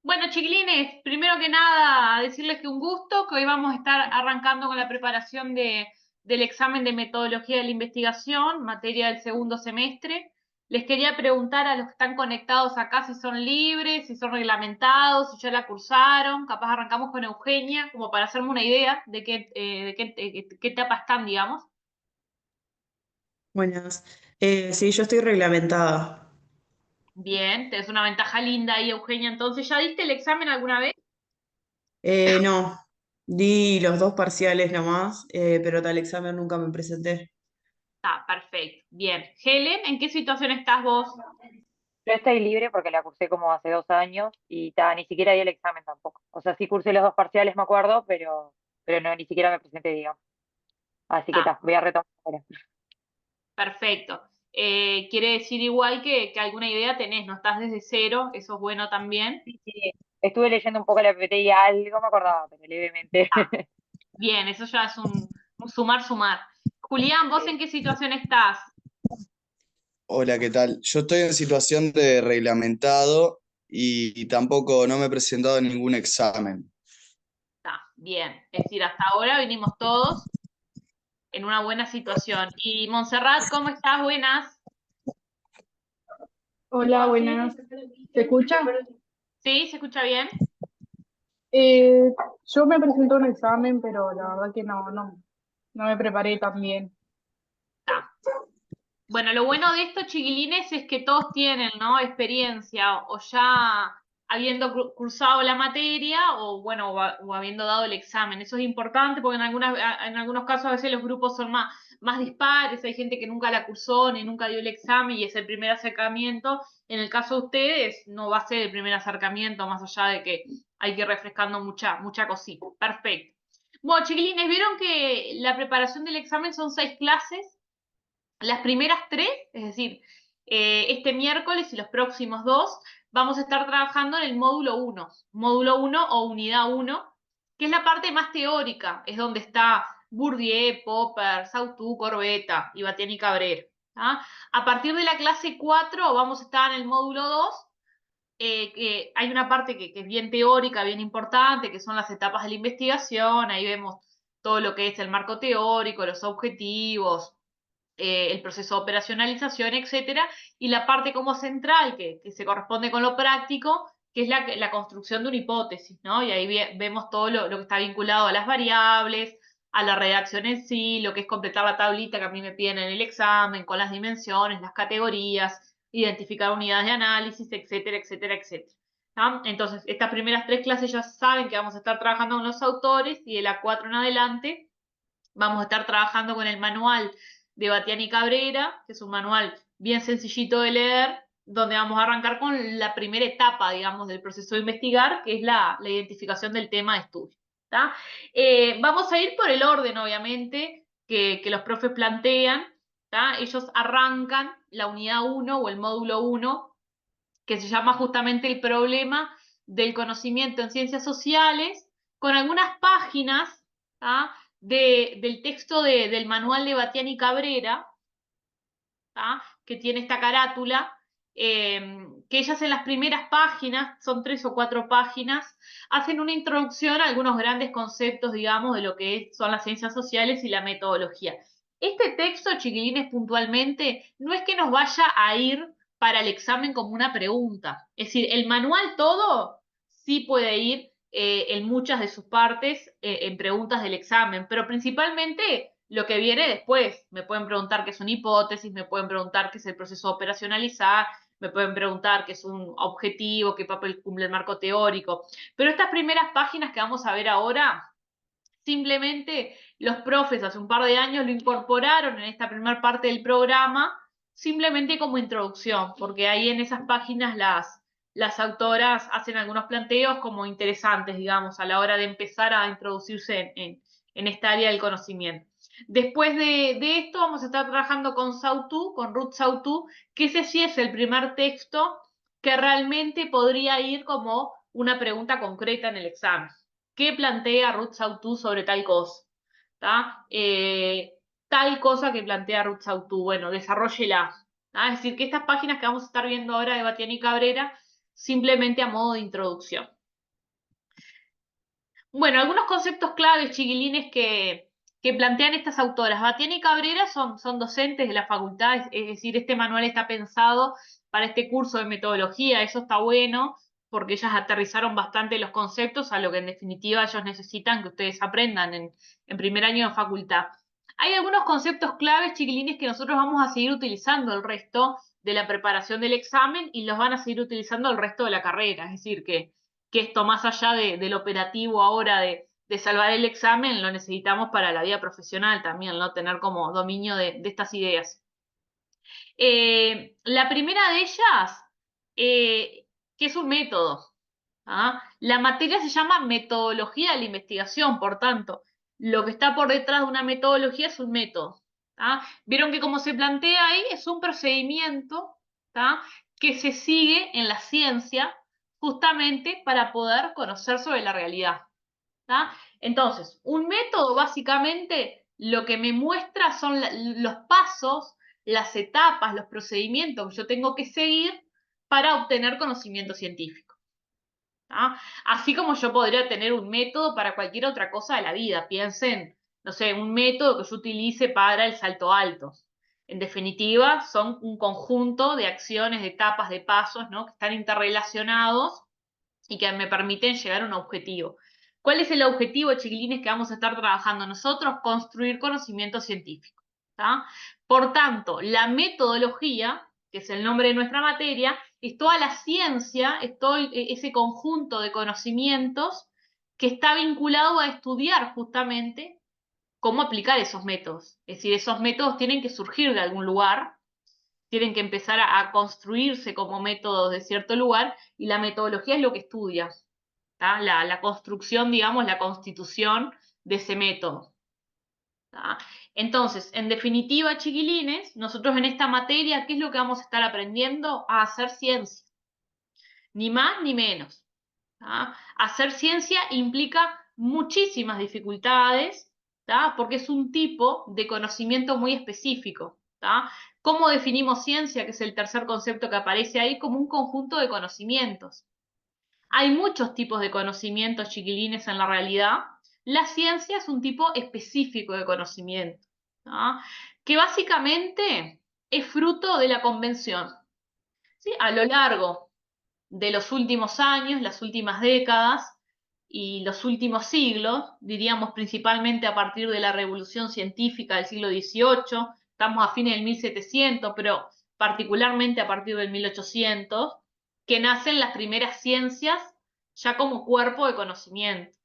Bueno, chiquilines, primero que nada, decirles que un gusto, que hoy vamos a estar arrancando con la preparación del examen de metodología de la investigación, materia del segundo semestre. Les quería preguntar a los que están conectados acá si son libres, si son reglamentados, si ya la cursaron. Capaz arrancamos con Eugenia, como para hacerme una idea de qué etapa están, digamos. Buenas. Sí, yo estoy reglamentada. Bien, tenés una ventaja linda ahí, Eugenia. Entonces, ¿ya diste el examen alguna vez? No, di los dos parciales nomás, pero tal examen nunca me presenté. Está, perfecto. Bien. Helen, ¿en qué situación estás vos? Yo estoy libre porque la cursé como hace 2 años y ni siquiera di el examen tampoco. O sea, sí cursé los dos parciales, me acuerdo, pero no, ni siquiera me presenté, digamos. Así que Está, voy a retomar ahora. perfecto. Quiere decir igual que alguna idea tenés, no estás desde cero, eso es bueno también. Sí, sí. Estuve leyendo un poco la PPT y algo me acordaba, pero levemente. Bien, eso ya es un sumar. Julián, ¿vos en Sí. qué situación estás? Hola, ¿qué tal? Yo estoy en situación de reglamentado y tampoco no me he presentado en ningún examen. Está, bien. Es decir, hasta ahora vinimos todos en una buena situación. Y Montserrat, ¿cómo estás? Buenas. Hola, buenas. ¿Se escucha? ¿Sí? ¿Se escucha bien? Eh, yo me presenté a un examen, pero la verdad que no me preparé tan bien. Está. Bueno, lo bueno de estos chiquilines es que todos tienen, ¿no? Experiencia o ya habiendo cursado la materia o, bueno, o habiendo dado el examen. Eso es importante porque en algunos casos a veces los grupos son más dispares. Hay gente que nunca la cursó ni nunca dio el examen y es el primer acercamiento. En el caso de ustedes, no va a ser el primer acercamiento, más allá de que hay que ir refrescando mucha cosita. Perfecto. Bueno, chiquilines, vieron que la preparación del examen son 6 clases. Las primeras 3, es decir, este miércoles y los próximos 2, vamos a estar trabajando en el módulo uno o unidad uno, que es la parte más teórica, es donde está Bourdieu, Popper, Saussure, Corbetta y Bastiani y Cabrera. ¿Ah? A partir de la clase 4 vamos a estar en el módulo 2, que hay una parte que es bien teórica, bien importante, que son las etapas de la investigación, ahí vemos todo lo que es el marco teórico, los objetivos, el proceso de operacionalización, etcétera, y la parte como central, que se corresponde con lo práctico, que es la construcción de una hipótesis, ¿no? Y ahí vemos todo lo que está vinculado a las variables, a la redacción en sí, lo que es completar la tablita que a mí me piden en el examen, con las dimensiones, las categorías, identificar unidades de análisis, etcétera, etcétera, etcétera. ¿Ah? Entonces, estas primeras 3 clases ya saben que vamos a estar trabajando con los autores y de la 4 en adelante vamos a estar trabajando con el manual de Bastiani Cabrera, que es un manual bien sencillito de leer, donde vamos a arrancar con la primera etapa, digamos, del proceso de investigar, que es la identificación del tema de estudio. ¿Tá? Vamos a ir por el orden, obviamente, que los profes plantean. ¿Tá? Ellos arrancan la unidad uno o el módulo uno, que se llama justamente el problema del conocimiento en ciencias sociales, con algunas páginas, ¿tá? Del texto del manual de Bastiani Cabrera, ¿tá? Que tiene esta carátula, que ellas en las primeras páginas, son 3 o 4 páginas, hacen una introducción a algunos grandes conceptos, digamos, de lo que son las ciencias sociales y la metodología. Este texto, chiquilines, puntualmente, no es que nos vaya a ir para el examen como una pregunta. Es decir, el manual todo sí puede ir en muchas de sus partes en preguntas del examen, pero principalmente lo que viene después. Me pueden preguntar qué es una hipótesis, me pueden preguntar qué es el proceso de operacionalizar, me pueden preguntar qué es un objetivo, qué papel cumple el marco teórico. Pero estas primeras páginas que vamos a ver ahora, simplemente los profes hace un par de años lo incorporaron en esta primera parte del programa, simplemente como introducción, porque ahí en esas páginas las autoras hacen algunos planteos como interesantes, digamos, a la hora de empezar a introducirse en esta área del conocimiento. Después de esto vamos a estar trabajando con Saussure, con Ruth Saussure, que ese sí es el primer texto que realmente podría ir como una pregunta concreta en el examen. ¿Qué plantea Ruth Saussure sobre tal cosa? ¿Tá? Tal cosa que plantea Ruth Saussure, bueno, desarrollela. ¿Tá? Es decir, que estas páginas que vamos a estar viendo ahora de Bastiani Cabrera, simplemente a modo de introducción. Bueno, algunos conceptos claves, chiquilines, que plantean estas autoras. Batiana y Cabrera son docentes de la facultad, es decir, este manual está pensado para este curso de metodología, eso está bueno, porque ellas aterrizaron bastante los conceptos a lo que en definitiva ellos necesitan que ustedes aprendan en primer año de facultad. Hay algunos conceptos claves, chiquilines, que nosotros vamos a seguir utilizando el resto de la preparación del examen y los van a seguir utilizando el resto de la carrera, es decir, que esto más allá del operativo ahora de salvar el examen, lo necesitamos para la vida profesional también, ¿no? Tener como dominio de estas ideas. La primera de ellas, que es un método. ¿Ah? La materia se llama metodología de la investigación, por tanto, lo que está por detrás de una metodología es un método. ¿Ah? Vieron que como se plantea ahí, es un procedimiento, ¿tá? Que se sigue en la ciencia justamente para poder conocer sobre la realidad. ¿Tá? Entonces, un método básicamente lo que me muestra son los pasos, las etapas, los procedimientos que yo tengo que seguir para obtener conocimiento científico. ¿Tá? Así como yo podría tener un método para cualquier otra cosa de la vida. Piensen, no sé, un método que yo utilice para el salto alto. En definitiva, son un conjunto de acciones, de etapas, de pasos, ¿no? Que están interrelacionados y que me permiten llegar a un objetivo. ¿Cuál es el objetivo, chiquilines, que vamos a estar trabajando nosotros? Construir conocimiento científico. ¿Tá? Por tanto, la metodología, que es el nombre de nuestra materia, es toda la ciencia, es todo ese conjunto de conocimientos que está vinculado a estudiar justamente cómo aplicar esos métodos. Es decir, esos métodos tienen que surgir de algún lugar, tienen que empezar a construirse como métodos de cierto lugar, y la metodología es lo que estudia, ¿tá? La construcción, digamos, la constitución de ese método. ¿Tá? Entonces, en definitiva, chiquilines, nosotros en esta materia, ¿qué es lo que vamos a estar aprendiendo? A hacer ciencia. Ni más ni menos. ¿Tá? Hacer ciencia implica muchísimas dificultades, ¿tá? Porque es un tipo de conocimiento muy específico. ¿Tá? ¿Cómo definimos ciencia? Que es el tercer concepto que aparece ahí, como un conjunto de conocimientos. Hay muchos tipos de conocimientos, chiquilines, en la realidad. La ciencia es un tipo específico de conocimiento, ¿tá? Que básicamente es fruto de la convención. ¿Sí? A lo largo de los últimos años, las últimas décadas y los últimos siglos, diríamos principalmente a partir de la revolución científica del siglo XVIII, estamos a fines del 1700, pero particularmente a partir del 1800, que nacen las primeras ciencias ya como cuerpo de conocimiento.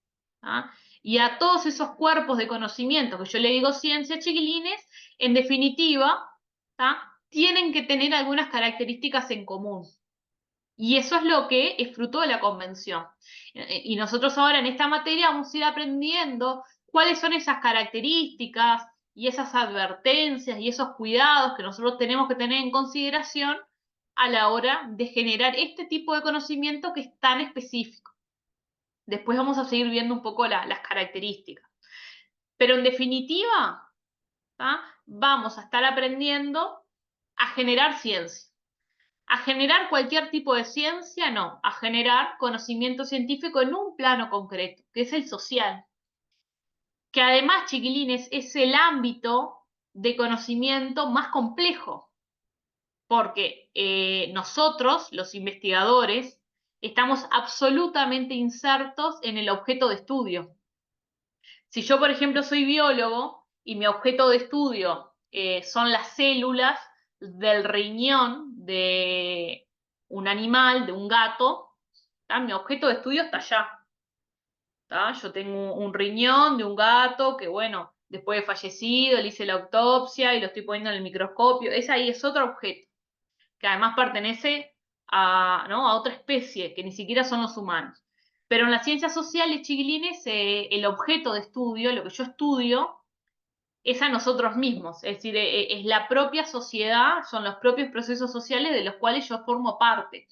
¿Ah? Y a todos esos cuerpos de conocimiento, que yo le digo ciencia, chiquilines, en definitiva, ¿tá? Tienen que tener algunas características en común. Y eso es lo que es fruto de la convención. Y nosotros ahora en esta materia vamos a ir aprendiendo cuáles son esas características y esas advertencias y esos cuidados que nosotros tenemos que tener en consideración a la hora de generar este tipo de conocimiento que es tan específico. Después vamos a seguir viendo un poco las características. Pero en definitiva, ¿tá? Vamos a estar aprendiendo a generar ciencia. A generar cualquier tipo de ciencia, no, a generar conocimiento científico en un plano concreto, que es el social. Que además, chiquilines, es el ámbito de conocimiento más complejo, porque nosotros, los investigadores, estamos absolutamente insertos en el objeto de estudio. Si yo, por ejemplo, soy biólogo y mi objeto de estudio son las células del riñón de un animal, de un gato, ¿tá? Mi objeto de estudio está allá. ¿Tá? Yo tengo un riñón de un gato que, bueno, después de fallecido, le hice la autopsia y lo estoy poniendo en el microscopio. Ese ahí es otro objeto, que además pertenece a, ¿no? a otra especie, que ni siquiera son los humanos. Pero en las ciencias sociales, chiquilines, el objeto de estudio, lo que yo estudio, es a nosotros mismos, es decir, es la propia sociedad, son los propios procesos sociales de los cuales yo formo parte.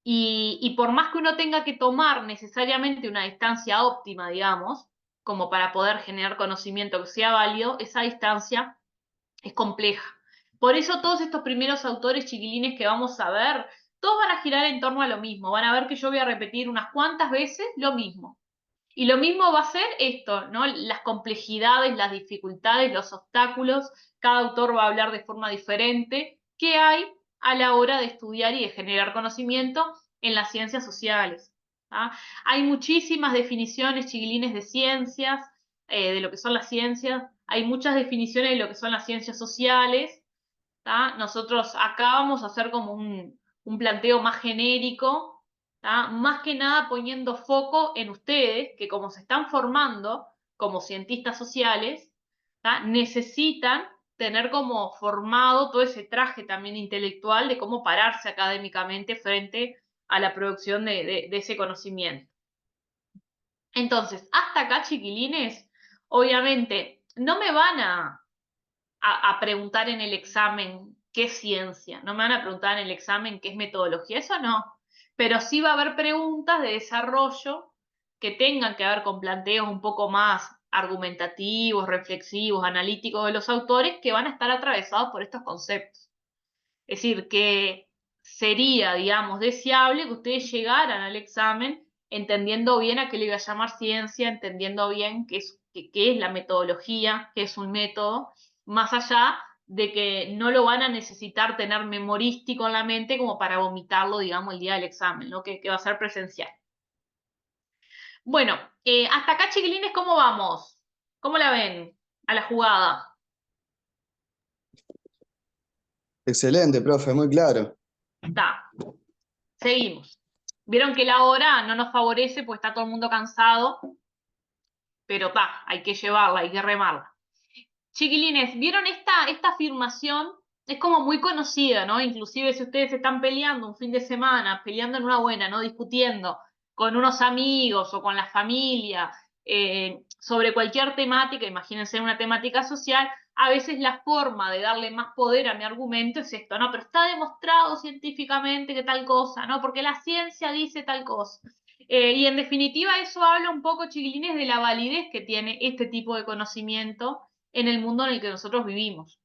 Y por más que uno tenga que tomar necesariamente una distancia óptima, digamos, como para poder generar conocimiento que sea válido, esa distancia es compleja. Por eso todos estos primeros autores, chiquilines, que vamos a ver, todos van a girar en torno a lo mismo. Van a ver que yo voy a repetir unas cuantas veces lo mismo. Y lo mismo va a ser esto, ¿no? Las complejidades, las dificultades, los obstáculos, cada autor va a hablar de forma diferente, que hay a la hora de estudiar y de generar conocimiento en las ciencias sociales. ¿Ah? Hay muchísimas definiciones, chiquilines, de ciencias, de lo que son las ciencias, hay muchas definiciones de lo que son las ciencias sociales. ¿Tá? Nosotros acá vamos a hacer como un planteo más genérico, ¿tá? Más que nada poniendo foco en ustedes, que como se están formando como cientistas sociales, ¿tá? Necesitan tener como formado todo ese traje también intelectual de cómo pararse académicamente frente a la producción de ese conocimiento. Entonces, hasta acá, chiquilines, obviamente no me van a preguntar en el examen qué es ciencia, no me van a preguntar en el examen qué es metodología, eso no, pero sí va a haber preguntas de desarrollo que tengan que ver con planteos un poco más argumentativos, reflexivos, analíticos de los autores que van a estar atravesados por estos conceptos. Es decir, que sería, digamos, deseable que ustedes llegaran al examen entendiendo bien a qué le iba a llamar ciencia, entendiendo bien qué es la metodología, qué es un método, más allá de que no lo van a necesitar tener memorístico en la mente como para vomitarlo, digamos, el día del examen, ¿no? Que va a ser presencial. Bueno, hasta acá, chiquilines, ¿cómo vamos? ¿Cómo la ven a la jugada? Excelente, profe, muy claro. Está. Seguimos. Vieron que la hora no nos favorece, pues está todo el mundo cansado, pero hay que llevarla, hay que remarla. Chiquilines, ¿vieron esta afirmación? Es como muy conocida, ¿no? Inclusive si ustedes están peleando un fin de semana, peleando en una buena, ¿no? Discutiendo con unos amigos o con la familia sobre cualquier temática, imagínense una temática social, a veces la forma de darle más poder a mi argumento es esto, ¿no? Pero está demostrado científicamente que tal cosa, ¿no? Porque la ciencia dice tal cosa. Y en definitiva eso habla un poco, chiquilines, de la validez que tiene este tipo de conocimiento en el mundo en el que nosotros vivimos.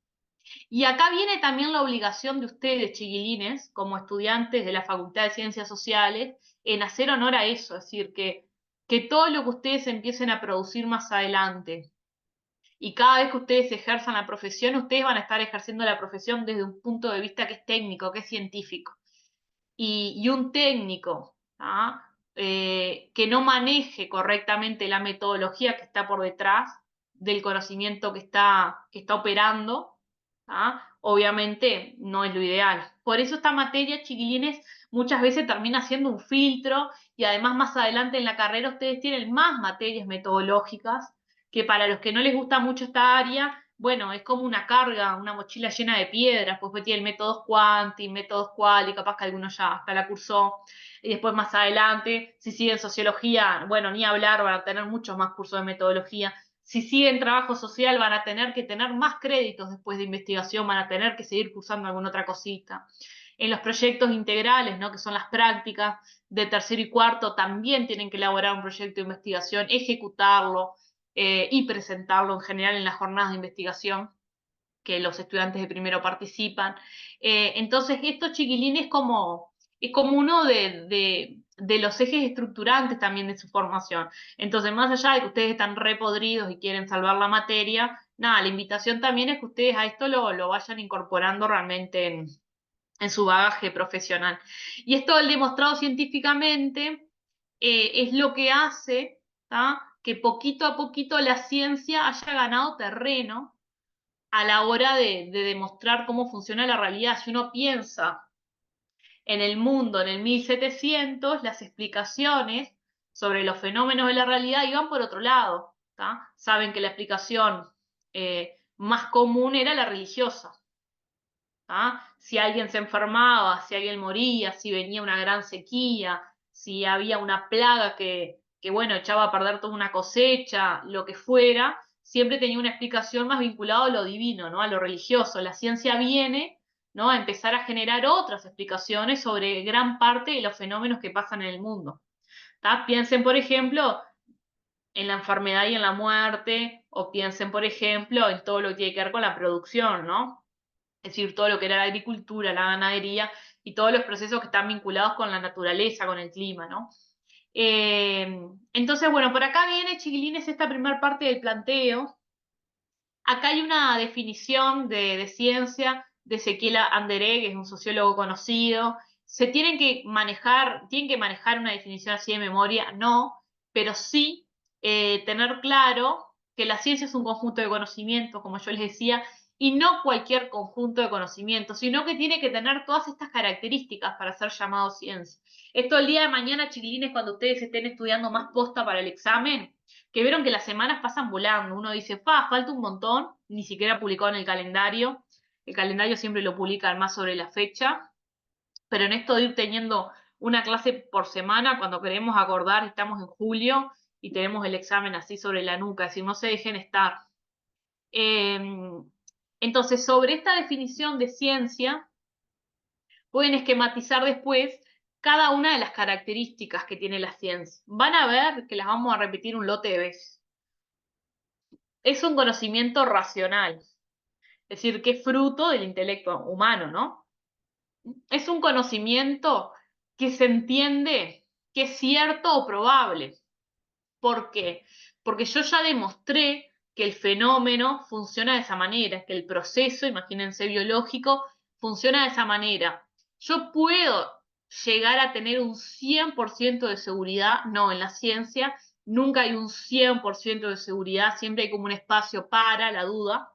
Y acá viene también la obligación de ustedes, chiquilines, como estudiantes de la Facultad de Ciencias Sociales, en hacer honor a eso, es decir, que todo lo que ustedes empiecen a producir más adelante y cada vez que ustedes ejerzan la profesión, ustedes van a estar ejerciendo la profesión desde un punto de vista que es técnico, que es científico. Y un técnico que no maneje correctamente la metodología que está por detrás del conocimiento que está operando, obviamente no es lo ideal. Por eso esta materia, chiquilines, muchas veces termina siendo un filtro y además más adelante en la carrera ustedes tienen más materias metodológicas que para los que no les gusta mucho esta área, bueno, es como una carga, una mochila llena de piedras, pues tiene el método Quanti, método Quali, capaz que alguno ya hasta la cursó, y después más adelante, si siguen sociología, bueno, ni hablar, van a tener muchos más cursos de metodología. Si siguen trabajo social, van a tener que tener más créditos después de investigación, van a tener que seguir cursando alguna otra cosita. En los proyectos integrales, ¿no? Que son las prácticas de tercero y cuarto, también tienen que elaborar un proyecto de investigación, ejecutarlo, y presentarlo en general en las jornadas de investigación que los estudiantes de primero participan. Entonces, estos chiquilines es como uno de los ejes estructurantes también de su formación. Entonces, más allá de que ustedes están repodridos y quieren salvar la materia, nada, la invitación también es que ustedes a esto lo vayan incorporando realmente en su bagaje profesional. Y esto, el demostrado científicamente, es lo que hace que poquito a poquito la ciencia haya ganado terreno a la hora de demostrar cómo funciona la realidad. Si uno piensa en el mundo en el 1700, las explicaciones sobre los fenómenos de la realidad iban por otro lado. Saben que la explicación más común era la religiosa. Si alguien se enfermaba, si alguien moría, si venía una gran sequía, si había una plaga que bueno, echaba a perder toda una cosecha, lo que fuera, siempre tenía una explicación más vinculada a lo divino, ¿no? A lo religioso. La ciencia viene, ¿no? a empezar a generar otras explicaciones sobre gran parte de los fenómenos que pasan en el mundo. Piensen, por ejemplo, en la enfermedad y en la muerte, o piensen, por ejemplo, en todo lo que tiene que ver con la producción, ¿no? Es decir, todo lo que era la agricultura, la ganadería y todos los procesos que están vinculados con la naturaleza, con el clima, ¿no? Entonces, bueno, por acá viene, chiquilines, esta primera parte del planteo. Acá hay una definición de ciencia de Ezequiel Anderé, que es un sociólogo conocido. Tienen que manejar una definición así de memoria, no, pero sí tener claro que la ciencia es un conjunto de conocimientos, como yo les decía, y no cualquier conjunto de conocimientos, sino que tiene que tener todas estas características para ser llamado ciencia. Esto el día de mañana, chiquilines, cuando ustedes estén estudiando más posta para el examen, que vieron que las semanas pasan volando. Uno dice, falta un montón, ni siquiera publicado en el calendario. El calendario siempre lo publican más sobre la fecha, pero en esto de ir teniendo una clase por semana, cuando queremos acordar, estamos en julio y tenemos el examen así sobre la nuca, es decir, no se dejen estar. Entonces, sobre esta definición de ciencia, pueden esquematizar después cada una de las características que tiene la ciencia. Van a ver que las vamos a repetir un lote de veces. Es un conocimiento racional, es decir, que es fruto del intelecto humano, ¿no? Es un conocimiento que se entiende que es cierto o probable. ¿Por qué? Porque yo ya demostré que el fenómeno funciona de esa manera, que el proceso, imagínense, biológico, funciona de esa manera. Yo puedo llegar a tener un 100% de seguridad, no, en la ciencia nunca hay un 100% de seguridad, siempre hay como un espacio para la duda,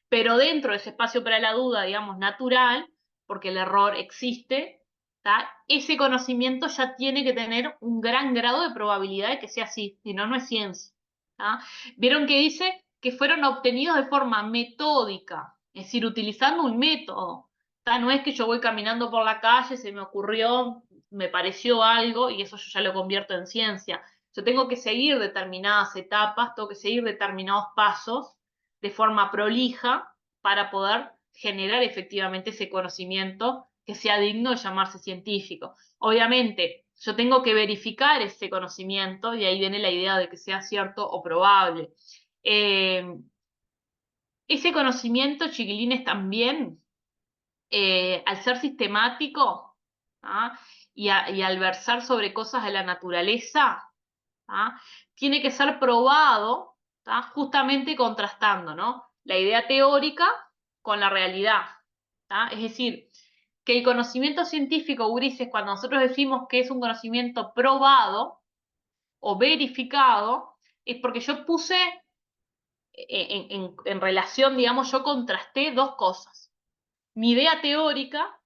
pero dentro de ese espacio para la duda, digamos, natural, porque el error existe, ¿tá? Ese conocimiento ya tiene que tener un gran grado de probabilidad de que sea así, si no, no es ciencia. ¿Tá? Vieron que dice que fueron obtenidos de forma metódica, es decir, utilizando un método. ¿Tá? No es que yo voy caminando por la calle, se me ocurrió, me pareció algo y eso yo ya lo convierto en ciencia. Yo tengo que seguir determinadas etapas, tengo que seguir determinados pasos de forma prolija para poder generar efectivamente ese conocimiento que sea digno de llamarse científico. Obviamente, yo tengo que verificar ese conocimiento y ahí viene la idea de que sea cierto o probable. Ese conocimiento, chiquilines, también, al ser sistemático, ¿ah? y al versar sobre cosas de la naturaleza, ¿ah? Tiene que ser probado, ¿tá? Justamente contrastando, ¿no? La idea teórica con la realidad, ¿tá? Es decir, que el conocimiento científico, Ulises, cuando nosotros decimos que es un conocimiento probado o verificado, es porque yo puse en relación, digamos, yo contrasté dos cosas. Mi idea teórica,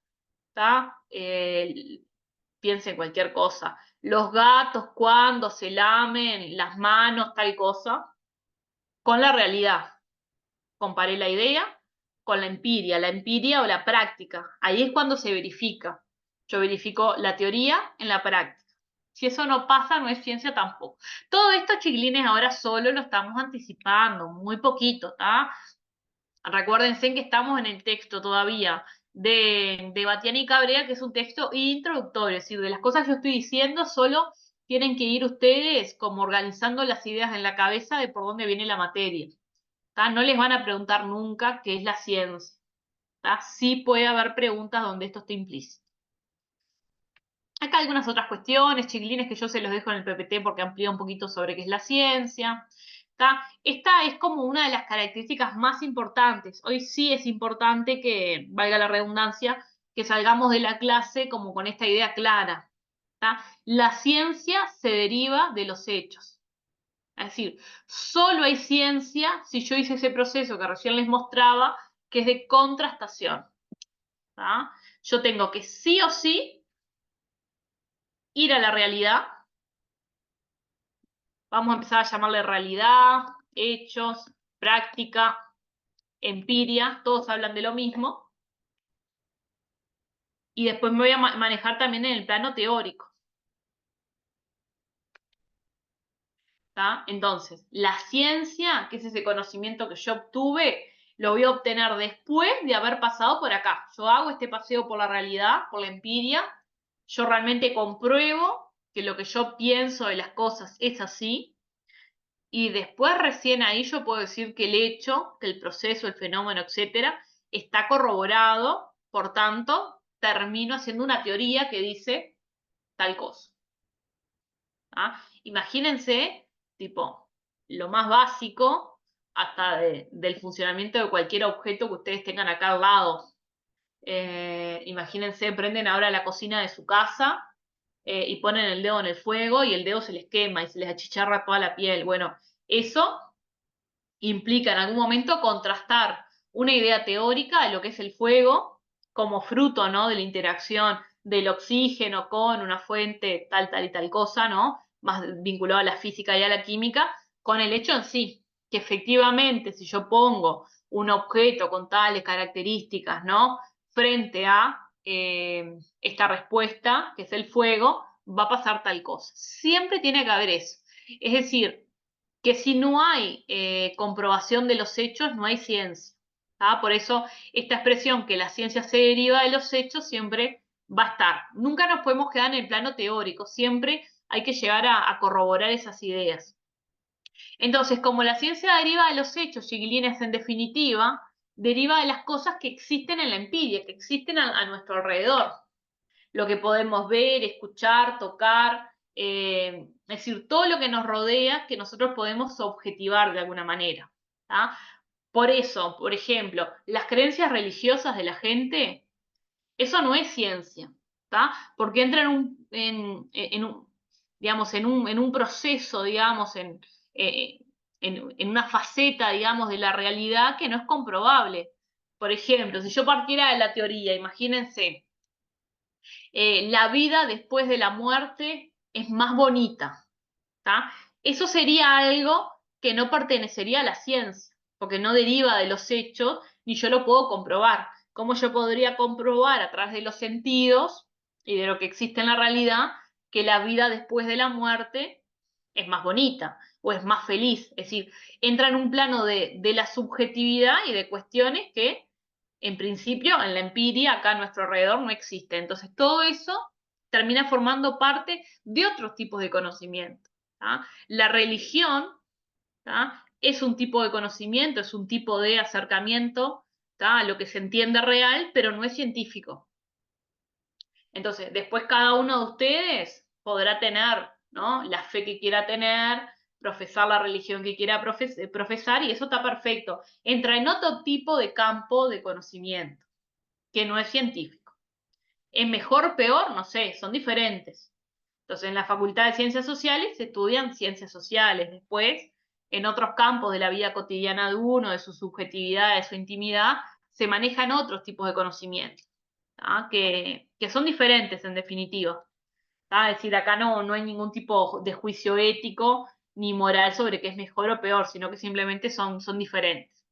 ¿tá? Piense en cualquier cosa. Los gatos cuando se lamen las manos, tal cosa, con la realidad. Comparé la idea con la empiria o la práctica. Ahí es cuando se verifica. Yo verifico la teoría en la práctica. Si eso no pasa, no es ciencia tampoco. Todo esto, chiquilines, ahora solo lo estamos anticipando, muy poquito, ¿tá? Recuérdense que estamos en el texto todavía de Batiana y Cabrera, que es un texto introductorio, es decir, de las cosas que yo estoy diciendo, solo tienen que ir ustedes como organizando las ideas en la cabeza de por dónde viene la materia. ¿Tá? No les van a preguntar nunca qué es la ciencia. ¿Tá? Sí puede haber preguntas donde esto esté implícito. Acá algunas otras cuestiones, chiquilines, que yo se los dejo en el PPT porque amplía un poquito sobre qué es la ciencia. ¿Tá? Esta es como una de las características más importantes. Hoy sí es importante que, valga la redundancia, que salgamos de la clase como con esta idea clara. ¿Tá? La ciencia se deriva de los hechos. Es decir, solo hay ciencia si yo hice ese proceso que recién les mostraba, que es de contrastación. ¿Tá? Yo tengo que sí o sí ir a la realidad. Vamos a empezar a llamarle realidad, hechos, práctica, empiria, todos hablan de lo mismo. Y después me voy a manejar también en el plano teórico. ¿Tá? Entonces, la ciencia, que es ese conocimiento que yo obtuve, lo voy a obtener después de haber pasado por acá. Yo hago este paseo por la realidad, por la empiria. Yo realmente compruebo que lo que yo pienso de las cosas es así. Y después recién ahí yo puedo decir que el hecho, que el proceso, el fenómeno, etcétera, está corroborado. Por tanto, termino haciendo una teoría que dice tal cosa. Imagínense, tipo, lo más básico hasta del funcionamiento de cualquier objeto que ustedes tengan acá al lado. Imagínense, prenden ahora la cocina de su casa y ponen el dedo en el fuego y el dedo se les quema y se les achicharra toda la piel. Bueno, eso implica en algún momento contrastar una idea teórica de lo que es el fuego como fruto, ¿no?, de la interacción del oxígeno con una fuente tal, tal y tal cosa, ¿no?, más vinculado a la física y a la química, con el hecho en sí, que efectivamente si yo pongo un objeto con tales características, ¿no?, frente a esta respuesta, que es el fuego, va a pasar tal cosa. Siempre tiene que haber eso. Es decir, que si no hay comprobación de los hechos, no hay ciencia. Por eso esta expresión que la ciencia se deriva de los hechos siempre va a estar. Nunca nos podemos quedar en el plano teórico, siempre hay que llegar a corroborar esas ideas. Entonces, como la ciencia deriva de los hechos, chiquilines, en definitiva, deriva de las cosas que existen en la empiria, que existen a nuestro alrededor. Lo que podemos ver, escuchar, tocar, es decir, todo lo que nos rodea que nosotros podemos objetivar de alguna manera. Por eso, por ejemplo, las creencias religiosas de la gente, eso no es ciencia, porque entra digamos, en un proceso, digamos, en una faceta, digamos, de la realidad que no es comprobable. Por ejemplo, si yo partiera de la teoría, imagínense, la vida después de la muerte es más bonita. Eso sería algo que no pertenecería a la ciencia, porque no deriva de los hechos, ni yo lo puedo comprobar. ¿Cómo yo podría comprobar a través de los sentidos y de lo que existe en la realidad que la vida después de la muerte es más bonita o es más feliz? Es decir, entra en un plano de la subjetividad y de cuestiones que en principio, en la empiria, acá a nuestro alrededor no existe. Entonces, todo eso termina formando parte de otros tipos de conocimiento. La religión es un tipo de conocimiento, es un tipo de acercamiento a lo que se entiende real, pero no es científico. Entonces, después cada uno de ustedes podrá tener, ¿no?, la fe que quiera tener, profesar la religión que quiera profesar, y eso está perfecto. Entra en otro tipo de campo de conocimiento, que no es científico. ¿Es mejor, peor? No sé, son diferentes. Entonces, en la Facultad de Ciencias Sociales se estudian ciencias sociales. Después, en otros campos de la vida cotidiana de uno, de su subjetividad, de su intimidad, se manejan otros tipos de conocimientos, que son diferentes en definitiva. Es decir, acá no hay ningún tipo de juicio ético ni moral sobre qué es mejor o peor, sino que simplemente son diferentes.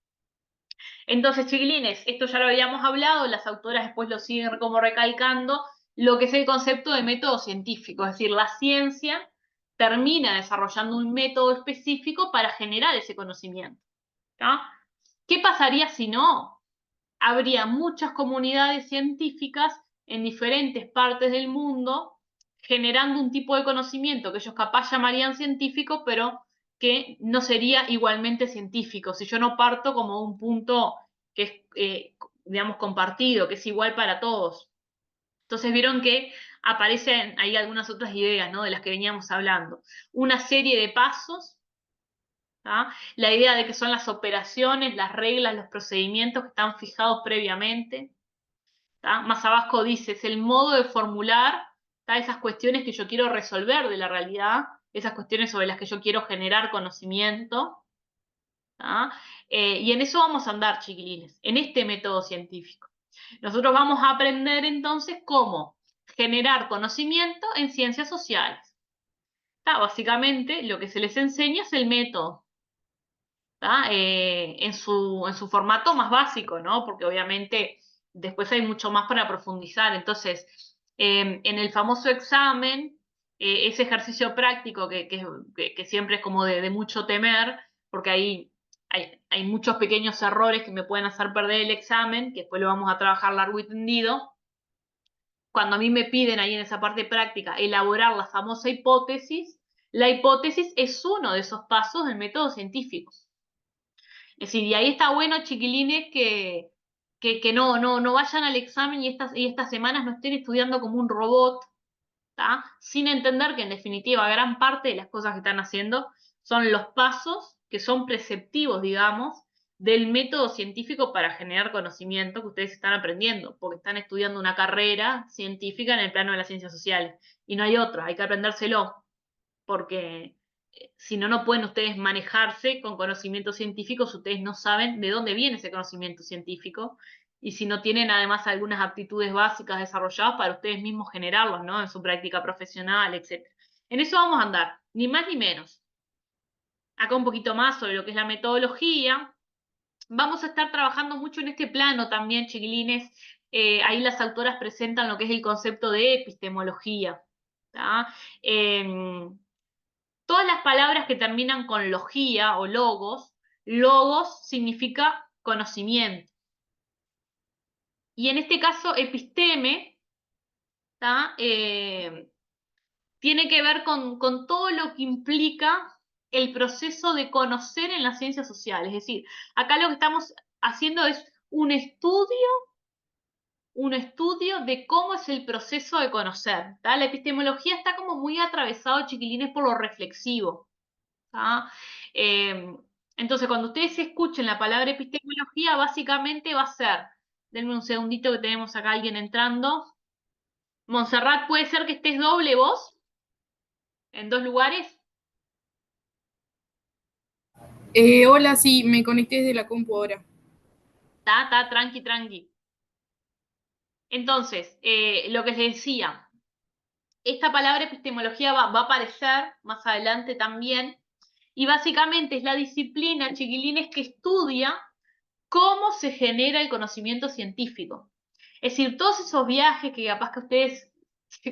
Entonces, chiquilines, esto ya lo habíamos hablado, las autoras después lo siguen como recalcando, lo que es el concepto de método científico, es decir, la ciencia termina desarrollando un método específico para generar ese conocimiento. ¿Qué pasaría si no? Habría muchas comunidades científicas en diferentes partes del mundo generando un tipo de conocimiento que ellos capaz llamarían científico, pero que no sería igualmente científico, si yo no parto como un punto que es, digamos, compartido, que es igual para todos. Entonces vieron que aparecen ahí algunas otras ideas, ¿no?, de las que veníamos hablando. Una serie de pasos, la idea de que son las operaciones, las reglas, los procedimientos que están fijados previamente. Más abajo dice, es el modo de formular esas cuestiones que yo quiero resolver de la realidad, esas cuestiones sobre las que yo quiero generar conocimiento. Y en eso vamos a andar, chiquilines, en este método científico. Nosotros vamos a aprender entonces cómo generar conocimiento en ciencias sociales. Básicamente lo que se les enseña es el método. En su formato más básico, ¿no? Porque obviamente después hay mucho más para profundizar. Entonces, en el famoso examen, ese ejercicio práctico que siempre es como de mucho temer, porque hay muchos pequeños errores que me pueden hacer perder el examen, que después lo vamos a trabajar largo y tendido. Cuando a mí me piden ahí en esa parte práctica elaborar la famosa hipótesis, la hipótesis es uno de esos pasos del método científico. Es decir, y ahí está bueno, chiquilines, que no vayan al examen y estas semanas no estén estudiando como un robot, ¿tá? Sin entender que en definitiva gran parte de las cosas que están haciendo son los pasos que son preceptivos, digamos, del método científico para generar conocimiento que ustedes están aprendiendo, porque están estudiando una carrera científica en el plano de las ciencias sociales, y no hay otra, hay que aprendérselo, porque si no, no pueden ustedes manejarse con conocimientos científicos, ustedes no saben de dónde viene ese conocimiento científico, y si no tienen además algunas aptitudes básicas desarrolladas para ustedes mismos generarlos, ¿no? En su práctica profesional, etc. En eso vamos a andar, ni más ni menos. Acá un poquito más sobre lo que es la metodología. Vamos a estar trabajando mucho en este plano también, chiquilines. Ahí las autoras presentan lo que es el concepto de epistemología. ¿Tá? Todas las palabras que terminan con logía o logos significa conocimiento. Y en este caso, episteme, ¿tá? Tiene que ver con todo lo que implica el proceso de conocer en las ciencias sociales. Es decir, acá lo que estamos haciendo es un estudio de cómo es el proceso de conocer. ¿Tá? La epistemología está como muy atravesado, chiquilines, por lo reflexivo. ¿Tá? Entonces, cuando ustedes escuchen la palabra epistemología, básicamente va a ser, denme un segundito que tenemos acá alguien entrando. Montserrat, ¿puede ser que estés doble vos? ¿En dos lugares? Hola, sí, me conecté desde la compu ahora. Está, tranqui, tranqui. Entonces, lo que les decía, esta palabra epistemología va a aparecer más adelante también, y básicamente es la disciplina, chiquilines, que estudia cómo se genera el conocimiento científico. Es decir, todos esos viajes que capaz que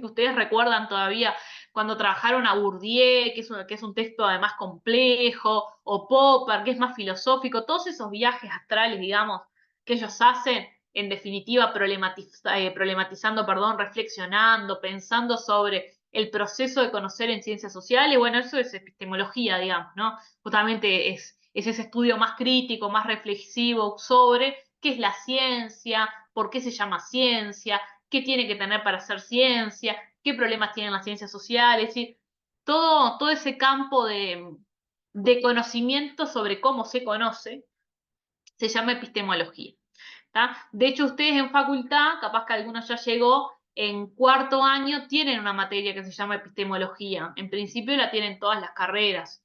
ustedes recuerdan todavía cuando trabajaron a Bourdieu, que es un texto además complejo, o Popper, que es más filosófico, todos esos viajes astrales, digamos, que ellos hacen, en definitiva, problematizando, reflexionando, pensando sobre el proceso de conocer en ciencias sociales, bueno, eso es epistemología, digamos, ¿no? Justamente es ese estudio más crítico, más reflexivo sobre qué es la ciencia, por qué se llama ciencia, qué tiene que tener para hacer ciencia, qué problemas tienen las ciencias sociales, es decir, todo ese campo de conocimiento sobre cómo se conoce se llama epistemología. ¿Tá? De hecho, ustedes en facultad, capaz que algunos ya llegó, en cuarto año tienen una materia que se llama epistemología. En principio la tienen todas las carreras.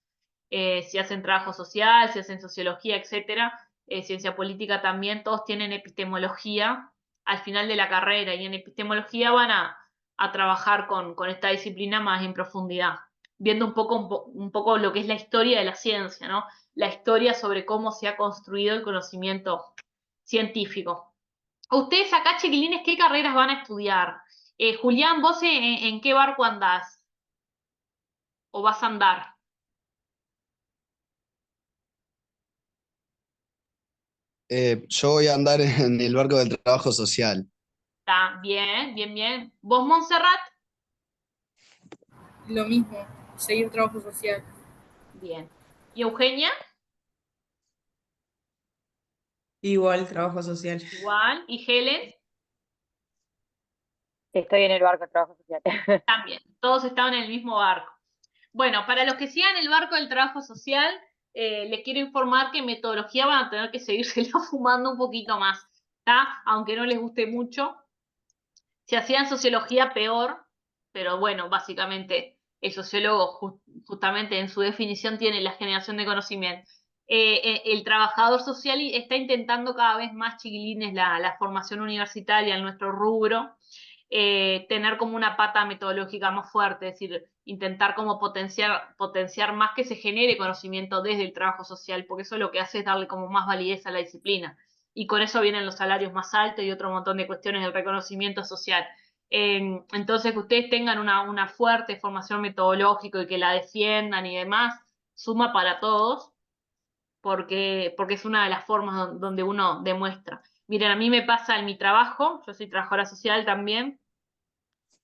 Si hacen trabajo social, si hacen sociología, etcétera, ciencia política también, todos tienen epistemología al final de la carrera, y en epistemología van a trabajar con esta disciplina más en profundidad, viendo un poco lo que es la historia de la ciencia, ¿no? La historia sobre cómo se ha construido el conocimiento científico. Ustedes acá, chiquilines, ¿qué carreras van a estudiar? Julián, ¿vos en qué barco andás? ¿O vas a andar? Yo voy a andar en el barco del trabajo social. Está bien, bien, bien. ¿Vos, Montserrat? Lo mismo, seguir trabajo social. Bien. ¿Y Eugenia? Igual, trabajo social. Igual. ¿Y Helen? Estoy en el barco de trabajo social. También. Todos estaban en el mismo barco. Bueno, para los que sigan el barco del trabajo social, les quiero informar que en metodología van a tener que seguírselo fumando un poquito más, ¿tá? Aunque no les guste mucho. Si hacían sociología, peor, pero bueno, básicamente el sociólogo justamente en su definición tiene la generación de conocimiento. El trabajador social está intentando cada vez más, chiquilines, la formación universitaria en nuestro rubro, tener como una pata metodológica más fuerte, es decir, intentar como potenciar más que se genere conocimiento desde el trabajo social, porque eso lo que hace es darle como más validez a la disciplina. Y con eso vienen los salarios más altos y otro montón de cuestiones del reconocimiento social. Entonces, que ustedes tengan una fuerte formación metodológica y que la defiendan y demás, suma para todos, porque es una de las formas donde uno demuestra. Miren, a mí me pasa en mi trabajo, yo soy trabajadora social también,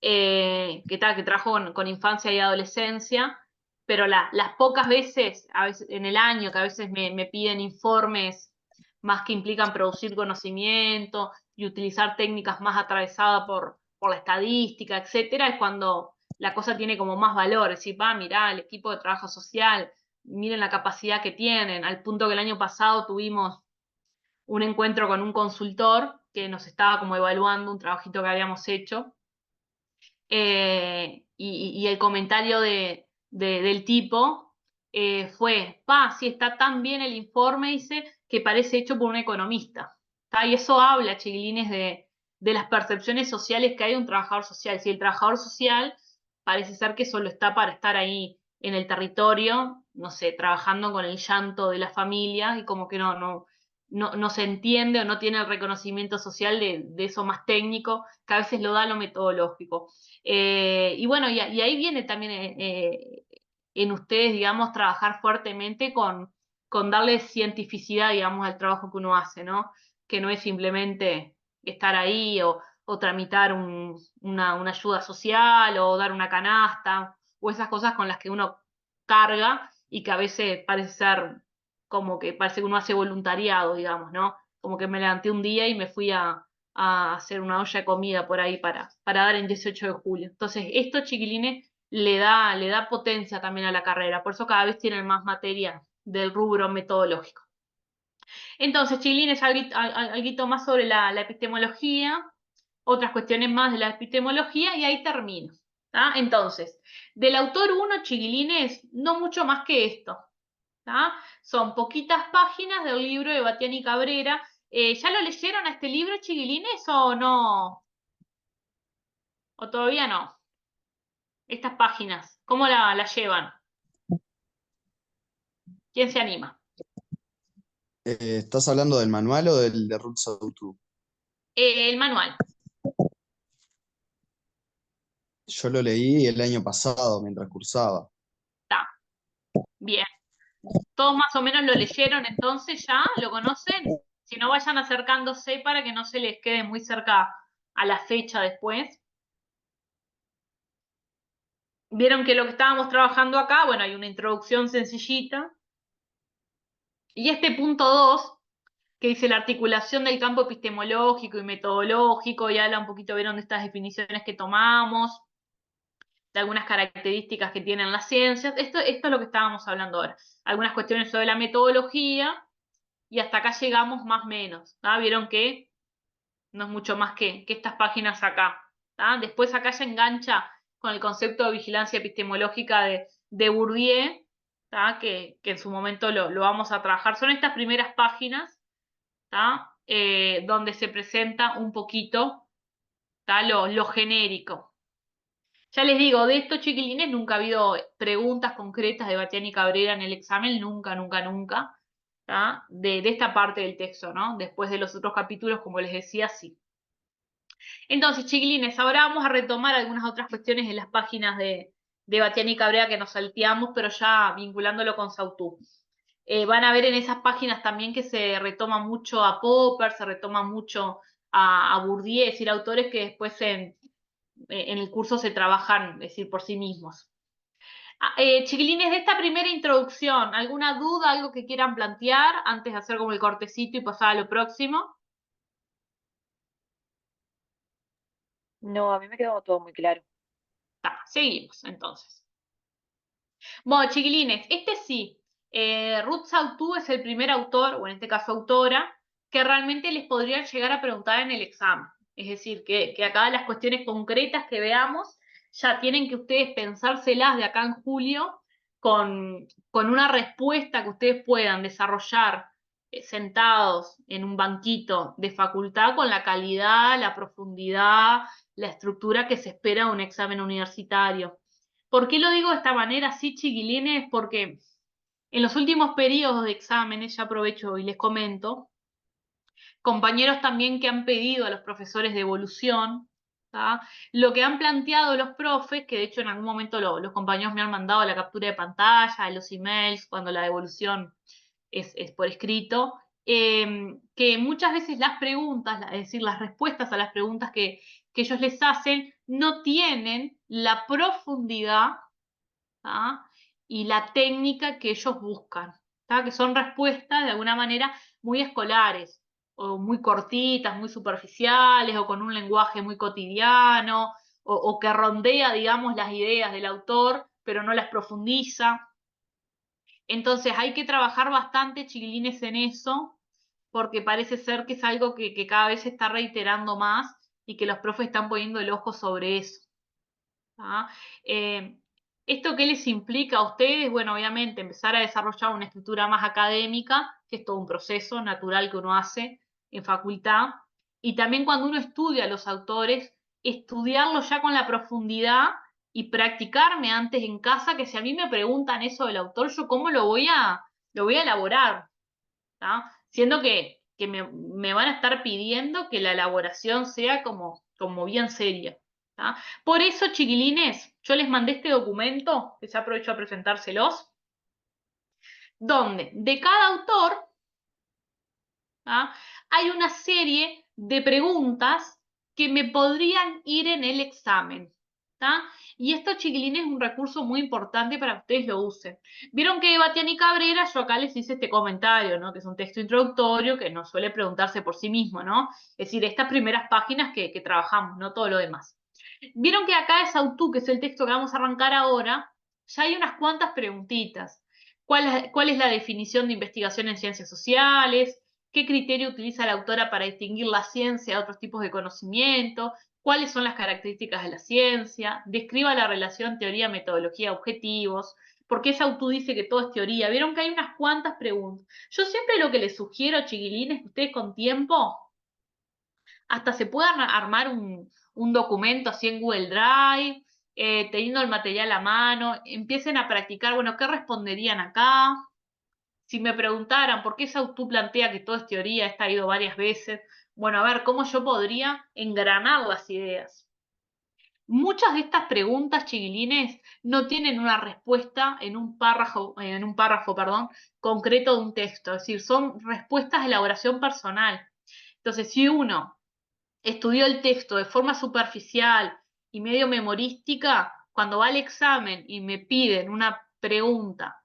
que trabajo con infancia y adolescencia, pero las pocas veces, a veces en el año, que a veces me piden informes más que implican producir conocimiento y utilizar técnicas más atravesadas por la estadística, etcétera, es cuando la cosa tiene como más valor, decir, mirá, el equipo de trabajo social, miren la capacidad que tienen, al punto que el año pasado tuvimos un encuentro con un consultor que nos estaba como evaluando un trabajito que habíamos hecho, y el comentario del tipo fue, sí, está tan bien el informe, dice, que parece hecho por un economista. ¿Tá? Y eso habla, chiquilines, de las percepciones sociales que hay de un trabajador social. Si el trabajador social parece ser que solo está para estar ahí en el territorio, no sé, trabajando con el llanto de la familia y como que no se entiende o no tiene el reconocimiento social de eso más técnico, que a veces lo da lo metodológico. Y bueno, y ahí viene también en ustedes, digamos, trabajar fuertemente con darle cientificidad, digamos, al trabajo que uno hace, ¿no? Que no es simplemente estar ahí o tramitar una ayuda social o dar una canasta o esas cosas con las que uno carga y que a veces parece ser como que parece que uno hace voluntariado, digamos, ¿no? Como que me levanté un día y me fui a hacer una olla de comida por ahí para dar en 18 de julio. Entonces, esto, chiquilines, le da potencia también a la carrera, por eso cada vez tienen más materia del rubro metodológico. Entonces, chiquilines, algo más sobre la epistemología, otras cuestiones más de la epistemología y ahí termino. ¿Tá? Entonces, del autor 1, chiquilines, no mucho más que esto. ¿Tá? Son poquitas páginas del libro de Bastián y Cabrera. ¿Ya lo leyeron a este libro, chiquilines, o no? ¿O todavía no? Estas páginas, ¿cómo la llevan? ¿Quién se anima? ¿Estás hablando del manual o del de Roots of Two? El manual. Yo lo leí el año pasado mientras cursaba. Está. Bien. Todos más o menos lo leyeron, entonces ya lo conocen. Si no, vayan acercándose para que no se les quede muy cerca a la fecha después. Vieron que lo que estábamos trabajando acá, bueno, hay una introducción sencillita. Y este punto 2, que dice la articulación del campo epistemológico y metodológico, y habla un poquito, vieron, de estas definiciones que tomamos, de algunas características que tienen las ciencias. Esto es lo que estábamos hablando ahora. Algunas cuestiones sobre la metodología, y hasta acá llegamos más o menos. ¿Tá? Vieron que no es mucho más que estas páginas acá. ¿Tá? Después acá se engancha con el concepto de vigilancia epistemológica de Bourdieu, ¿tá? Que en su momento lo vamos a trabajar. Son estas primeras páginas, ¿tá? Donde se presenta un poquito, ¿tá? Lo genérico. Ya les digo, de estos chiquilines nunca ha habido preguntas concretas de Bastián y Cabrera en el examen, nunca, nunca, nunca. ¿Tá? De esta parte del texto, ¿no? Después de los otros capítulos, como les decía, sí. Entonces, chiquilines, ahora vamos a retomar algunas otras cuestiones en las páginas de Bastián y Cabrera que nos salteamos, pero ya vinculándolo con Sautú. Van a ver en esas páginas también que se retoma mucho a Popper, se retoma mucho a Bourdieu, es decir, autores que después en el curso se trabajan, es decir, por sí mismos. Chiquilines, de esta primera introducción, ¿alguna duda, algo que quieran plantear antes de hacer como el cortecito y pasar a lo próximo? No, a mí me quedó todo muy claro. Seguimos entonces. Bueno, chiquilines, este sí, Ruth Sautou es el primer autor, o en este caso autora, que realmente les podrían llegar a preguntar en el examen. Es decir, que acá las cuestiones concretas que veamos ya tienen que ustedes pensárselas de acá en julio con una respuesta que ustedes puedan desarrollar sentados en un banquito de facultad con la calidad, la profundidad, la estructura que se espera de un examen universitario. ¿Por qué lo digo de esta manera así, chiquilines? Porque en los últimos periodos de exámenes, ya aprovecho y les comento, compañeros también que han pedido a los profesores de evolución, ¿tá? Lo que han planteado los profes, que de hecho en algún momento los compañeros me han mandado la captura de pantalla, los emails, cuando la devolución es por escrito, que muchas veces las preguntas, es decir, las respuestas a las preguntas que ellos les hacen, no tienen la profundidad, ¿tá? Y la técnica que ellos buscan, ¿tá? Que son respuestas de alguna manera muy escolares, o muy cortitas, muy superficiales, o con un lenguaje muy cotidiano, o que rondea, digamos, las ideas del autor, pero no las profundiza. Entonces hay que trabajar bastante, chiquilines, en eso, porque parece ser que es algo que cada vez se está reiterando más y que los profes están poniendo el ojo sobre eso. ¿Ah? ¿Esto qué les implica a ustedes? Bueno, obviamente empezar a desarrollar una escritura más académica, que es todo un proceso natural que uno hace en facultad, y también cuando uno estudia a los autores, estudiarlos ya con la profundidad y practicarme antes en casa, que si a mí me preguntan eso del autor, yo cómo lo voy a elaborar, ¿tá? Siendo que me van a estar pidiendo que la elaboración sea como bien seria. ¿Tá? Por eso, chiquilines, yo les mandé este documento, que ya aprovecho a presentárselos, donde de cada autor, ¿tá? Hay una serie de preguntas que me podrían ir en el examen. ¿Tá? Y esto, chiquilines, es un recurso muy importante para que ustedes lo usen. Vieron que Batiani Cabrera, yo acá les hice este comentario, ¿no? Que es un texto introductorio que no suele preguntarse por sí mismo, ¿no? Es decir, estas primeras páginas que trabajamos, no todo lo demás. Vieron que acá es Autú, que es el texto que vamos a arrancar ahora, ya hay unas cuantas preguntitas. ¿Cuál es la definición de investigación en ciencias sociales? ¿Qué criterio utiliza la autora para distinguir la ciencia de otros tipos de conocimiento? ¿Cuáles son las características de la ciencia? Describa la relación teoría, metodología, objetivos. ¿Por qué Autú dice que todo es teoría? Vieron que hay unas cuantas preguntas. Yo siempre lo que les sugiero, chiquilines, que ustedes con tiempo hasta se puedan armar un documento así en Google Drive, teniendo el material a mano, empiecen a practicar, bueno, ¿qué responderían acá? Si me preguntaran por qué Saussure plantea que todo es teoría, está ido varias veces, bueno, a ver, ¿cómo yo podría engranar las ideas? Muchas de estas preguntas, chiquilines, no tienen una respuesta en un párrafo, perdón, concreto de un texto, es decir, son respuestas de elaboración personal. Entonces, si uno estudió el texto de forma superficial y medio memorística, cuando va al examen y me piden una pregunta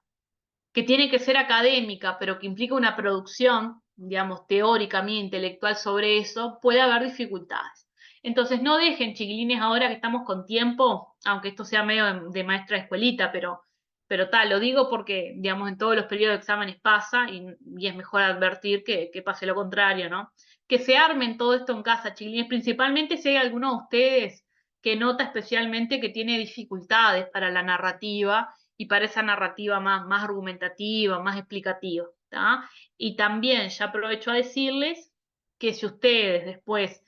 que tiene que ser académica, pero que implica una producción, digamos, teórica, mía, intelectual sobre eso, puede haber dificultades. Entonces, no dejen, chiquilines, ahora que estamos con tiempo, aunque esto sea medio de maestra de escuelita, pero tal, lo digo porque, digamos, en todos los periodos de exámenes pasa y es mejor advertir que pase lo contrario, ¿no? Que se armen todo esto en casa, chiquilines, principalmente si hay alguno de ustedes que nota especialmente que tiene dificultades para la narrativa y para esa narrativa más argumentativa, más explicativa. ¿Tá? Y también ya aprovecho a decirles que si ustedes después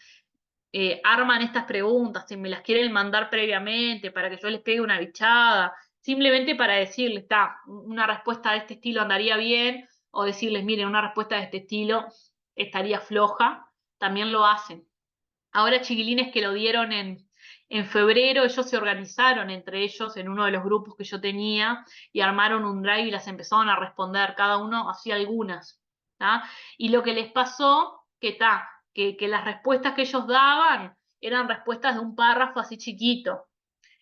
arman estas preguntas, si me las quieren mandar previamente para que yo les pegue una bichada, simplemente para decirles, está, una respuesta de este estilo andaría bien, o decirles, miren, una respuesta de este estilo estaría floja, también lo hacen. Ahora, chiquilines que lo dieron en febrero, ellos se organizaron entre ellos en uno de los grupos que yo tenía y armaron un drive y las empezaron a responder, cada uno hacía algunas. ¿Tá? Y lo que les pasó, que las respuestas que ellos daban eran respuestas de un párrafo así chiquito.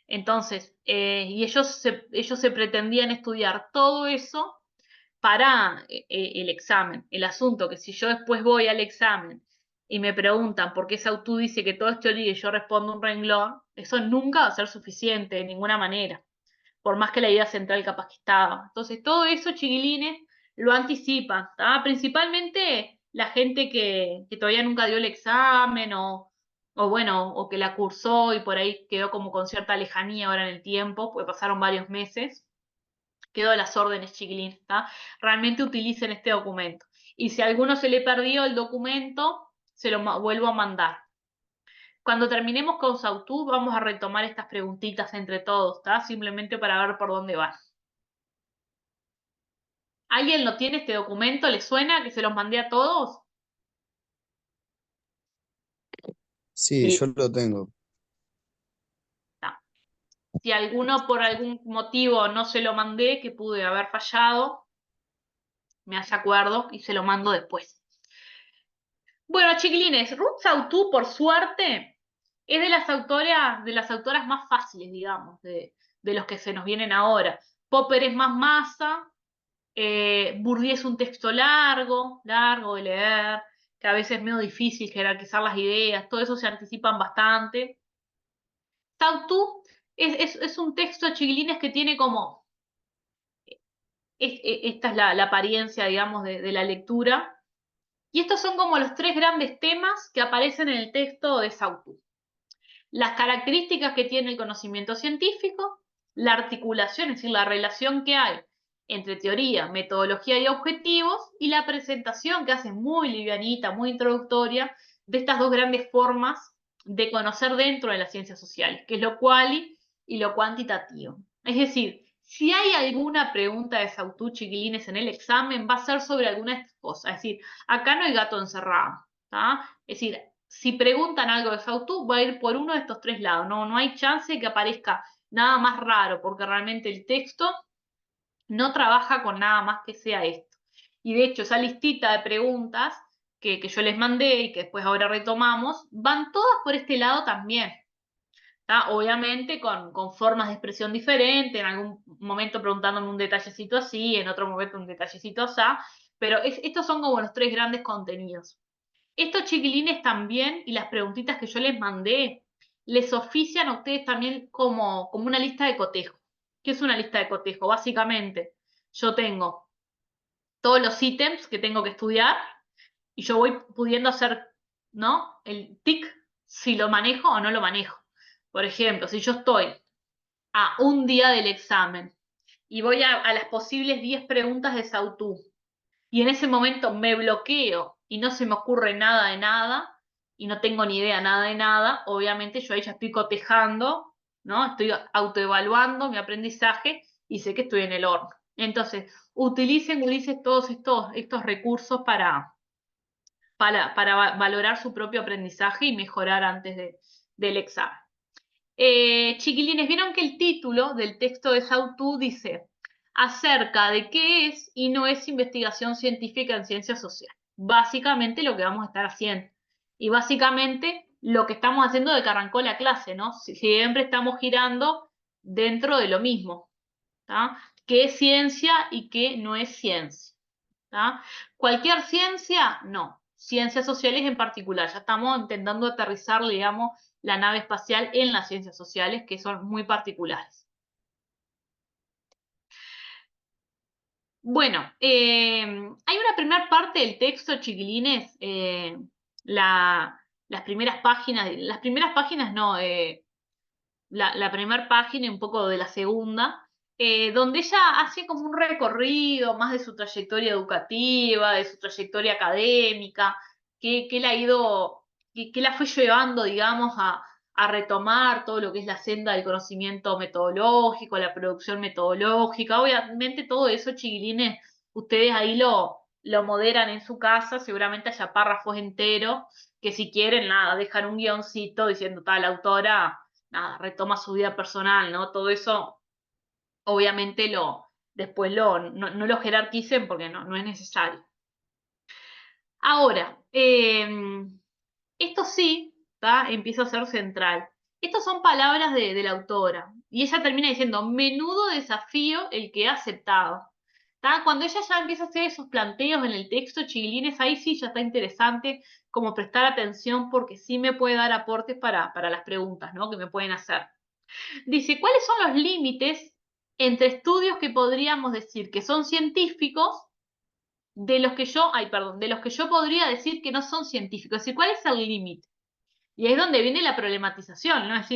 Entonces, y ellos se pretendían estudiar todo eso para el examen. El asunto que si yo después voy al examen y me preguntan por qué Saussure dice que todo es teoría y yo respondo un renglón, eso nunca va a ser suficiente de ninguna manera, por más que la idea central capaz que estaba. Entonces, todo eso, chiquilines, lo anticipan, ¿tá? Principalmente la gente que todavía nunca dio el examen o bueno, o que la cursó y por ahí quedó como con cierta lejanía ahora en el tiempo, pues pasaron varios meses. Quedó a las órdenes, chiquilín, ¿tá? Realmente utilicen este documento. Y si a alguno se le perdió el documento, se lo vuelvo a mandar. Cuando terminemos con Saussure, vamos a retomar estas preguntitas entre todos, ¿está? Simplemente para ver por dónde van. ¿Alguien lo tiene este documento? ¿Le suena que se los mandé a todos? Sí, yo lo tengo. Tá. Si alguno por algún motivo no se lo mandé, que pude haber fallado, me hace acuerdo y se lo mando después. Bueno, chiquilines, Ruth Sautu, por suerte, es de las autoras más fáciles, digamos, de los que se nos vienen ahora. Popper es más masa, Bourdieu es un texto largo de leer, que a veces es medio difícil jerarquizar las ideas, todo eso se anticipan bastante. Sautu es un texto, chiquilines, que tiene como, esta es la apariencia, digamos, de la lectura, y estos son como los 3 grandes temas que aparecen en el texto de Sautu. Las características que tiene el conocimiento científico, la articulación, es decir, la relación que hay entre teoría, metodología y objetivos, y la presentación que hace muy livianita, muy introductoria, de estas 2 grandes formas de conocer dentro de las ciencias sociales, que es lo quali y lo cuantitativo. Es decir, si hay alguna pregunta de Sautu, chiquilines, en el examen, va a ser sobre alguna de estas cosas. Es decir, acá no hay gato encerrado, ¿tá? Es decir, si preguntan algo de Sautu, va a ir por uno de estos 3 lados. No hay chance de que aparezca nada más raro, porque realmente el texto no trabaja con nada más que sea esto. Y de hecho, esa listita de preguntas que yo les mandé y que después ahora retomamos, van todas por este lado también. ¿Tá? Obviamente con formas de expresión diferentes, en algún momento preguntándome un detallecito así, en otro momento un detallecito así, pero estos son como los 3 grandes contenidos. Estos chiquilines también, y las preguntitas que yo les mandé, les ofician a ustedes también como una lista de cotejo. ¿Qué es una lista de cotejo? Básicamente, yo tengo todos los ítems que tengo que estudiar y yo voy pudiendo hacer, ¿no? El tic si lo manejo o no lo manejo. Por ejemplo, si yo estoy a un día del examen y voy a las posibles 10 preguntas de Sautu, y en ese momento me bloqueo y no se me ocurre nada de nada y no tengo ni idea nada de nada, obviamente yo ahí ya estoy cotejando, ¿no? Estoy autoevaluando mi aprendizaje y sé que estoy en el horno. Entonces, utilicen, Ulises, todos estos recursos para valorar su propio aprendizaje y mejorar antes del examen. Chiquilines, vieron que el título del texto de Sautu dice acerca de qué es y no es investigación científica en ciencias sociales. Básicamente lo que vamos a estar haciendo. Y básicamente lo que estamos haciendo de que arrancó la clase, ¿no? Siempre estamos girando dentro de lo mismo, ¿tá? ¿Qué es ciencia y qué no es ciencia? ¿Tá? Cualquier ciencia, no. Ciencias sociales en particular. Ya estamos intentando aterrizar, digamos, la nave espacial en las ciencias sociales, que son muy particulares. Bueno, hay una primera parte del texto, chiquilines, las primeras páginas no, la primera página y un poco de la segunda, donde ella hace como un recorrido más de su trayectoria educativa, de su trayectoria académica, que la ha ido, que la fue llevando, digamos, a retomar todo lo que es la senda del conocimiento metodológico, la producción metodológica. Obviamente todo eso, chiquilines, ustedes ahí lo moderan en su casa, seguramente haya párrafos enteros, que si quieren, nada, dejan un guioncito diciendo tal autora, nada, retoma su vida personal, ¿no? Todo eso, obviamente, después no lo jerarquicen porque no es necesario. Ahora, esto sí, ¿tá? Empieza a ser central. Estas son palabras de la autora. Y ella termina diciendo, menudo desafío el que ha aceptado. ¿Tá? Cuando ella ya empieza a hacer esos planteos en el texto, chiquilines, ahí sí ya está interesante como prestar atención porque sí me puede dar aportes para las preguntas, ¿no? Que me pueden hacer. Dice, ¿cuáles son los límites entre estudios que podríamos decir que son científicos de los que yo podría decir que no son científicos? Es decir, ¿cuál es el límite? Y ahí es donde viene la problematización, ¿no? Es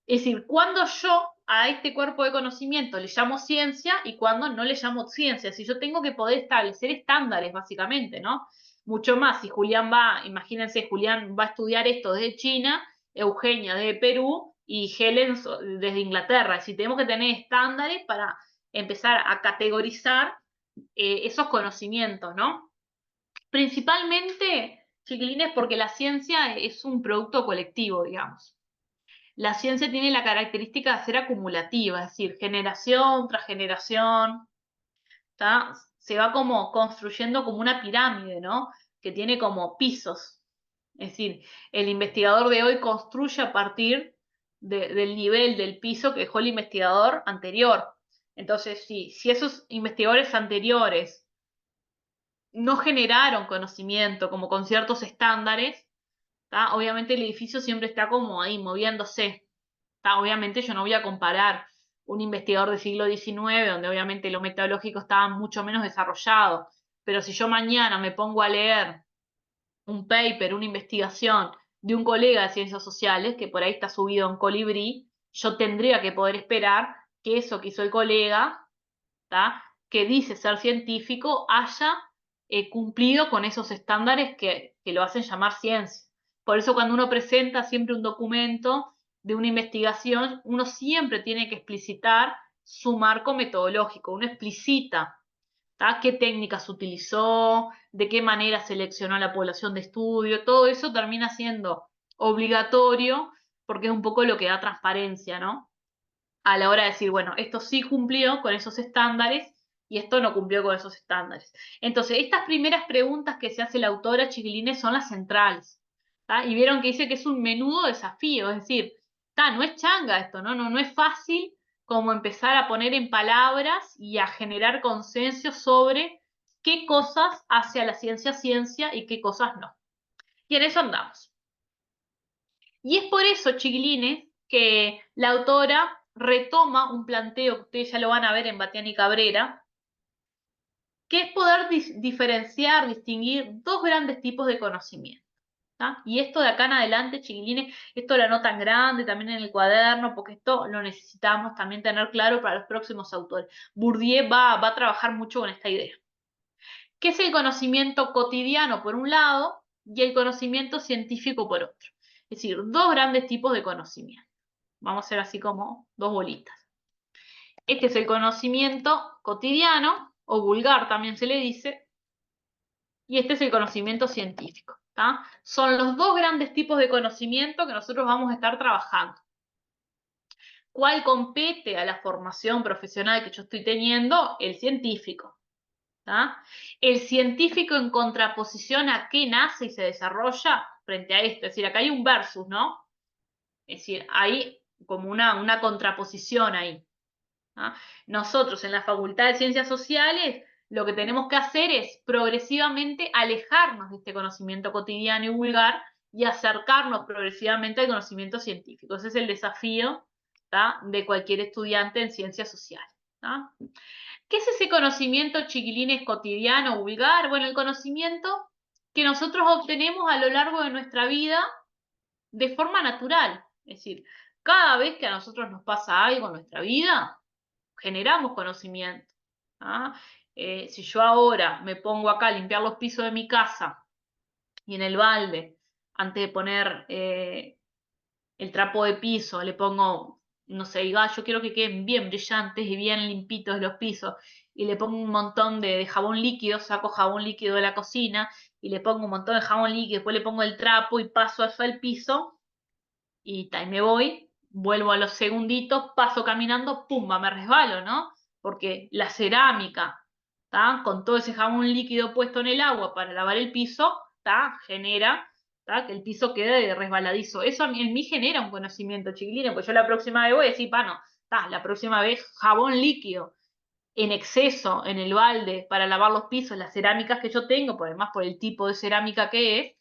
decir, cuando yo a este cuerpo de conocimiento le llamo ciencia y cuando no le llamo ciencia. Si yo tengo que poder establecer estándares, básicamente, ¿no? Mucho más, si imagínense, Julián va a estudiar esto desde China, Eugenia desde Perú y Helen desde Inglaterra. Si tenemos que tener estándares para empezar a categorizar esos conocimientos, ¿no? Principalmente, chiquilines, porque la ciencia es un producto colectivo, digamos. La ciencia tiene la característica de ser acumulativa, es decir, generación tras generación, ¿tá? Se va como construyendo como una pirámide, ¿no? Que tiene como pisos. Es decir, el investigador de hoy construye a partir del nivel del piso que dejó el investigador anterior. Entonces, si esos investigadores anteriores no generaron conocimiento como con ciertos estándares, ¿tá? Obviamente el edificio siempre está como ahí moviéndose. Obviamente yo no voy a comparar un investigador del siglo XIX, donde obviamente lo metodológico estaba mucho menos desarrollado, pero si yo mañana me pongo a leer un paper, una investigación de un colega de ciencias sociales, que por ahí está subido en Colibrí, yo tendría que poder esperar que eso que hizo el colega, ¿tá?, que dice ser científico, haya cumplido con esos estándares que lo hacen llamar ciencia. Por eso cuando uno presenta siempre un documento de una investigación, uno siempre tiene que explicitar su marco metodológico, uno explicita, ¿tá?, qué técnicas utilizó, de qué manera seleccionó a la población de estudio, todo eso termina siendo obligatorio porque es un poco lo que da transparencia, ¿no?, a la hora de decir, bueno, esto sí cumplió con esos estándares y esto no cumplió con esos estándares. Entonces, estas primeras preguntas que se hace la autora Chiquilines son las centrales, ¿tá? Y vieron que dice que es un menudo desafío, es decir, no es changa esto, no es fácil como empezar a poner en palabras y a generar consenso sobre qué cosas hace a la ciencia ciencia y qué cosas no. Y en eso andamos. Y es por eso, chiquilines, que la autora retoma un planteo que ustedes ya lo van a ver en Bastián y Cabrera, que es poder diferenciar, distinguir dos grandes tipos de conocimiento. Y esto de acá en adelante, chiquilines, esto lo anotan grande también en el cuaderno, porque esto lo necesitamos también tener claro para los próximos autores. Bourdieu va a trabajar mucho con esta idea. ¿Qué es el conocimiento cotidiano por un lado y el conocimiento científico por otro? Es decir, dos grandes tipos de conocimiento. Vamos a hacer así como dos bolitas. Este es el conocimiento cotidiano, o vulgar también se le dice, y este es el conocimiento científico. Son los dos grandes tipos de conocimiento que nosotros vamos a estar trabajando. ¿Cuál compete a la formación profesional que yo estoy teniendo? El científico. El científico en contraposición a qué nace y se desarrolla frente a esto. Es decir, acá hay un versus, ¿no? Es decir, hay como una contraposición ahí. Nosotros en la Facultad de Ciencias Sociales lo que tenemos que hacer es progresivamente alejarnos de este conocimiento cotidiano y vulgar y acercarnos progresivamente al conocimiento científico. Ese es el desafío de cualquier estudiante en ciencias sociales. ¿Qué es ese conocimiento, chiquilines, cotidiano, vulgar? Bueno, el conocimiento que nosotros obtenemos a lo largo de nuestra vida de forma natural. Es decir, cada vez que a nosotros nos pasa algo en nuestra vida, generamos conocimiento. Si yo ahora me pongo acá a limpiar los pisos de mi casa y en el balde, antes de poner el trapo de piso, le pongo, no sé, digo, yo quiero que queden bien brillantes y bien limpitos los pisos, y le pongo un montón de jabón líquido, saco jabón líquido de la cocina, y le pongo un montón de jabón líquido, después le pongo el trapo y paso eso al piso, y me voy, vuelvo a los segunditos, paso caminando, pumba, me resbalo, ¿no? Porque la cerámica, con todo ese jabón líquido puesto en el agua para lavar el piso, genera que el piso quede resbaladizo. Eso en mí genera un conocimiento, chiquilines, pues yo la próxima vez voy a decir, la próxima vez jabón líquido en exceso en el balde para lavar los pisos, las cerámicas que yo tengo, por además por el tipo de cerámica que es,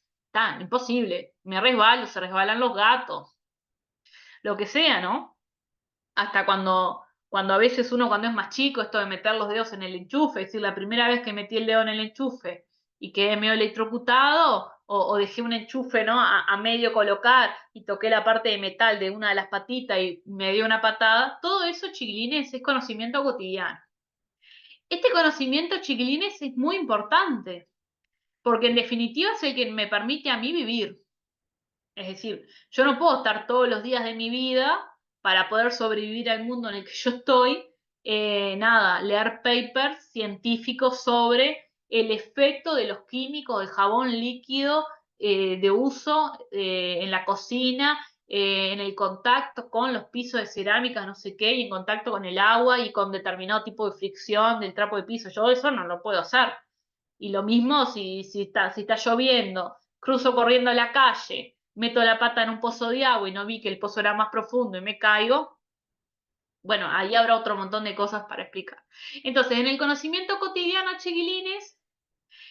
imposible. Me resbalo, se resbalan los gatos, lo que sea, ¿no? Hasta cuando a veces uno cuando es más chico, esto de meter los dedos en el enchufe, es decir, la primera vez que metí el dedo en el enchufe y quedé medio electrocutado, o dejé un enchufe, ¿no?, a medio colocar y toqué la parte de metal de una de las patitas y me dio una patada, todo eso, chiquilines, es conocimiento cotidiano. Este conocimiento, chiquilines, es muy importante, porque en definitiva es el que me permite a mí vivir. Es decir, yo no puedo estar todos los días de mi vida para poder sobrevivir al mundo en el que yo estoy, leer papers científicos sobre el efecto de los químicos del jabón líquido de uso en la cocina, en el contacto con los pisos de cerámica, no sé qué, y en contacto con el agua y con determinado tipo de fricción del trapo de piso. Yo eso no lo puedo hacer. Y lo mismo si está lloviendo, cruzo corriendo a la calle, meto la pata en un pozo de agua y no vi que el pozo era más profundo y me caigo, bueno, ahí habrá otro montón de cosas para explicar. Entonces, en el conocimiento cotidiano, chiquilines,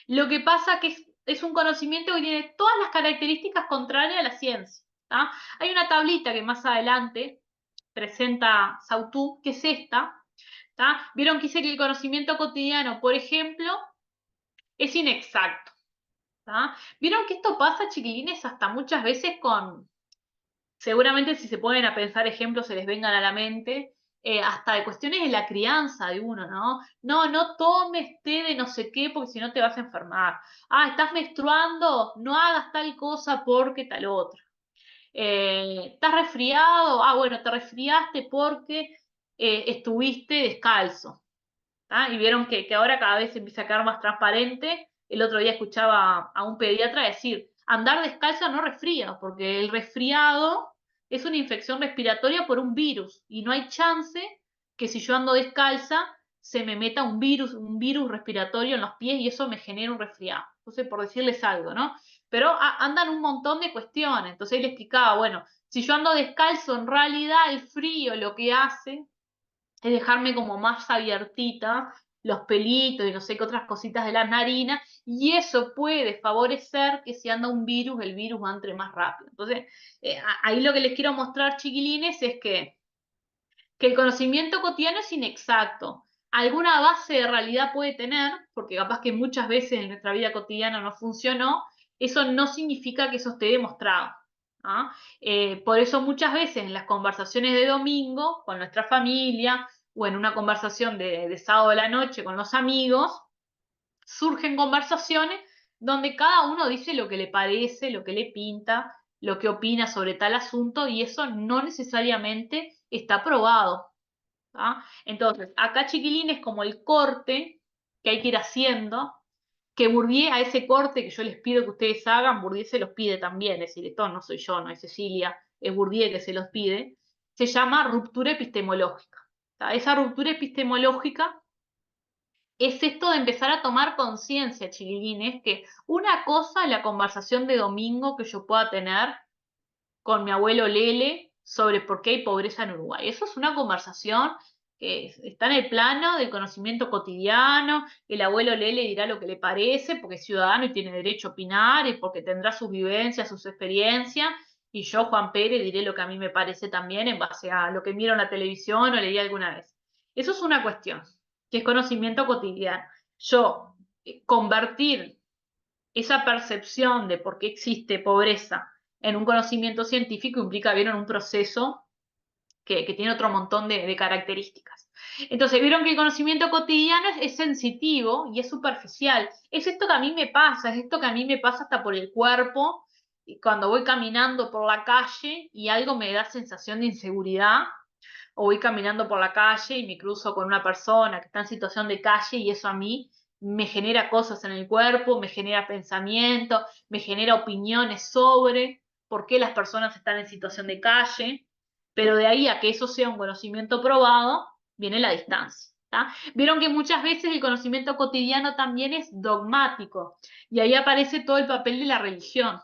lo que pasa que es un conocimiento que tiene todas las características contrarias a la ciencia. Hay una tablita que más adelante presenta Saussure, que es esta. ¿Tá? Vieron que dice que el conocimiento cotidiano, por ejemplo, es inexacto. ¿Tá? Vieron que esto pasa, chiquilines, hasta muchas veces seguramente si se ponen a pensar ejemplos se les vengan a la mente, hasta de cuestiones de la crianza de uno, ¿no? No tomes té de no sé qué porque si no te vas a enfermar. Estás menstruando, no hagas tal cosa porque tal otra. ¿Estás resfriado? Bueno, te resfriaste porque estuviste descalzo. Y vieron que ahora cada vez se empieza a quedar más transparente. El otro día escuchaba a un pediatra decir, andar descalzo no resfría, porque el resfriado es una infección respiratoria por un virus, y no hay chance que si yo ando descalza se me meta un virus respiratorio en los pies y eso me genera un resfriado. Entonces, por decirles algo, ¿no? Pero andan un montón de cuestiones. Entonces él explicaba, bueno, si yo ando descalzo, en realidad el frío lo que hace es dejarme como más abiertita los pelitos y no sé qué otras cositas de las narinas, y eso puede favorecer que si anda un virus, el virus entre más rápido. Entonces, ahí lo que les quiero mostrar, chiquilines, es que el conocimiento cotidiano es inexacto. Alguna base de realidad puede tener, porque capaz que muchas veces en nuestra vida cotidiana no funcionó, eso no significa que eso esté demostrado. Por eso muchas veces en las conversaciones de domingo con nuestra familia o en una conversación de sábado de la noche con los amigos, surgen conversaciones donde cada uno dice lo que le parece, lo que le pinta, lo que opina sobre tal asunto, y eso no necesariamente está probado. Entonces, acá, chiquilines, como el corte que hay que ir haciendo, que Bourdieu, a ese corte que yo les pido que ustedes hagan, Bourdieu se los pide también, es decir, esto no soy yo, no es Cecilia, es Bourdieu que se los pide, se llama ruptura epistemológica. Esa ruptura epistemológica es esto de empezar a tomar conciencia, chiquilines, que una cosa es la conversación de domingo que yo pueda tener con mi abuelo Lele sobre por qué hay pobreza en Uruguay. Eso es una conversación que está en el plano del conocimiento cotidiano. El abuelo Lele dirá lo que le parece porque es ciudadano y tiene derecho a opinar y porque tendrá sus vivencias, sus experiencias. Y yo, Juan Pérez, diré lo que a mí me parece también en base a lo que miro en la televisión o leí alguna vez. Eso es una cuestión, que es conocimiento cotidiano. Yo, convertir esa percepción de por qué existe pobreza en un conocimiento científico implica, vieron, un proceso que tiene otro montón de características. Entonces, vieron que el conocimiento cotidiano es sensitivo y es superficial. Es esto que a mí me pasa, es esto que a mí me pasa hasta por el cuerpo, y cuando voy caminando por la calle y algo me da sensación de inseguridad, o voy caminando por la calle y me cruzo con una persona que está en situación de calle y eso a mí me genera cosas en el cuerpo, me genera pensamiento, me genera opiniones sobre por qué las personas están en situación de calle, pero de ahí a que eso sea un conocimiento probado, viene la distancia. Vieron que muchas veces el conocimiento cotidiano también es dogmático y ahí aparece todo el papel de la religión.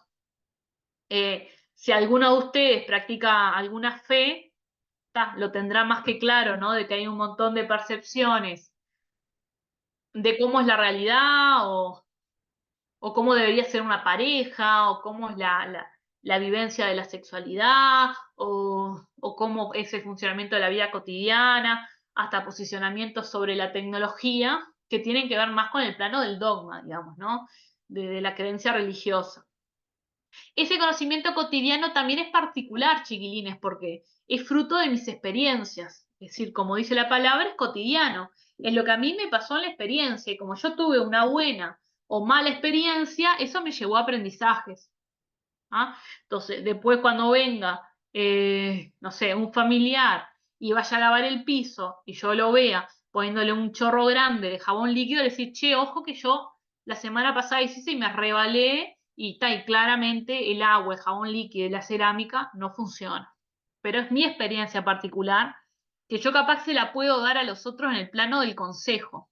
Si alguno de ustedes practica alguna fe, lo tendrá más que claro, ¿no? De que hay un montón de percepciones de cómo es la realidad o cómo debería ser una pareja o cómo es la vivencia de la sexualidad o cómo es el funcionamiento de la vida cotidiana, hasta posicionamientos sobre la tecnología que tienen que ver más con el plano del dogma, digamos, ¿no? De la creencia religiosa. Ese conocimiento cotidiano también es particular, chiquilines, porque es fruto de mis experiencias. Es decir, como dice la palabra, es cotidiano. Es lo que a mí me pasó en la experiencia. Y como yo tuve una buena o mala experiencia, eso me llevó a aprendizajes. Entonces, después cuando venga, no sé, un familiar y vaya a lavar el piso y yo lo vea poniéndole un chorro grande de jabón líquido, decir, che, ojo que yo la semana pasada hice y me rebalé y claramente el agua, el jabón líquido y la cerámica no funciona. Pero es mi experiencia particular que yo capaz se la puedo dar a los otros en el plano del consejo.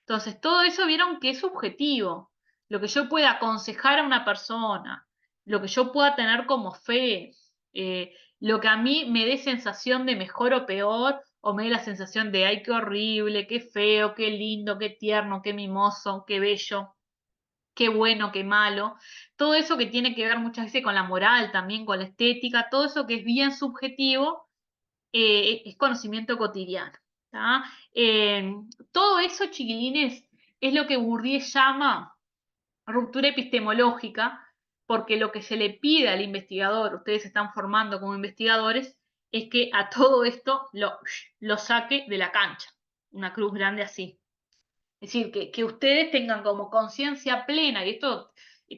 Entonces, todo eso vieron que es subjetivo. Lo que yo pueda aconsejar a una persona, lo que yo pueda tener como fe, lo que a mí me dé sensación de mejor o peor, o me dé la sensación de, ay, qué horrible, qué feo, qué lindo, qué tierno, qué mimoso, qué bello, qué bueno, qué malo. Todo eso que tiene que ver muchas veces con la moral, también con la estética, todo eso que es bien subjetivo, es conocimiento cotidiano. ¿Tá? Todo eso, chiquilines, es lo que Bourdieu llama ruptura epistemológica, porque lo que se le pide al investigador, ustedes se están formando como investigadores, es que a todo esto lo saque de la cancha, una cruz grande así. Es decir, que ustedes tengan como conciencia plena, y esto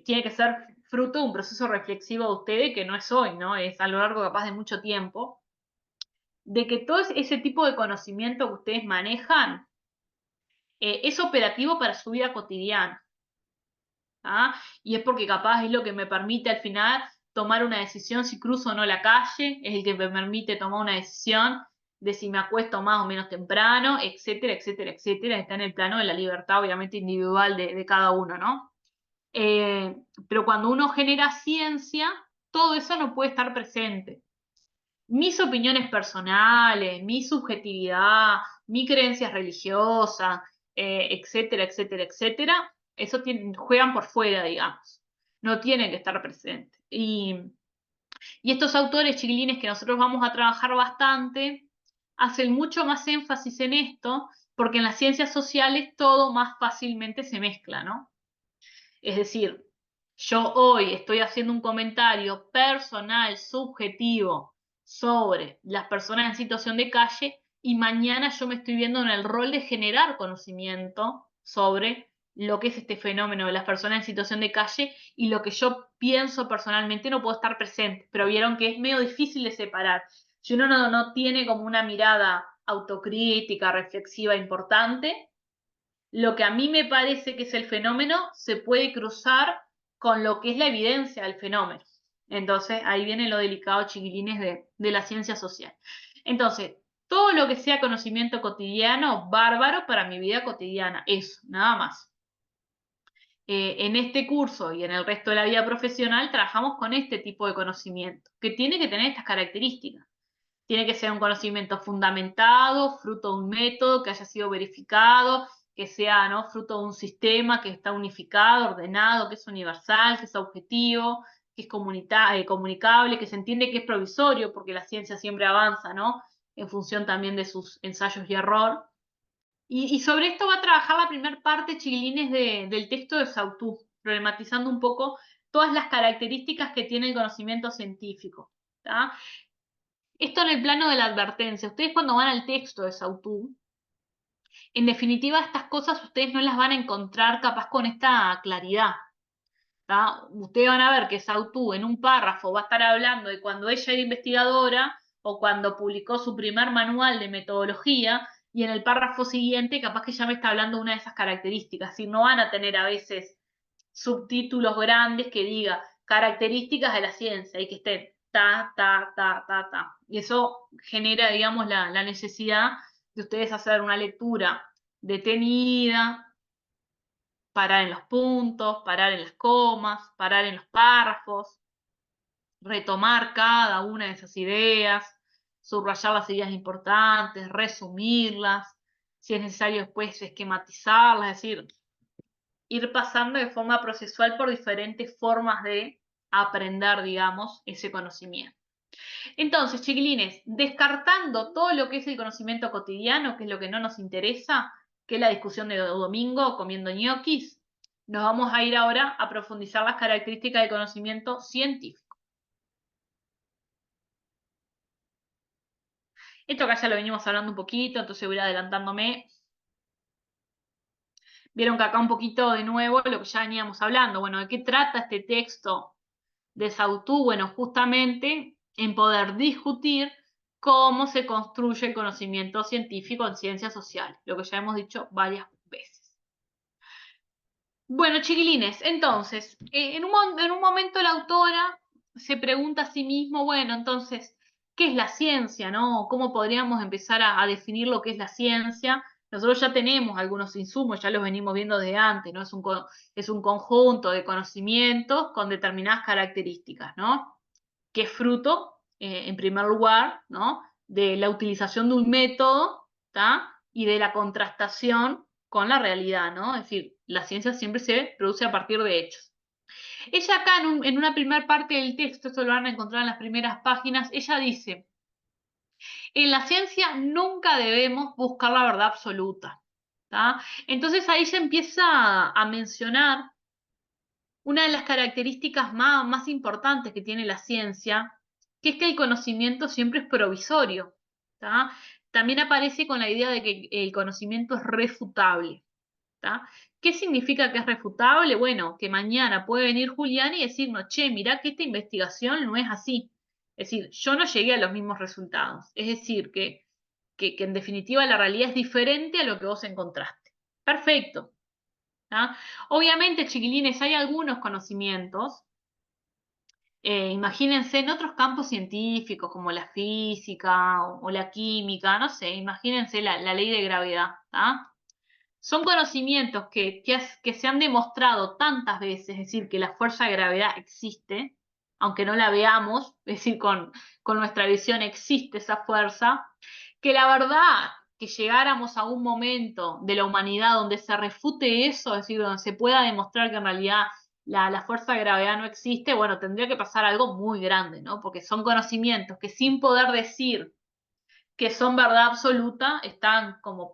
tiene que ser fruto de un proceso reflexivo de ustedes, que no es hoy, ¿no? Es a lo largo capaz de mucho tiempo, de que todo ese tipo de conocimiento que ustedes manejan es operativo para su vida cotidiana. ¿Ah? Y es porque capaz es lo que me permite al final tomar una decisión si cruzo o no la calle, es el que me permite tomar una decisión de si me acuesto más o menos temprano, etcétera, etcétera, etcétera. Está en el plano de la libertad, obviamente, individual de cada uno, ¿no? Pero cuando uno genera ciencia, todo eso no puede estar presente. Mis opiniones personales, mi subjetividad, mi creencias religiosas, etcétera, etcétera, etcétera, eso juegan por fuera, digamos. No tienen que estar presentes. Y estos autores chiquilines que nosotros vamos a trabajar bastante, hacen mucho más énfasis en esto, porque en las ciencias sociales todo más fácilmente se mezcla, ¿no? Es decir, yo hoy estoy haciendo un comentario personal, subjetivo, sobre las personas en situación de calle y mañana yo me estoy viendo en el rol de generar conocimiento sobre lo que es este fenómeno de las personas en situación de calle y lo que yo pienso personalmente no puedo estar presente, pero vieron que es medio difícil de separar. Si uno no tiene como una mirada autocrítica, reflexiva importante, lo que a mí me parece que es el fenómeno se puede cruzar con lo que es la evidencia del fenómeno. Entonces, ahí viene lo delicado, chiquilines, de la ciencia social. Entonces, todo lo que sea conocimiento cotidiano, bárbaro para mi vida cotidiana, eso, nada más. En este curso y en el resto de la vida profesional trabajamos con este tipo de conocimiento, que tiene que tener estas características. Tiene que ser un conocimiento fundamentado, fruto de un método que haya sido verificado, que sea, ¿no?, fruto de un sistema que está unificado, ordenado, que es universal, que es objetivo, que es comunicable, que se entiende que es provisorio, porque la ciencia siempre avanza, ¿no?, en función también de sus ensayos y error. Y sobre esto va a trabajar la primera parte, chiquilines, del texto de Sautou, problematizando un poco todas las características que tiene el conocimiento científico. ¿Tá? Esto en el plano de la advertencia. Ustedes cuando van al texto de Sautou, en definitiva estas cosas ustedes no las van a encontrar capaz con esta claridad. ¿Tá? Ustedes van a ver que Sautou en un párrafo va a estar hablando de cuando ella era investigadora o cuando publicó su primer manual de metodología, y en el párrafo siguiente capaz que ya me está hablando de una de esas características. Y no van a tener a veces subtítulos grandes que diga características de la ciencia y que estén ta. Y eso genera, digamos, la necesidad de ustedes hacer una lectura detenida, parar en los puntos, parar en las comas, parar en los párrafos, retomar cada una de esas ideas, subrayar las ideas importantes, resumirlas, si es necesario después esquematizarlas, es decir, ir pasando de forma procesual por diferentes formas de aprender, digamos, ese conocimiento. Entonces, chiquilines, descartando todo lo que es el conocimiento cotidiano, que es lo que no nos interesa, que es la discusión de domingo comiendo ñoquis, nos vamos a ir ahora a profundizar las características del conocimiento científico. Esto acá ya lo venimos hablando un poquito, entonces voy a ir adelantándome. Vieron que acá un poquito de nuevo lo que ya veníamos hablando. Bueno, ¿de qué trata este texto de Sautou? Bueno, justamente en poder discutir cómo se construye el conocimiento científico en ciencias sociales, lo que ya hemos dicho varias veces. Bueno, chiquilines, entonces, en un momento la autora se pregunta a sí mismo, bueno, entonces, ¿qué es la ciencia, no? ¿Cómo podríamos empezar a definir lo que es la ciencia? Nosotros ya tenemos algunos insumos, ya los venimos viendo desde antes, ¿no? Es un conjunto de conocimientos con determinadas características, ¿no? Que es fruto, en primer lugar, ¿no?, de la utilización de un método, ¿tá?, y de la contrastación con la realidad, ¿no? Es decir, la ciencia siempre se produce a partir de hechos. Ella acá en una primera parte del texto, esto lo van a encontrar en las primeras páginas, ella dice, En la ciencia nunca debemos buscar la verdad absoluta. ¿Tá? Entonces ahí se empieza a mencionar una de las características más importantes que tiene la ciencia, que es que el conocimiento siempre es provisorio. ¿Tá? También aparece con la idea de que el conocimiento es refutable. ¿Tá? ¿Qué significa que es refutable? Bueno, que mañana puede venir Julián y decirnos, che, mirá que esta investigación no es así. Es decir, yo no llegué a los mismos resultados. Es decir, que en definitiva la realidad es diferente a lo que vos encontraste. Perfecto. ¿Tá? Obviamente, chiquilines, hay algunos conocimientos, imagínense en otros campos científicos como la física o la química, no sé, imagínense la ley de gravedad. ¿Tá? Son conocimientos que se han demostrado tantas veces, es decir, que la fuerza de gravedad existe, aunque no la veamos, es decir, con nuestra visión existe esa fuerza, que la verdad que llegáramos a un momento de la humanidad donde se refute eso, es decir, donde se pueda demostrar que en realidad la fuerza de gravedad no existe, bueno, tendría que pasar algo muy grande, ¿no? Porque son conocimientos que sin poder decir que son verdad absoluta, están como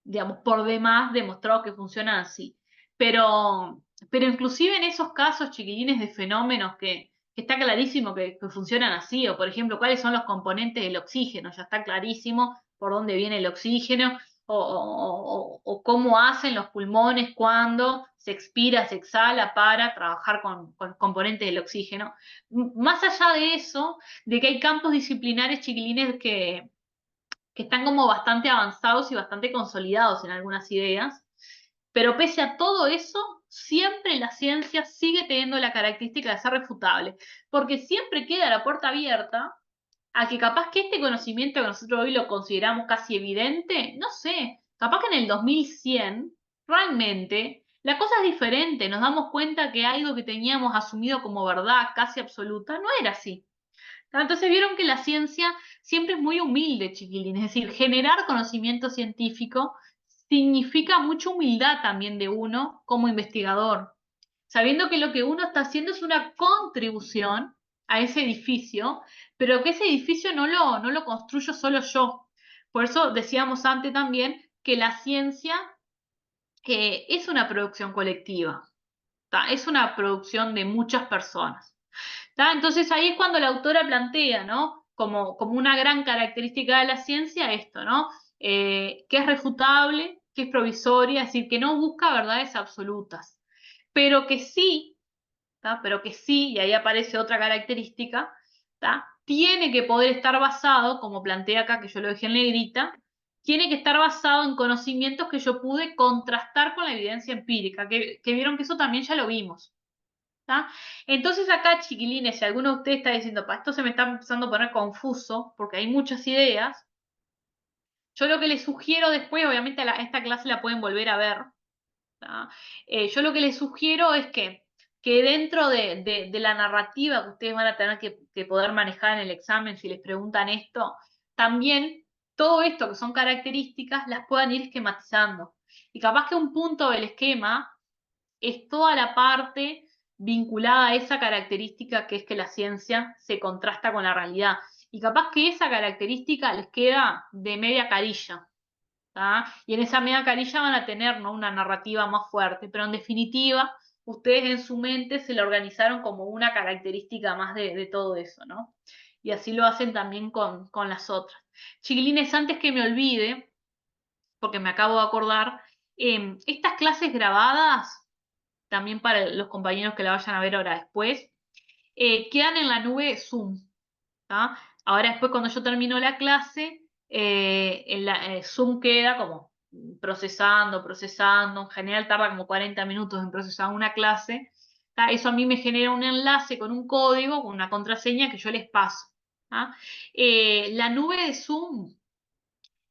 digamos, por demás demostrado que funcionan así. Pero inclusive en esos casos, chiquilines, de fenómenos que está clarísimo que funcionan así, o por ejemplo, cuáles son los componentes del oxígeno, ya está clarísimo por dónde viene el oxígeno, o cómo hacen los pulmones cuando se expira, se exhala para trabajar con componentes del oxígeno. Más allá de eso, de que hay campos disciplinares, chiquilines, que están como bastante avanzados y bastante consolidados en algunas ideas, pero pese a todo eso, siempre la ciencia sigue teniendo la característica de ser refutable, porque siempre queda la puerta abierta a que capaz que este conocimiento que nosotros hoy lo consideramos casi evidente, no sé, capaz que en el 2100 realmente la cosa es diferente, nos damos cuenta que algo que teníamos asumido como verdad casi absoluta no era así. Entonces vieron que la ciencia siempre es muy humilde, chiquilín. Es decir, generar conocimiento científico significa mucha humildad también de uno como investigador, sabiendo que lo que uno está haciendo es una contribución a ese edificio, pero que ese edificio no lo construyo solo yo. Por eso decíamos antes también que la ciencia es una producción colectiva, ¿tá? Es una producción de muchas personas. ¿Tá? Entonces ahí es cuando la autora plantea, ¿no? Como una gran característica de la ciencia esto, ¿no? Que es refutable, que es provisoria, es decir, que no busca verdades absolutas, pero que sí, ¿tá? Pero que sí, y ahí aparece otra característica, ¿tá? Tiene que poder estar basado, como plantea acá, que yo lo dejé en negrita, tiene que estar basado en conocimientos que yo pude contrastar con la evidencia empírica, que vieron que eso también ya lo vimos. ¿Tá? Entonces acá, chiquilines, si alguno de ustedes está diciendo, esto se me está empezando a poner confuso, porque hay muchas ideas, yo lo que les sugiero después, obviamente esta clase la pueden volver a ver, ¿tá? Yo lo que les sugiero es que dentro de la narrativa que ustedes van a tener que poder manejar en el examen, si les preguntan esto, también todo esto que son características las puedan ir esquematizando. Y capaz que un punto del esquema es toda la parte vinculada a esa característica que es que la ciencia se contrasta con la realidad. Y capaz que esa característica les queda de media carilla. ¿Tá? Y en esa media carilla van a tener, ¿no?, una narrativa más fuerte, pero en definitiva, ustedes en su mente se la organizaron como una característica más de todo eso, ¿no? Y así lo hacen también con las otras. Chiquilines, antes que me olvide, porque me acabo de acordar, estas clases grabadas también para los compañeros que la vayan a ver ahora después, quedan en la nube Zoom. ¿Tá? Ahora después cuando yo termino la clase, Zoom queda como procesando, en general tarda como 40 minutos en procesar una clase. ¿Tá? Eso a mí me genera un enlace con un código, con una contraseña que yo les paso. ¿Tá? La nube de Zoom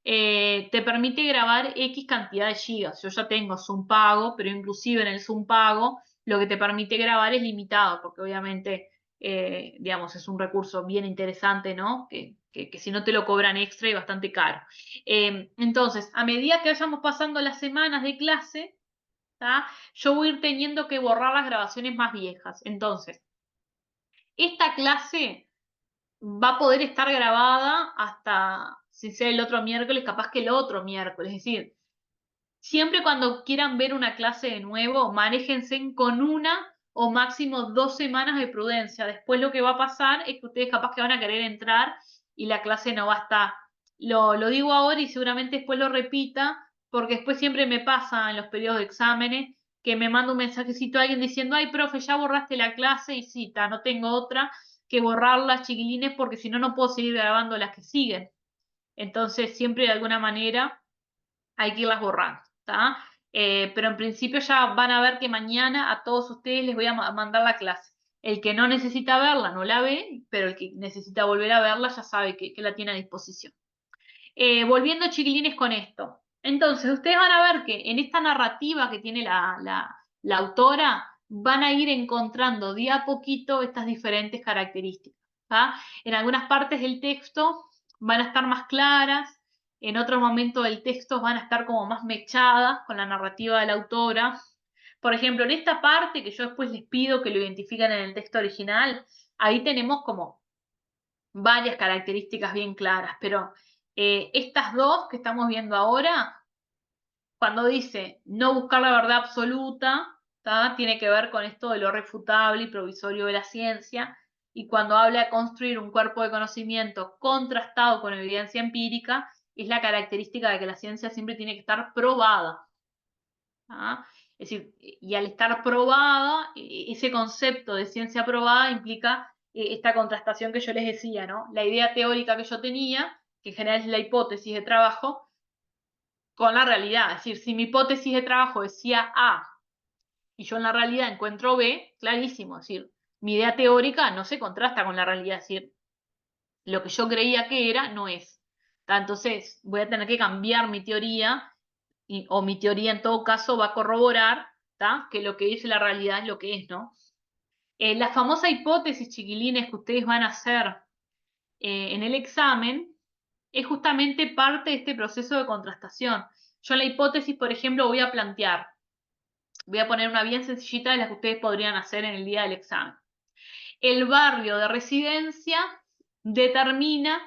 te permite grabar X cantidad de gigas. Yo ya tengo Zoom pago, pero inclusive en el Zoom pago lo que te permite grabar es limitado, porque obviamente, digamos, es un recurso bien interesante, ¿no? Que si no te lo cobran extra y bastante caro. Entonces, a medida que vayamos pasando las semanas de clase, ¿tá? Yo voy a ir teniendo que borrar las grabaciones más viejas. Entonces, esta clase va a poder estar grabada hasta, si sea el otro miércoles, capaz que el otro miércoles. Es decir, siempre cuando quieran ver una clase de nuevo, manéjense con 1 o máximo 2 semanas de prudencia. Después lo que va a pasar es que ustedes capaz que van a querer entrar y la clase no va a estar. Lo digo ahora y seguramente después lo repita, porque después siempre me pasa en los periodos de exámenes que me manda un mensajecito a alguien diciendo, ay, profe, ya borraste la clase y cita, no tengo otra que borrarlas, chiquilines, porque si no, no puedo seguir grabando las que siguen. Entonces, siempre de alguna manera hay que irlas borrando, ¿tá? Pero en principio ya van a ver que mañana a todos ustedes les voy a mandar la clase. El que no necesita verla no la ve, pero el que necesita volver a verla ya sabe que la tiene a disposición. Volviendo, chiquilines, con esto. Entonces, ustedes van a ver que en esta narrativa que tiene la autora, van a ir encontrando día a poquito estas diferentes características, ¿tá? En algunas partes del texto van a estar más claras, en otros momentos del texto van a estar como más mechadas con la narrativa de la autora. Por ejemplo, en esta parte que yo después les pido que lo identifiquen en el texto original, ahí tenemos como varias características bien claras, pero estas dos que estamos viendo ahora, cuando dice no buscar la verdad absoluta, ¿tá? Tiene que ver con esto de lo refutable y provisorio de la ciencia, y cuando habla de construir un cuerpo de conocimiento contrastado con evidencia empírica, es la característica de que la ciencia siempre tiene que estar probada. ¿tá? Es decir, y al estar probada, ese concepto de ciencia probada implica esta contrastación que yo les decía, ¿no? La idea teórica que yo tenía, que en general es la hipótesis de trabajo, con la realidad. Es decir, si mi hipótesis de trabajo decía A y yo en la realidad encuentro B, clarísimo. Es decir, mi idea teórica no se contrasta con la realidad. Es decir, lo que yo creía que era no es. Entonces, voy a tener que cambiar mi teoría, o mi teoría en todo caso va a corroborar, ¿tá? Que lo que dice la realidad es lo que es, ¿no? La famosa hipótesis, chiquilines, que ustedes van a hacer en el examen, es justamente parte de este proceso de contrastación. Yo en la hipótesis, por ejemplo, voy a poner una bien sencillita de las que ustedes podrían hacer en el día del examen. El barrio de residencia determina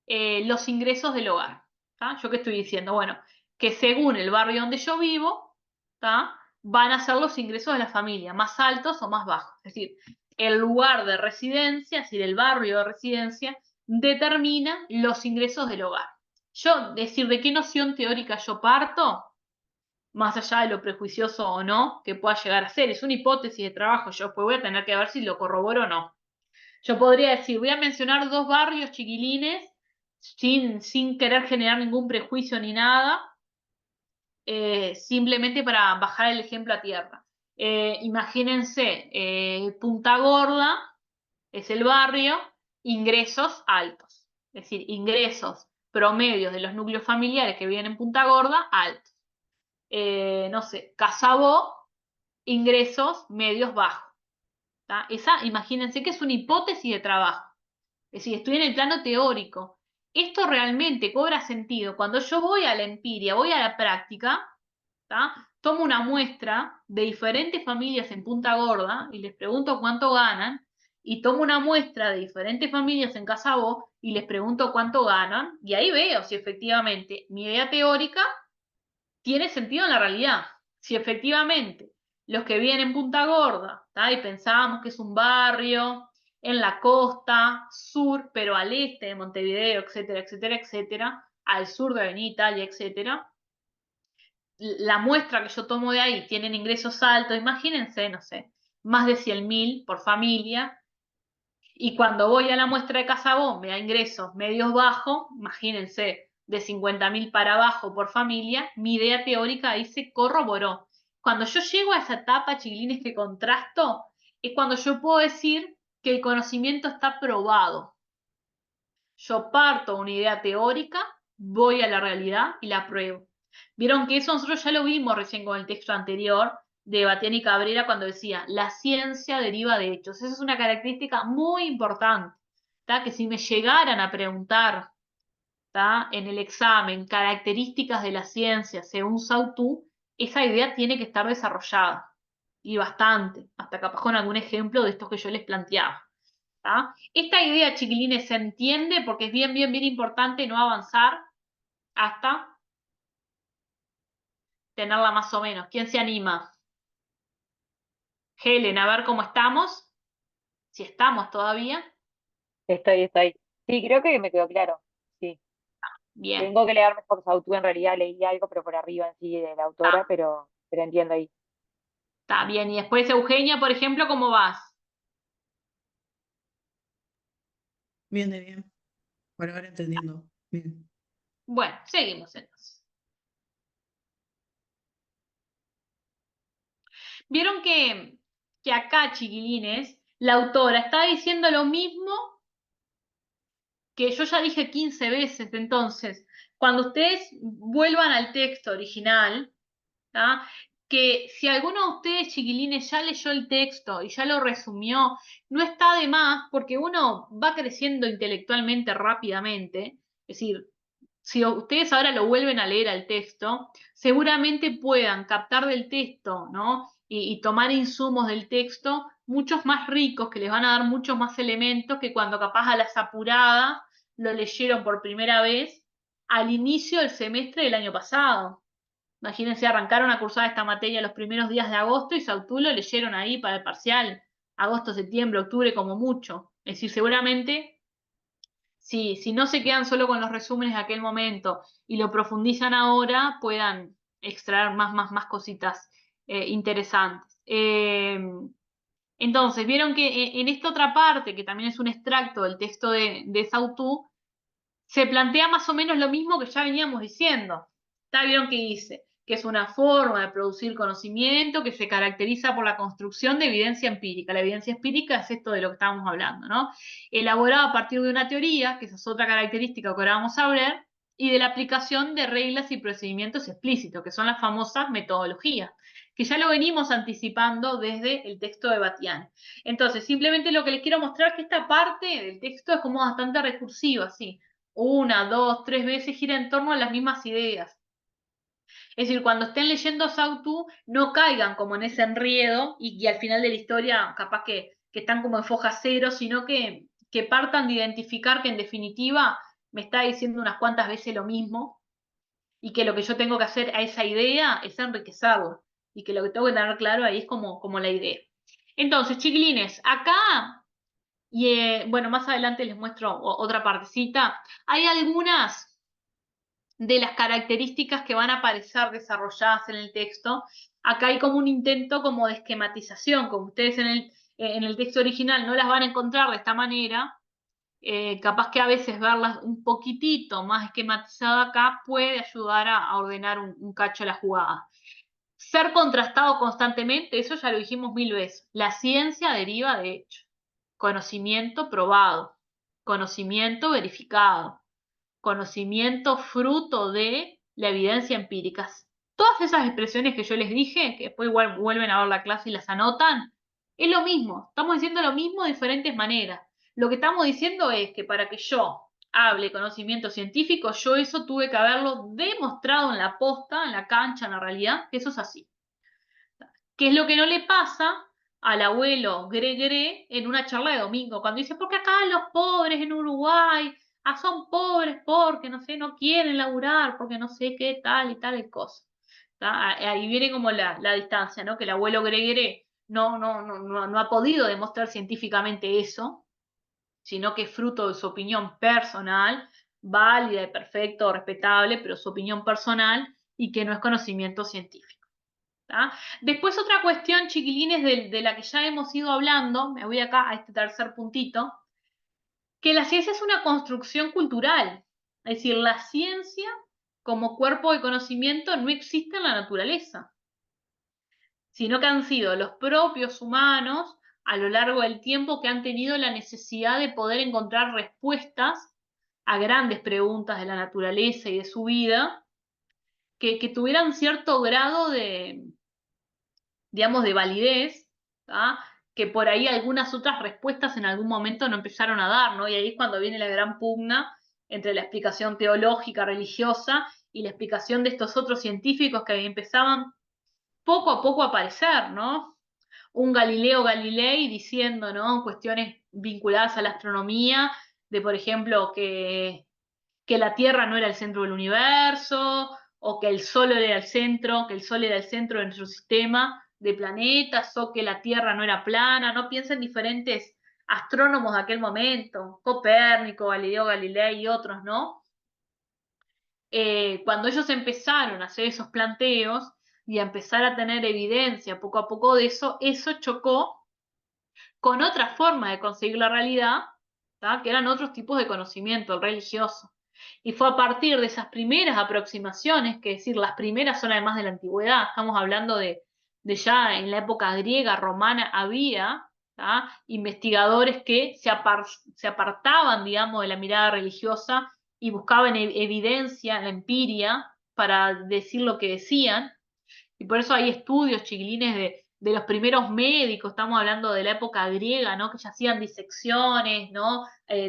los ingresos del hogar. ¿tá? ¿Yo qué estoy diciendo? Bueno, que según el barrio donde yo vivo, ¿tá? Van a ser los ingresos de la familia, más altos o más bajos. Es decir, el lugar de residencia, es decir, el barrio de residencia, determina los ingresos del hogar. Yo, decir, ¿de qué noción teórica yo parto? Más allá de lo prejuicioso o no que pueda llegar a ser. Es una hipótesis de trabajo, yo después voy a tener que ver si lo corroboro o no. Yo podría decir, voy a mencionar 2 barrios, chiquilines, sin querer generar ningún prejuicio ni nada, simplemente para bajar el ejemplo a tierra. Imagínense, Punta Gorda es el barrio, ingresos altos, es decir, ingresos promedios de los núcleos familiares que viven en Punta Gorda, altos. No sé, Casabó, ingresos medios bajos. ¿tá? Esa, imagínense que es una hipótesis de trabajo. Es decir, estoy en el plano teórico. Esto realmente cobra sentido cuando yo voy a la empiria, voy a la práctica, ¿tá? Tomo una muestra de diferentes familias en Punta Gorda y les pregunto cuánto ganan, y tomo una muestra de diferentes familias en Casabó y les pregunto cuánto ganan, y ahí veo si efectivamente mi idea teórica tiene sentido en la realidad. Si efectivamente los que viven en Punta Gorda, ¿tá? Y pensábamos que es un barrio en la costa sur, pero al este de Montevideo, etcétera, etcétera, etcétera, al sur de Avenida Italia, etcétera, la muestra que yo tomo de ahí tienen ingresos altos, imagínense, no sé, más de 100.000 por familia, y cuando voy a la muestra de Casabón me da ingresos medios bajos, imagínense, de 50.000 para abajo por familia, mi idea teórica ahí se corroboró. Cuando yo llego a esa etapa, chiquilines, que contrasto, es cuando yo puedo decir que el conocimiento está probado. Yo parto una idea teórica, voy a la realidad y la pruebo. Vieron que eso nosotros ya lo vimos recién con el texto anterior de Bastián y Cabrera cuando decía, la ciencia deriva de hechos. Esa es una característica muy importante, ¿tá? Que si me llegaran a preguntar, ¿tá? En el examen características de la ciencia según Saussure, esa idea tiene que estar desarrollada. Y bastante, hasta capaz con algún ejemplo de estos que yo les planteaba. ¿tá? Esta idea, chiquilines, se entiende porque es bien, bien, bien importante no avanzar hasta tenerla más o menos. ¿Quién se anima? Helen, a ver cómo estamos. Si estamos todavía. Estoy. Sí, creo que me quedó claro. Sí. Bien. Tengo que leer mejor Sautu, en realidad leí algo, pero por arriba en sí de la autora, Está, pero entiendo ahí. está bien. Y después, Eugenia, por ejemplo, ¿cómo vas? Bien, de bien. Por ahora entendiendo. Bien. Bueno, seguimos entonces. Vieron que acá, chiquilines, la autora está diciendo lo mismo que yo ya dije 15 veces. Entonces, cuando ustedes vuelvan al texto original, ¿tá? Que si alguno de ustedes, chiquilines, ya leyó el texto y ya lo resumió, no está de más porque uno va creciendo intelectualmente rápidamente. Es decir, si ustedes ahora lo vuelven a leer al texto, seguramente puedan captar del texto, ¿no? Y tomar insumos del texto muchos más ricos que les van a dar muchos más elementos que cuando capaz a las apuradas lo leyeron por primera vez al inicio del semestre del año pasado. Imagínense, arrancaron a cursar esta materia los primeros días de agosto y Sautú lo leyeron ahí para el parcial, agosto, septiembre, octubre como mucho. Es decir, seguramente si no se quedan solo con los resúmenes de aquel momento y lo profundizan ahora, puedan extraer más cositas interesantes. Entonces, vieron que en esta otra parte, que también es un extracto del texto de Sautú, se plantea más o menos lo mismo que ya veníamos diciendo. ¿Está? ¿Vieron que dice? Que es una forma de producir conocimiento que se caracteriza por la construcción de evidencia empírica. La evidencia empírica es esto de lo que estábamos hablando, ¿no? Elaborada a partir de una teoría, que esa es otra característica que ahora vamos a ver, y de la aplicación de reglas y procedimientos explícitos, que son las famosas metodologías, que ya lo venimos anticipando desde el texto de Batián. Entonces, simplemente lo que les quiero mostrar es que esta parte del texto es como bastante recursiva, ¿sí? Una, dos, tres veces gira en torno a las mismas ideas. Es decir, cuando estén leyendo Sautu, no caigan como en ese enredo y al final de la historia capaz que están como en foja cero, sino que partan de identificar que en definitiva me está diciendo unas cuantas veces lo mismo y que lo que yo tengo que hacer a esa idea es enriquecerlo y que lo que tengo que tener claro ahí es como la idea. Entonces, chiquilines, acá, y bueno, más adelante les muestro otra partecita, hay algunas de las características que van a aparecer desarrolladas en el texto. Acá hay como un intento como de esquematización, como ustedes en el texto original no las van a encontrar de esta manera, capaz que a veces verlas un poquitito más esquematizada acá puede ayudar a ordenar un cacho la jugada. Ser contrastado constantemente, eso ya lo dijimos 1000 veces. La ciencia deriva de hecho. Conocimiento probado, conocimiento verificado, conocimiento fruto de la evidencia empírica. Todas esas expresiones que yo les dije, que después igual vuelven a ver la clase y las anotan, es lo mismo. Estamos diciendo lo mismo de diferentes maneras. Lo que estamos diciendo es que para que yo hable conocimiento científico, yo eso tuve que haberlo demostrado en la posta, en la cancha, en la realidad, que eso es así. ¿Qué es lo que no le pasa al abuelo Gregre en una charla de domingo? Cuando dice, porque acá los pobres en Uruguay son pobres porque, no sé, no quieren laburar, porque no sé qué tal y tal cosa. Ahí viene como la distancia, ¿no? Que el abuelo Gregre no ha podido demostrar científicamente eso, sino que es fruto de su opinión personal, válida y perfecto, respetable, pero su opinión personal y que no es conocimiento científico. ¿tá? Después otra cuestión, chiquilines, de la que ya hemos ido hablando, me voy acá a este tercer puntito, que la ciencia es una construcción cultural. Es decir, la ciencia como cuerpo de conocimiento no existe en la naturaleza, sino que han sido los propios humanos a lo largo del tiempo que han tenido la necesidad de poder encontrar respuestas a grandes preguntas de la naturaleza y de su vida, que tuvieran cierto grado de, digamos, de validez, ¿tá? Que por ahí algunas otras respuestas en algún momento no empezaron a dar, ¿no? Y ahí es cuando viene la gran pugna entre la explicación teológica, religiosa, y la explicación de estos otros científicos que empezaban poco a poco a aparecer, ¿no? Un Galileo Galilei diciendo, ¿no? Cuestiones vinculadas a la astronomía, de por ejemplo que la Tierra no era el centro del universo, o que el Sol era el centro, que el Sol era el centro de nuestro sistema de planetas, o que la Tierra no era plana, ¿no? Piensa en diferentes astrónomos de aquel momento, Copérnico, Galileo Galilei y otros, ¿no? Cuando ellos empezaron a hacer esos planteos y a empezar a tener evidencia poco a poco de eso, eso chocó con otra forma de conseguir la realidad, ¿tá? Que eran otros tipos de conocimiento, el religioso. Y fue a partir de esas primeras aproximaciones, que es decir, las primeras son además de la antigüedad, estamos hablando de ya en la época griega, romana, había, ¿tá? Investigadores que se apartaban, digamos, de la mirada religiosa y buscaban evidencia, la empiria, para decir lo que decían. Y por eso hay estudios, chiquilines, de los primeros médicos, estamos hablando de la época griega, ¿no? Que ya hacían disecciones, ¿no?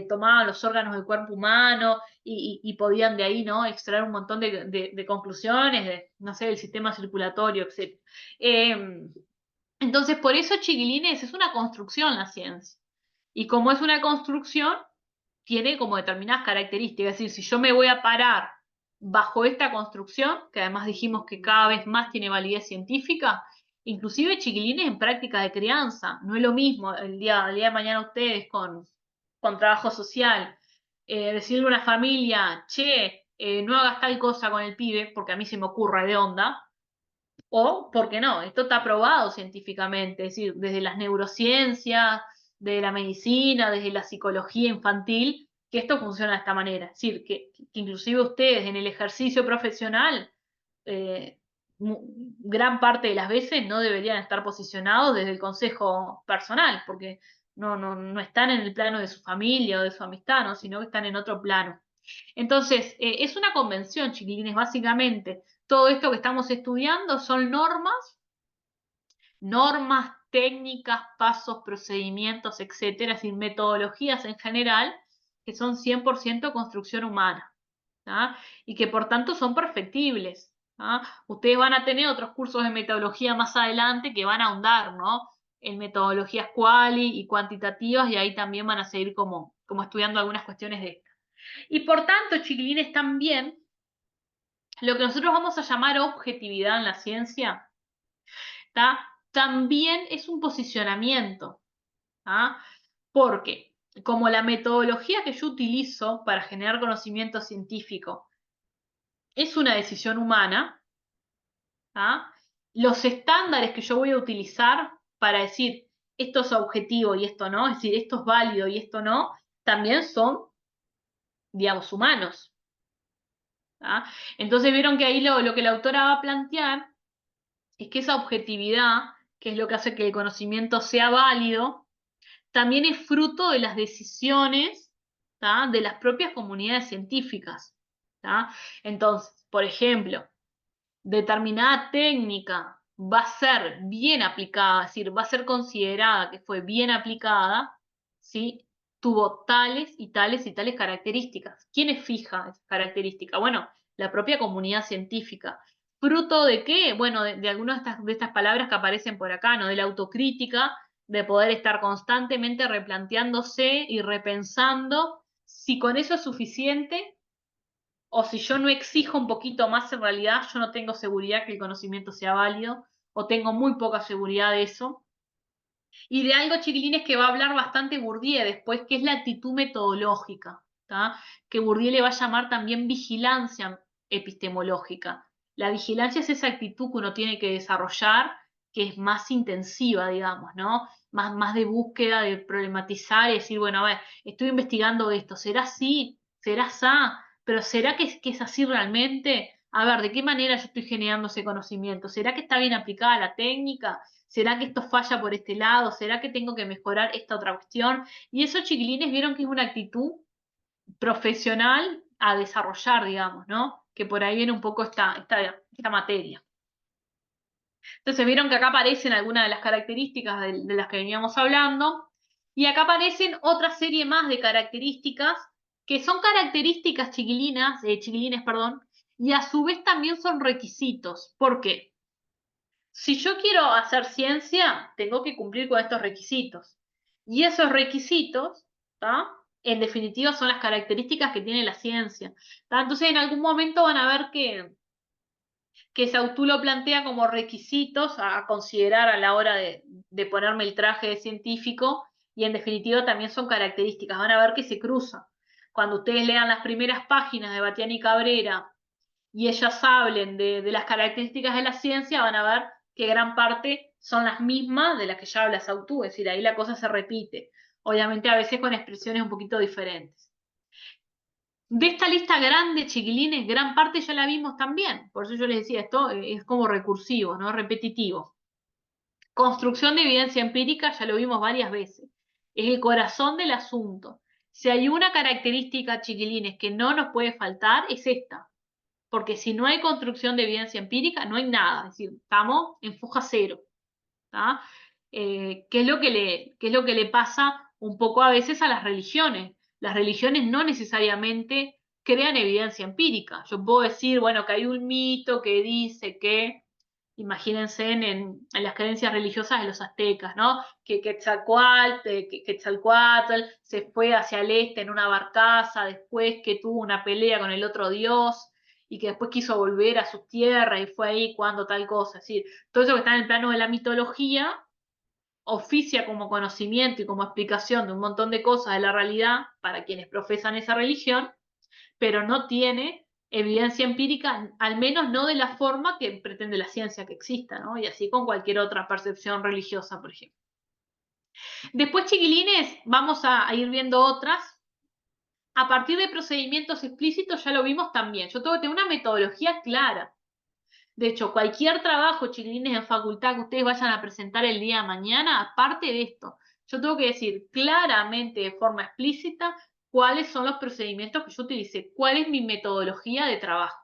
Tomaban los órganos del cuerpo humano y podían de ahí, ¿no? Extraer un montón de conclusiones, no sé, del sistema circulatorio, etc. Entonces, por eso, chiquilines, es una construcción la ciencia. Y como es una construcción, tiene como determinadas características. Es decir, si yo me voy a parar bajo esta construcción, que además dijimos que cada vez más tiene validez científica, inclusive chiquilines en prácticas de crianza, no es lo mismo el día de mañana ustedes con trabajo social, decirle a una familia, che, no hagas tal cosa con el pibe, porque a mí se me ocurre de onda, o, ¿por qué no? Esto está probado científicamente, es decir, desde las neurociencias, de la medicina, desde la psicología infantil, que esto funciona de esta manera. Es decir, que inclusive ustedes en el ejercicio profesional, eh, gran parte de las veces no deberían estar posicionados desde el consejo personal, porque no están en el plano de su familia o de su amistad, ¿no? Sino que están en otro plano. Entonces, es una convención, chiquilines, básicamente. Todo esto que estamos estudiando son normas, técnicas, pasos, procedimientos, etcétera, es decir, metodologías en general, que son 100% construcción humana, ¿tá? Y que por tanto son perfectibles, ¿tá? Ustedes van a tener otros cursos de metodología más adelante que van a ahondar, ¿no? En metodologías quali y cuantitativas, y ahí también van a seguir como estudiando algunas cuestiones de estas. Y por tanto, chiquilines, también lo que nosotros vamos a llamar objetividad en la ciencia, ¿tá? También es un posicionamiento, ¿tá? Porque como la metodología que yo utilizo para generar conocimiento científico es una decisión humana, ¿tá? Los estándares que yo voy a utilizar para decir esto es objetivo y esto no, es decir, esto es válido y esto no, también son, digamos, humanos. ¿Tá? Entonces vieron que ahí lo que la autora va a plantear es que esa objetividad, que es lo que hace que el conocimiento sea válido, también es fruto de las decisiones, ¿tá? De las propias comunidades científicas. ¿Tá? Entonces, por ejemplo, determinada técnica va a ser bien aplicada, es decir, va a ser considerada que fue bien aplicada, ¿sí? Tuvo tales y tales y tales características. ¿Quiénes fija esas características? Bueno, la propia comunidad científica. ¿Fruto de qué? Bueno, de algunas de estas palabras que aparecen por acá, ¿no? De la autocrítica, de poder estar constantemente replanteándose y repensando si con eso es suficiente o si yo no exijo un poquito más, en realidad yo no tengo seguridad que el conocimiento sea válido, o tengo muy poca seguridad de eso. Y de algo, chiquilines, que va a hablar bastante Bourdieu después, que es la actitud metodológica, ¿tá? Que Bourdieu le va a llamar también vigilancia epistemológica. La vigilancia es esa actitud que uno tiene que desarrollar, que es más intensiva, digamos, ¿no? Más de búsqueda, de problematizar y decir, bueno, a ver, estoy investigando esto, ¿será así? ¿Será así? Pero ¿será que es así realmente? A ver, ¿de qué manera yo estoy generando ese conocimiento? ¿Será que está bien aplicada la técnica? ¿Será que esto falla por este lado? ¿Será que tengo que mejorar esta otra cuestión? Y eso, chiquilines, vieron que es una actitud profesional a desarrollar, digamos, ¿no? Que por ahí viene un poco esta materia. Entonces, vieron que acá aparecen algunas de las características de las que veníamos hablando. Y acá aparecen otra serie más de características, que son características chiquilines, perdón, y a su vez también son requisitos. ¿Por qué? Si yo quiero hacer ciencia, tengo que cumplir con estos requisitos. Y esos requisitos, ¿tá? En definitiva son las características que tiene la ciencia, ¿tá? Entonces en algún momento van a ver que Sautú lo plantea como requisitos a considerar a la hora de ponerme el traje de científico, y en definitiva también son características, van a ver que se cruzan. Cuando ustedes lean las primeras páginas de Bastián y Cabrera y ellas hablen de las características de la ciencia, van a ver que gran parte son las mismas de las que ya habla Sautú, es decir, ahí la cosa se repite, obviamente a veces con expresiones un poquito diferentes. De esta lista grande, chiquilines, gran parte ya la vimos también, por eso yo les decía, esto es como recursivo, ¿no? Repetitivo. Construcción de evidencia empírica, ya lo vimos varias veces, es el corazón del asunto. Si hay una característica, chiquilines, que no nos puede faltar, es esta. Porque si no hay construcción de evidencia empírica, no hay nada. Es decir, estamos en foja cero. ¿Tá? ¿Qué es lo que le pasa un poco a veces a las religiones? Las religiones no necesariamente crean evidencia empírica. Yo puedo decir, bueno, que hay un mito que dice que, imagínense en las creencias religiosas de los aztecas, ¿no? Que Quetzalcóatl se fue hacia el este en una barcaza después que tuvo una pelea con el otro dios y que después quiso volver a sus tierras y fue ahí cuando tal cosa. Es decir, todo eso que está en el plano de la mitología oficia como conocimiento y como explicación de un montón de cosas de la realidad para quienes profesan esa religión, pero no tiene evidencia empírica, al menos no de la forma que pretende la ciencia que exista, ¿no? Y así con cualquier otra percepción religiosa, por ejemplo. Después, chiquilines, vamos a ir viendo otras. A partir de procedimientos explícitos ya lo vimos también. Yo tengo que tener una metodología clara. De hecho, cualquier trabajo, chiquilines, en facultad que ustedes vayan a presentar el día de mañana, aparte de esto, yo tengo que decir claramente, de forma explícita, cuáles son los procedimientos que yo utilicé, cuál es mi metodología de trabajo.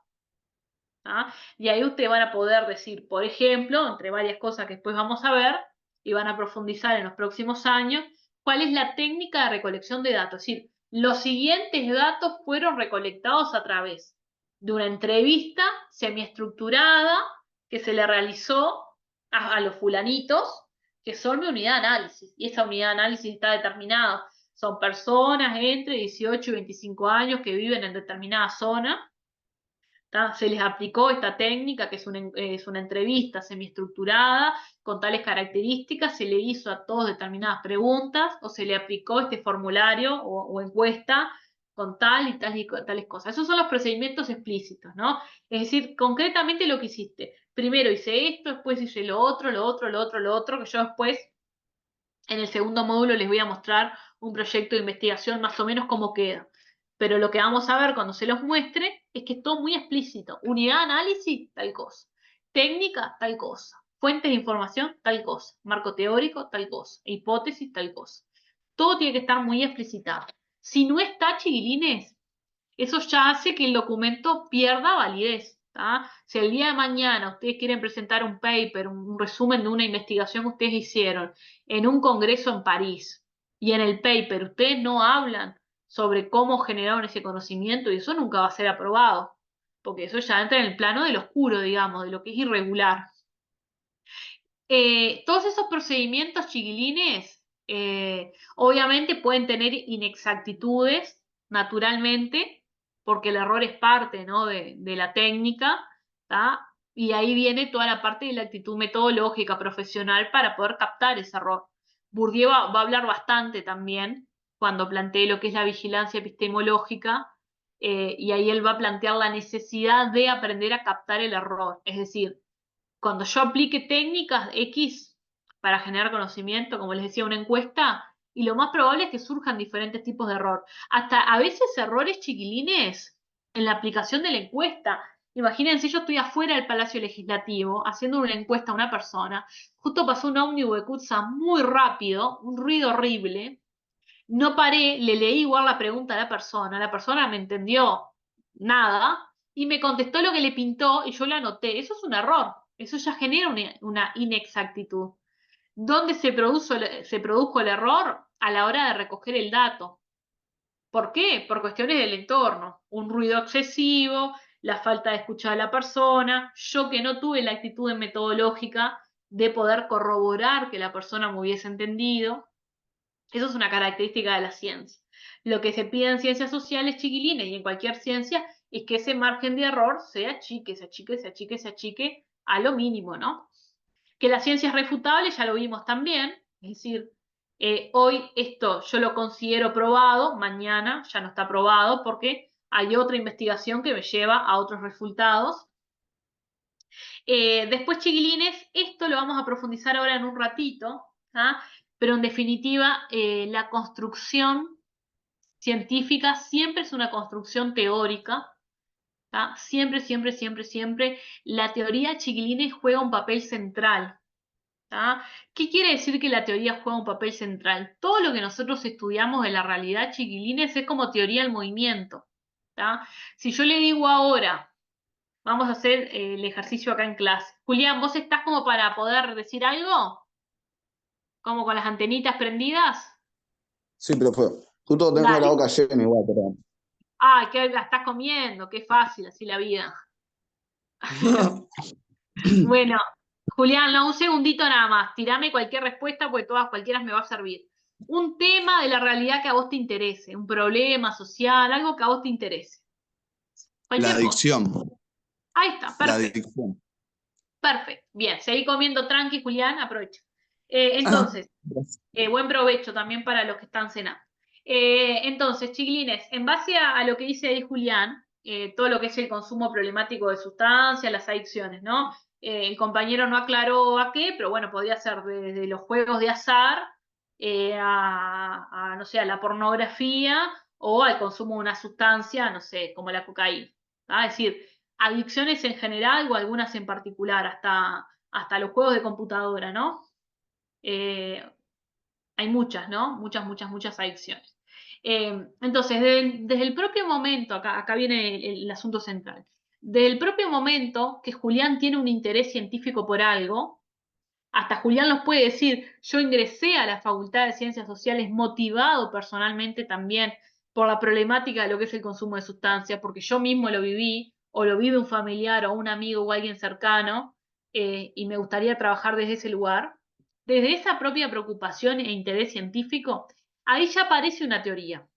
¿Tá? Y ahí ustedes van a poder decir, por ejemplo, entre varias cosas que después vamos a ver y van a profundizar en los próximos años, cuál es la técnica de recolección de datos. Es decir, los siguientes datos fueron recolectados a través de una entrevista semiestructurada que se le realizó a los fulanitos, que son mi unidad de análisis. Y esa unidad de análisis está determinada. Son personas entre 18 y 25 años que viven en determinada zona. ¿Tá? Se les aplicó esta técnica, que es una entrevista semiestructurada, con tales características, se le hizo a todos determinadas preguntas, o se le aplicó este formulario o encuesta con tal y tales cosas. Esos son los procedimientos explícitos, ¿no? Es decir, concretamente lo que hiciste. Primero hice esto, después hice lo otro, que yo después, en el segundo módulo, les voy a mostrar un proyecto de investigación más o menos cómo queda. Pero lo que vamos a ver cuando se los muestre es que es todo muy explícito. Unidad de análisis, tal cosa. Técnica, tal cosa. Fuentes de información, tal cosa. Marco teórico, tal cosa. Hipótesis, tal cosa. Todo tiene que estar muy explicitado. Si no está, chiquilines, eso ya hace que el documento pierda validez. ¿Tá? Si el día de mañana ustedes quieren presentar un paper, un resumen de una investigación que ustedes hicieron en un congreso en París, y en el paper ustedes no hablan sobre cómo generaron ese conocimiento, y eso nunca va a ser aprobado, porque eso ya entra en el plano del oscuro, digamos, de lo que es irregular. Todos esos procedimientos, chiquilines, obviamente pueden tener inexactitudes, naturalmente, porque el error es parte, ¿no? de la técnica, ¿tá? Y ahí viene toda la parte de la actitud metodológica, profesional, para poder captar ese error. Bourdieu va a hablar bastante también cuando plantee lo que es la vigilancia epistemológica, y ahí él va a plantear la necesidad de aprender a captar el error. Es decir, cuando yo aplique técnicas X para generar conocimiento, como les decía, una encuesta, y lo más probable es que surjan diferentes tipos de error. Hasta a veces errores chiquilines en la aplicación de la encuesta. Imagínense, yo estoy afuera del Palacio Legislativo haciendo una encuesta a una persona, justo pasó un ómnibus de Kutza muy rápido, un ruido horrible, no paré, le leí igual la pregunta a la persona me entendió nada, y me contestó lo que le pintó y yo lo anoté. Eso es un error, eso ya genera una inexactitud. ¿Dónde se produjo el error? A la hora de recoger el dato. ¿Por qué? Por cuestiones del entorno, un ruido excesivo, la falta de escuchar a la persona, yo que no tuve la actitud metodológica de poder corroborar que la persona me hubiese entendido. Eso es una característica de la ciencia. Lo que se pide en ciencias sociales, chiquilines, y en cualquier ciencia, es que ese margen de error se achique, se achique, se achique, se achique a lo mínimo, ¿no? Que la ciencia es refutable, ya lo vimos también, es decir, hoy esto yo lo considero probado, mañana ya no está probado porque hay otra investigación que me lleva a otros resultados. Después, chiquilines, esto lo vamos a profundizar ahora en un ratito, ¿tá? Pero en definitiva, la construcción científica siempre es una construcción teórica, ¿tá? Siempre, siempre, siempre, siempre. La teoría, chiquilines, juega un papel central. ¿Tá? ¿Qué quiere decir que la teoría juega un papel central? Todo lo que nosotros estudiamos de la realidad, chiquilines, es como teoría del movimiento. ¿Tá? Si yo le digo ahora, vamos a hacer el ejercicio acá en clase. Julián, ¿vos estás como para poder decir algo? ¿Como con las antenitas prendidas? Sí, profe. Justo tengo la Dale. boca llena igual, pero... Ah, ¿qué la estás comiendo? Qué fácil, así la vida. Bueno, Julián, no, un segundito nada más. Tirame cualquier respuesta porque todas cualquiera me va a servir. Un tema de la realidad que a vos te interese, un problema social, algo que a vos te interese. La Cualquier cosa. adicción. Ahí está, La perfecto. adicción. Perfecto. Bien, seguí comiendo tranqui, Julián, aprovecha. Entonces, buen provecho también para los que están cenando. Entonces, chiquilines, en base a lo que dice ahí Julián, todo lo que es el consumo problemático de sustancias, las adicciones, ¿no? El compañero no aclaró a qué, pero bueno, podría ser desde los juegos de azar no sé, a la pornografía o al consumo de una sustancia, no sé, como la cocaína. ¿Tá? Es decir, adicciones en general o algunas en particular, hasta los juegos de computadora, ¿no? Hay muchas, ¿no? Muchas, muchas, muchas adicciones. Entonces, desde el propio momento, acá viene el asunto central, desde el propio momento que Julián tiene un interés científico por algo, hasta Julián nos puede decir, yo ingresé a la Facultad de Ciencias Sociales motivado personalmente también por la problemática de lo que es el consumo de sustancias, porque yo mismo lo viví, o lo vive un familiar o un amigo o alguien cercano, y me gustaría trabajar desde ese lugar. Desde esa propia preocupación e interés científico, ahí ya aparece una teoría.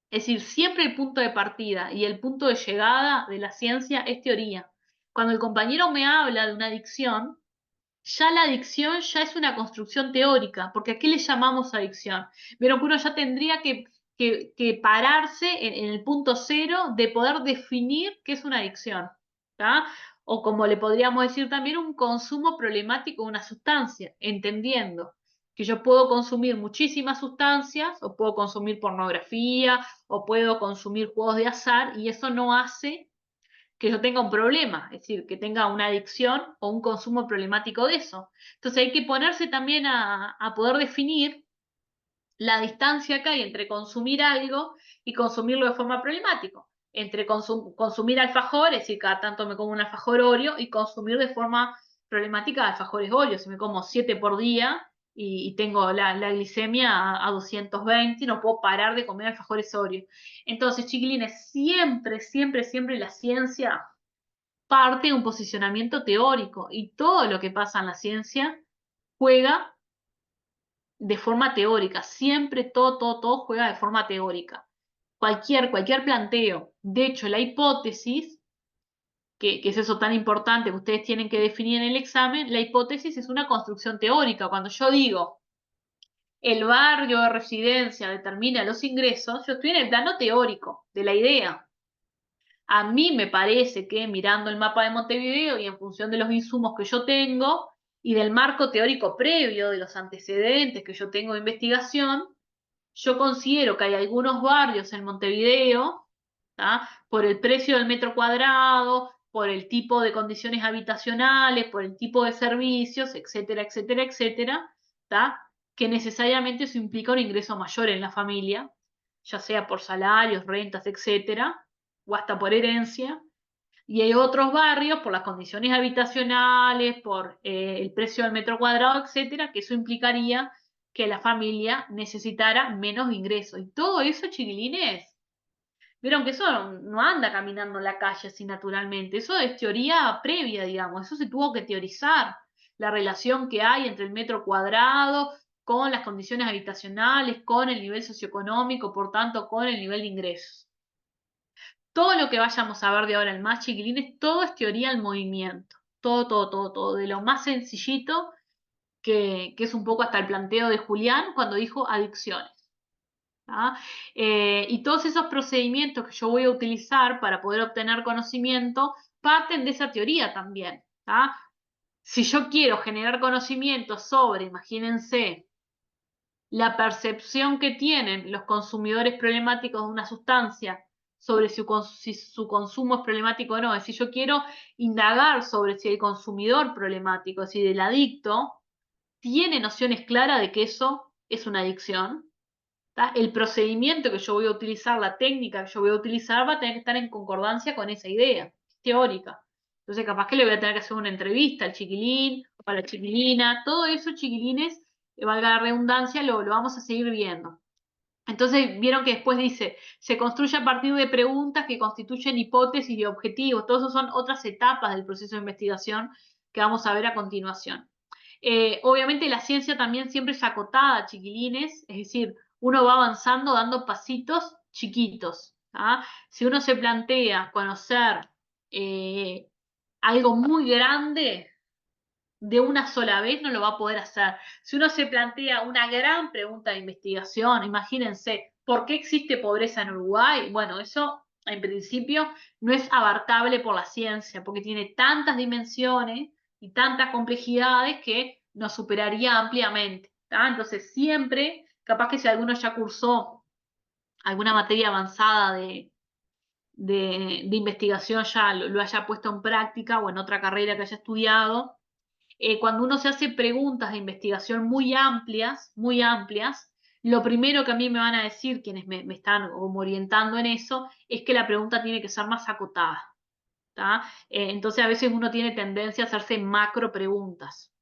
Es decir, siempre el punto de partida y el punto de llegada de la ciencia es teoría. Cuando el compañero me habla de una adicción, ya la adicción ya es una construcción teórica, porque ¿a qué le llamamos adicción? Vieron que uno ya tendría que pararse en el punto cero de poder definir qué es una adicción, ¿tá? O como le podríamos decir también, un consumo problemático de una sustancia, entendiendo que yo puedo consumir muchísimas sustancias, o puedo consumir pornografía, o puedo consumir juegos de azar, y eso no hace que yo tenga un problema, es decir, que tenga una adicción o un consumo problemático de eso. Entonces hay que ponerse también a poder definir la distancia que hay entre consumir algo y consumirlo de forma problemática. Entre consumir alfajor, es decir, cada tanto me como un alfajor Oreo, y consumir de forma problemática alfajores Oreo. Si me como 7 por día y tengo la glicemia a 220, no puedo parar de comer alfajores Oreo. Entonces, chiquilines, siempre, siempre, siempre la ciencia parte de un posicionamiento teórico, y todo lo que pasa en la ciencia juega de forma teórica, siempre todo, todo, todo juega de forma teórica. Cualquier planteo. De hecho, la hipótesis, que es eso tan importante que ustedes tienen que definir en el examen, la hipótesis es una construcción teórica. Cuando yo digo el barrio de residencia determina los ingresos, yo estoy en el plano teórico de la idea. A mí me parece que mirando el mapa de Montevideo y en función de los insumos que yo tengo y del marco teórico previo, de los antecedentes que yo tengo de investigación, yo considero que hay algunos barrios en Montevideo, ¿tá? Por el precio del metro cuadrado, por el tipo de condiciones habitacionales, por el tipo de servicios, etcétera, etcétera, etcétera, ¿tá? Que necesariamente eso implica un ingreso mayor en la familia, ya sea por salarios, rentas, etcétera, o hasta por herencia. Y hay otros barrios, por las condiciones habitacionales, por el precio del metro cuadrado, etcétera, que eso implicaría que la familia necesitara menos ingresos. Y todo eso, chiquilines, vieron que eso no anda caminando en la calle así naturalmente. Eso es teoría previa, digamos. Eso se tuvo que teorizar. La relación que hay entre el metro cuadrado con las condiciones habitacionales, con el nivel socioeconómico, por tanto, con el nivel de ingresos. Todo lo que vayamos a ver de ahora en más, chiquilines, todo es teoría del movimiento. Todo, de lo más sencillito, que es un poco hasta el planteo de Julián cuando dijo adicciones. Y todos esos procedimientos que yo voy a utilizar para poder obtener conocimiento parten de esa teoría también. Si yo quiero generar conocimiento sobre, imagínense, la percepción que tienen los consumidores problemáticos de una sustancia sobre si su consumo es problemático o no, es decir, yo quiero indagar sobre si el consumidor problemático, es decir, el adicto, tiene nociones claras de que eso es una adicción. El procedimiento que yo voy a utilizar, la técnica que yo voy a utilizar va a tener que estar en concordancia con esa idea teórica. Entonces capaz que le voy a tener que hacer una entrevista al chiquilín o a la chiquilina, todo eso, chiquilines, valga la redundancia, lo vamos a seguir viendo. Entonces vieron que después dice, se construye a partir de preguntas que constituyen hipótesis y objetivos. Todas esas son otras etapas del proceso de investigación que vamos a ver a continuación. Obviamente la ciencia también siempre es acotada, chiquilines, es decir, uno va avanzando dando pasitos chiquitos. Si uno se plantea conocer algo muy grande, de una sola vez no lo va a poder hacer. Si uno se plantea una gran pregunta de investigación, imagínense, ¿por qué existe pobreza en Uruguay? Bueno, eso en principio no es abarcable por la ciencia, porque tiene tantas dimensiones y tantas complejidades que nos superaría ampliamente. Entonces siempre, capaz que si alguno ya cursó alguna materia avanzada de investigación, ya lo haya puesto en práctica o en otra carrera que haya estudiado, cuando uno se hace preguntas de investigación muy amplias, lo primero que a mí me van a decir quienes me están como orientando en eso es que la pregunta tiene que ser más acotada. Entonces a veces uno tiene tendencia a hacerse macro preguntas.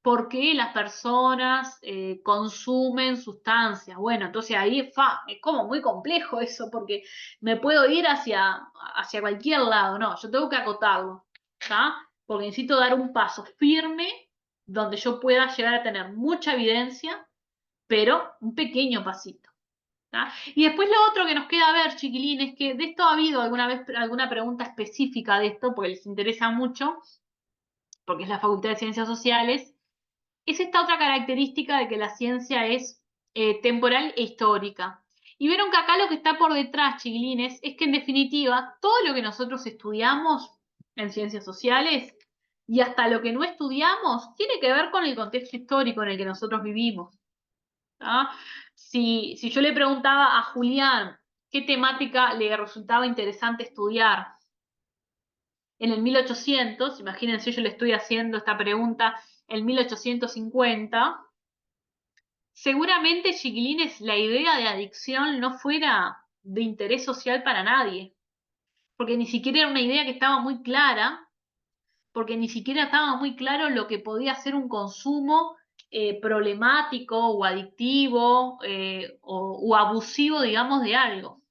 ¿Por qué las personas consumen sustancias? Bueno, entonces ahí es como muy complejo eso, porque me puedo ir hacia cualquier lado. No, yo tengo que acotarlo. Porque necesito dar un paso firme donde yo pueda llegar a tener mucha evidencia, pero un pequeño pasito. Y después lo otro que nos queda ver, chiquilines, que de esto ha habido alguna vez alguna pregunta específica de esto, porque les interesa mucho, porque es la Facultad de Ciencias Sociales, es esta otra característica de que la ciencia es temporal e histórica. Y vieron que acá lo que está por detrás, chiquilines, es que en definitiva todo lo que nosotros estudiamos en ciencias sociales y hasta lo que no estudiamos tiene que ver con el contexto histórico en el que nosotros vivimos. Si yo le preguntaba a Julián qué temática le resultaba interesante estudiar en el 1800, imagínense, yo le estoy haciendo esta pregunta en 1850, seguramente, chiquilines, la idea de adicción no fuera de interés social para nadie, porque ni siquiera era una idea que estaba muy clara, porque ni siquiera estaba muy claro lo que podía ser un consumo problemático o adictivo o abusivo, digamos, de algo.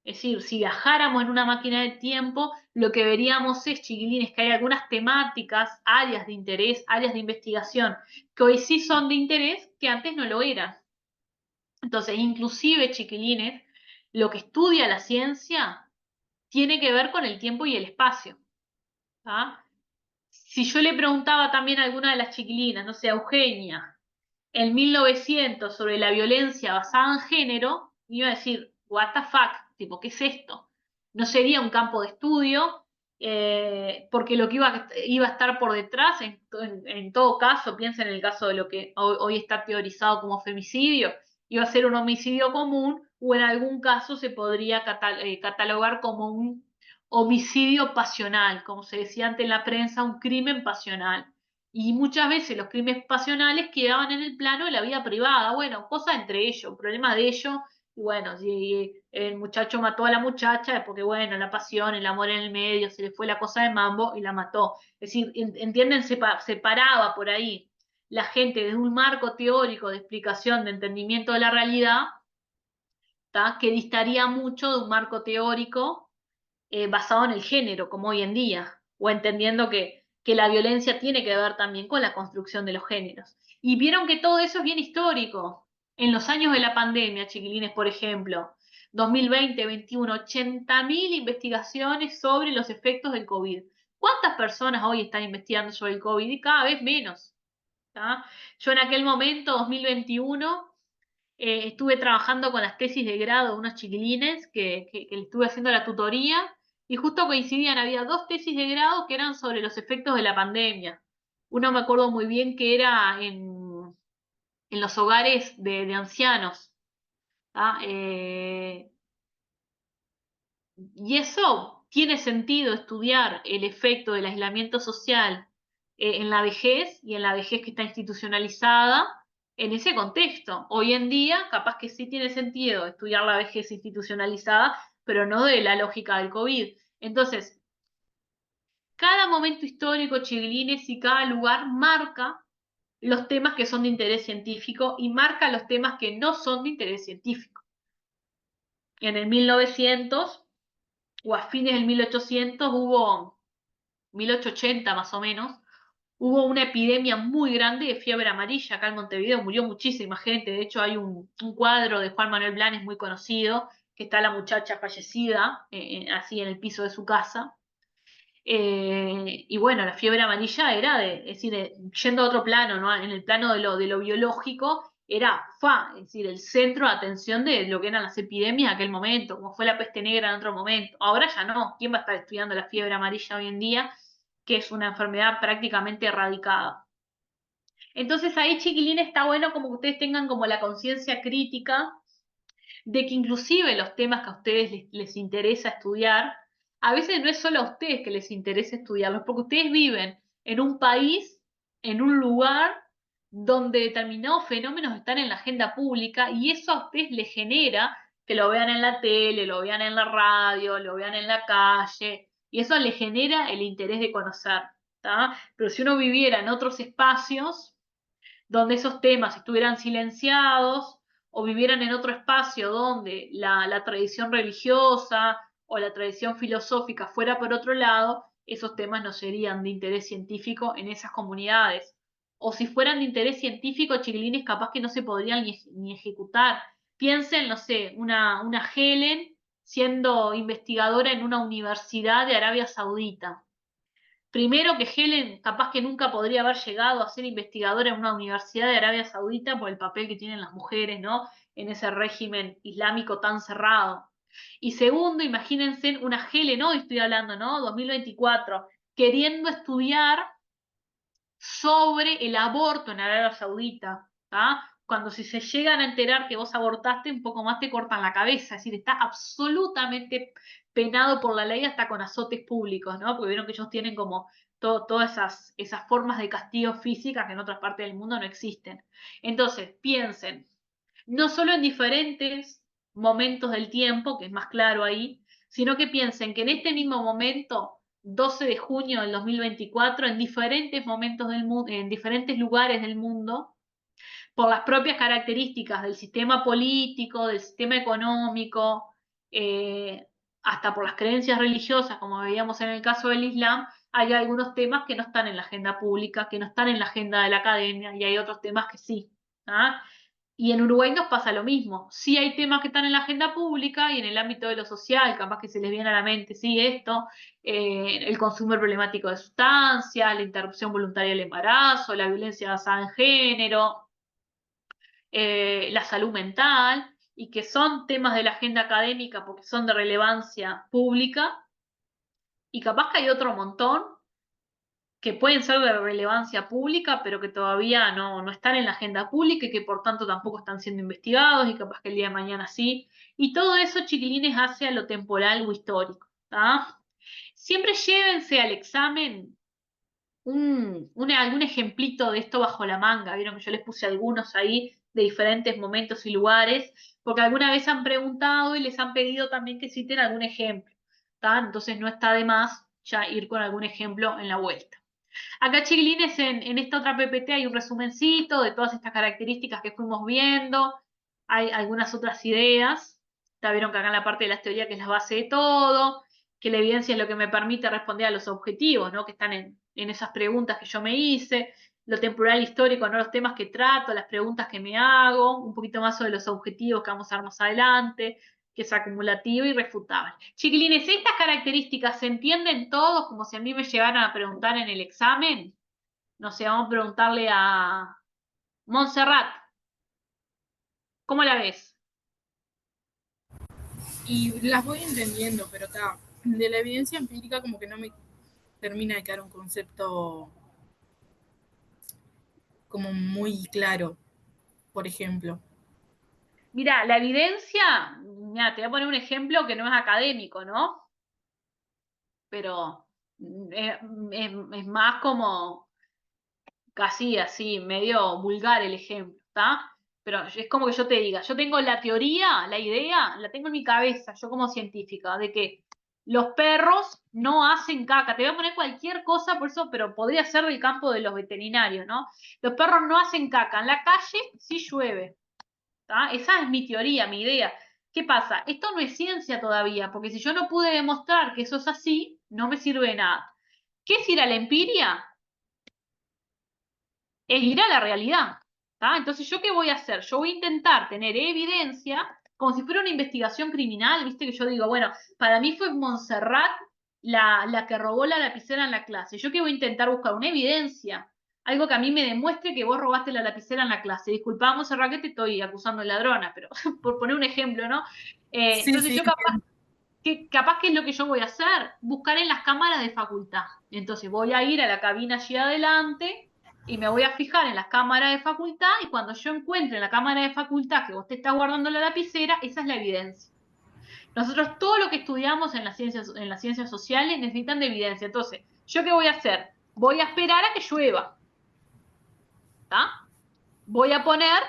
Es decir, si viajáramos en una máquina del tiempo, lo que veríamos es, chiquilines, que hay algunas temáticas, áreas de interés, áreas de investigación, que hoy sí son de interés, que antes no lo eran. Entonces, inclusive, chiquilines, lo que estudia la ciencia tiene que ver con el tiempo y el espacio. Si yo le preguntaba también a alguna de las chiquilinas, no sé, a Eugenia, en 1900 sobre la violencia basada en género, iba a decir, what the fuck, tipo, ¿qué es esto? No sería un campo de estudio, porque lo que iba a estar por detrás, en todo caso, piensa en el caso de lo que hoy está teorizado como femicidio, iba a ser un homicidio común, o en algún caso se podría catalogar como un homicidio pasional, como se decía antes en la prensa, un crimen pasional. Y muchas veces los crímenes pasionales quedaban en el plano de la vida privada. Bueno, cosa entre ellos, problema de ellos. Y bueno, si el muchacho mató a la muchacha es porque, bueno, la pasión, el amor en el medio, se le fue la cosa de mambo y la mató. Es decir, ¿entienden? Separaba por ahí la gente desde un marco teórico de explicación, de entendimiento de la realidad, que distaría mucho de un marco teórico basado en el género, como hoy en día, o entendiendo que que la violencia tiene que ver también con la construcción de los géneros. Y vieron que todo eso es bien histórico. En los años de la pandemia, chiquilines, por ejemplo, 2020, 21, 80.000 investigaciones sobre los efectos del COVID. ¿Cuántas personas hoy están investigando sobre el COVID? Y cada vez menos. ¿Tá? Yo en aquel momento, 2021, estuve trabajando con las tesis de grado de unos chiquilines que le estuve haciendo la tutoría y justo coincidían, había 2 tesis de grado que eran sobre los efectos de la pandemia. Uno me acuerdo muy bien que era en los hogares de ancianos. ¿Tá? Y eso tiene sentido estudiar el efecto del aislamiento social en la vejez y en la vejez que está institucionalizada en ese contexto. Hoy en día, capaz que sí tiene sentido estudiar la vejez institucionalizada, pero no de la lógica del COVID. Entonces, cada momento histórico, chiquilines, y cada lugar marca los temas que son de interés científico y marca los temas que no son de interés científico. En el 1900 o a fines del 1800 hubo, 1880 más o menos, hubo una epidemia muy grande de fiebre amarilla acá en Montevideo, murió muchísima gente, de hecho hay un cuadro de Juan Manuel Blanes muy conocido, que está la muchacha fallecida, así en el piso de su casa. Y bueno, la fiebre amarilla era, es decir, yendo a otro plano, ¿no? En el plano de lo biológico, era es decir, el centro de atención de lo que eran las epidemias en aquel momento, como fue la peste negra en otro momento. Ahora ya no. ¿Quién va a estar estudiando la fiebre amarilla hoy en día, que es una enfermedad prácticamente erradicada? Entonces ahí, chiquilines, está bueno como que ustedes tengan como la conciencia crítica de que inclusive los temas que a ustedes les interesa estudiar, a veces no es solo a ustedes que les interesa estudiarlos, porque ustedes viven en un país, en un lugar donde determinados fenómenos están en la agenda pública y eso a ustedes les genera que lo vean en la tele, lo vean en la radio, lo vean en la calle, y eso les genera el interés de conocer, ¿tá? Pero si uno viviera en otros espacios donde esos temas estuvieran silenciados o vivieran en otro espacio donde la tradición religiosa o la tradición filosófica fuera por otro lado, esos temas no serían de interés científico en esas comunidades. O si fueran de interés científico, chiquilines, capaz que no se podrían ni ejecutar. Piensen, no sé, una Helen siendo investigadora en una universidad de Arabia Saudita. Primero que Helen capaz que nunca podría haber llegado a ser investigadora en una universidad de Arabia Saudita por el papel que tienen las mujeres, ¿no? En ese régimen islámico tan cerrado. Y segundo, imagínense una Helen, hoy estoy hablando, ¿no? 2024, queriendo estudiar sobre el aborto en Arabia Saudita, ¿tá? Cuando si se llegan a enterar que vos abortaste, un poco más te cortan la cabeza, es decir, está absolutamente penado por la ley hasta con azotes públicos, ¿no? Porque vieron que ellos tienen como todas esas formas de castigo físicas que en otras partes del mundo no existen. Entonces, piensen, no solo en diferentes momentos del tiempo, que es más claro ahí, sino que piensen que en este mismo momento, 12 de junio del 2024, en diferentes momentos del mundo, en diferentes lugares del mundo, por las propias características del sistema político, del sistema económico, hasta por las creencias religiosas, como veíamos en el caso del Islam, hay algunos temas que no están en la agenda pública, que no están en la agenda de la academia, y hay otros temas que sí. ¿Ah? Y en Uruguay nos pasa lo mismo. Sí hay temas que están en la agenda pública y en el ámbito de lo social, capaz que se les viene a la mente, sí, esto, el consumo problemático de sustancias, la interrupción voluntaria del embarazo, la violencia basada en género, la salud mental, y que son temas de la agenda académica porque son de relevancia pública, y capaz que hay otro montón que pueden ser de relevancia pública, pero que todavía no están en la agenda pública y que por tanto tampoco están siendo investigados y capaz que el día de mañana sí. Y todo eso, chiquilines, hacia lo temporal o histórico. ¿Tá? Siempre llévense al examen algún ejemplito de esto bajo la manga. Vieron que yo les puse algunos ahí de diferentes momentos y lugares, porque alguna vez han preguntado y les han pedido también que citen algún ejemplo. ¿Tá? Entonces no está de más ya ir con algún ejemplo en la vuelta. Acá, chiquilines, en esta otra PPT hay un resumencito de todas estas características que fuimos viendo. Hay algunas otras ideas. Ya vieron que acá en la parte de las teorías, que es la base de todo, que la evidencia es lo que me permite responder a los objetivos, ¿no? Que están en esas preguntas que yo me hice, lo temporal histórico, no los temas que trato, las preguntas que me hago, un poquito más sobre los objetivos que vamos a ver más adelante, que es acumulativo y refutable. Chiquilines, ¿estas características se entienden todos como si a mí me llegaran a preguntar en el examen? No sé, vamos a preguntarle a Montserrat. ¿Cómo la ves? Y las voy entendiendo, pero de la evidencia empírica como que no me termina de quedar un concepto como muy claro, por ejemplo. Mira, la evidencia, mira, te voy a poner un ejemplo que no es académico, ¿no? Pero es más como casi así, medio vulgar el ejemplo, ¿está? Pero es como que yo te diga, yo tengo la teoría, la idea, la tengo en mi cabeza, yo como científica, de que los perros no hacen caca. Te voy a poner cualquier cosa por eso, pero podría ser del campo de los veterinarios, ¿no? Los perros no hacen caca en la calle si llueve, ¿tá? Esa es mi teoría, mi idea. ¿Qué pasa? Esto no es ciencia todavía, porque si yo no pude demostrar que eso es así, no me sirve de nada. ¿Qué es ir a la empiria? Es ir a la realidad. ¿Tá? Entonces, ¿yo qué voy a hacer? Yo voy a intentar tener evidencia, como si fuera una investigación criminal, ¿viste? Que yo digo, bueno, para mí fue Montserrat la que robó la lapicera en la clase. ¿Yo qué voy a intentar buscar? Una evidencia. Algo que a mí me demuestre que vos robaste la lapicera en la clase. Disculpá, Montserrat, que te estoy acusando de ladrona, pero por poner un ejemplo, ¿no? Sí, Entonces sí, yo capaz que es lo que yo voy a hacer, buscar en las cámaras de facultad. Entonces voy a ir a la cabina allí adelante y me voy a fijar en las cámaras de facultad y cuando yo encuentre en la cámara de facultad que vos te estás guardando la lapicera, esa es la evidencia. Nosotros todo lo que estudiamos en las ciencias sociales necesitan de evidencia. Entonces, ¿yo qué voy a hacer? Voy a esperar a que llueva. ¿Tá? Voy a poner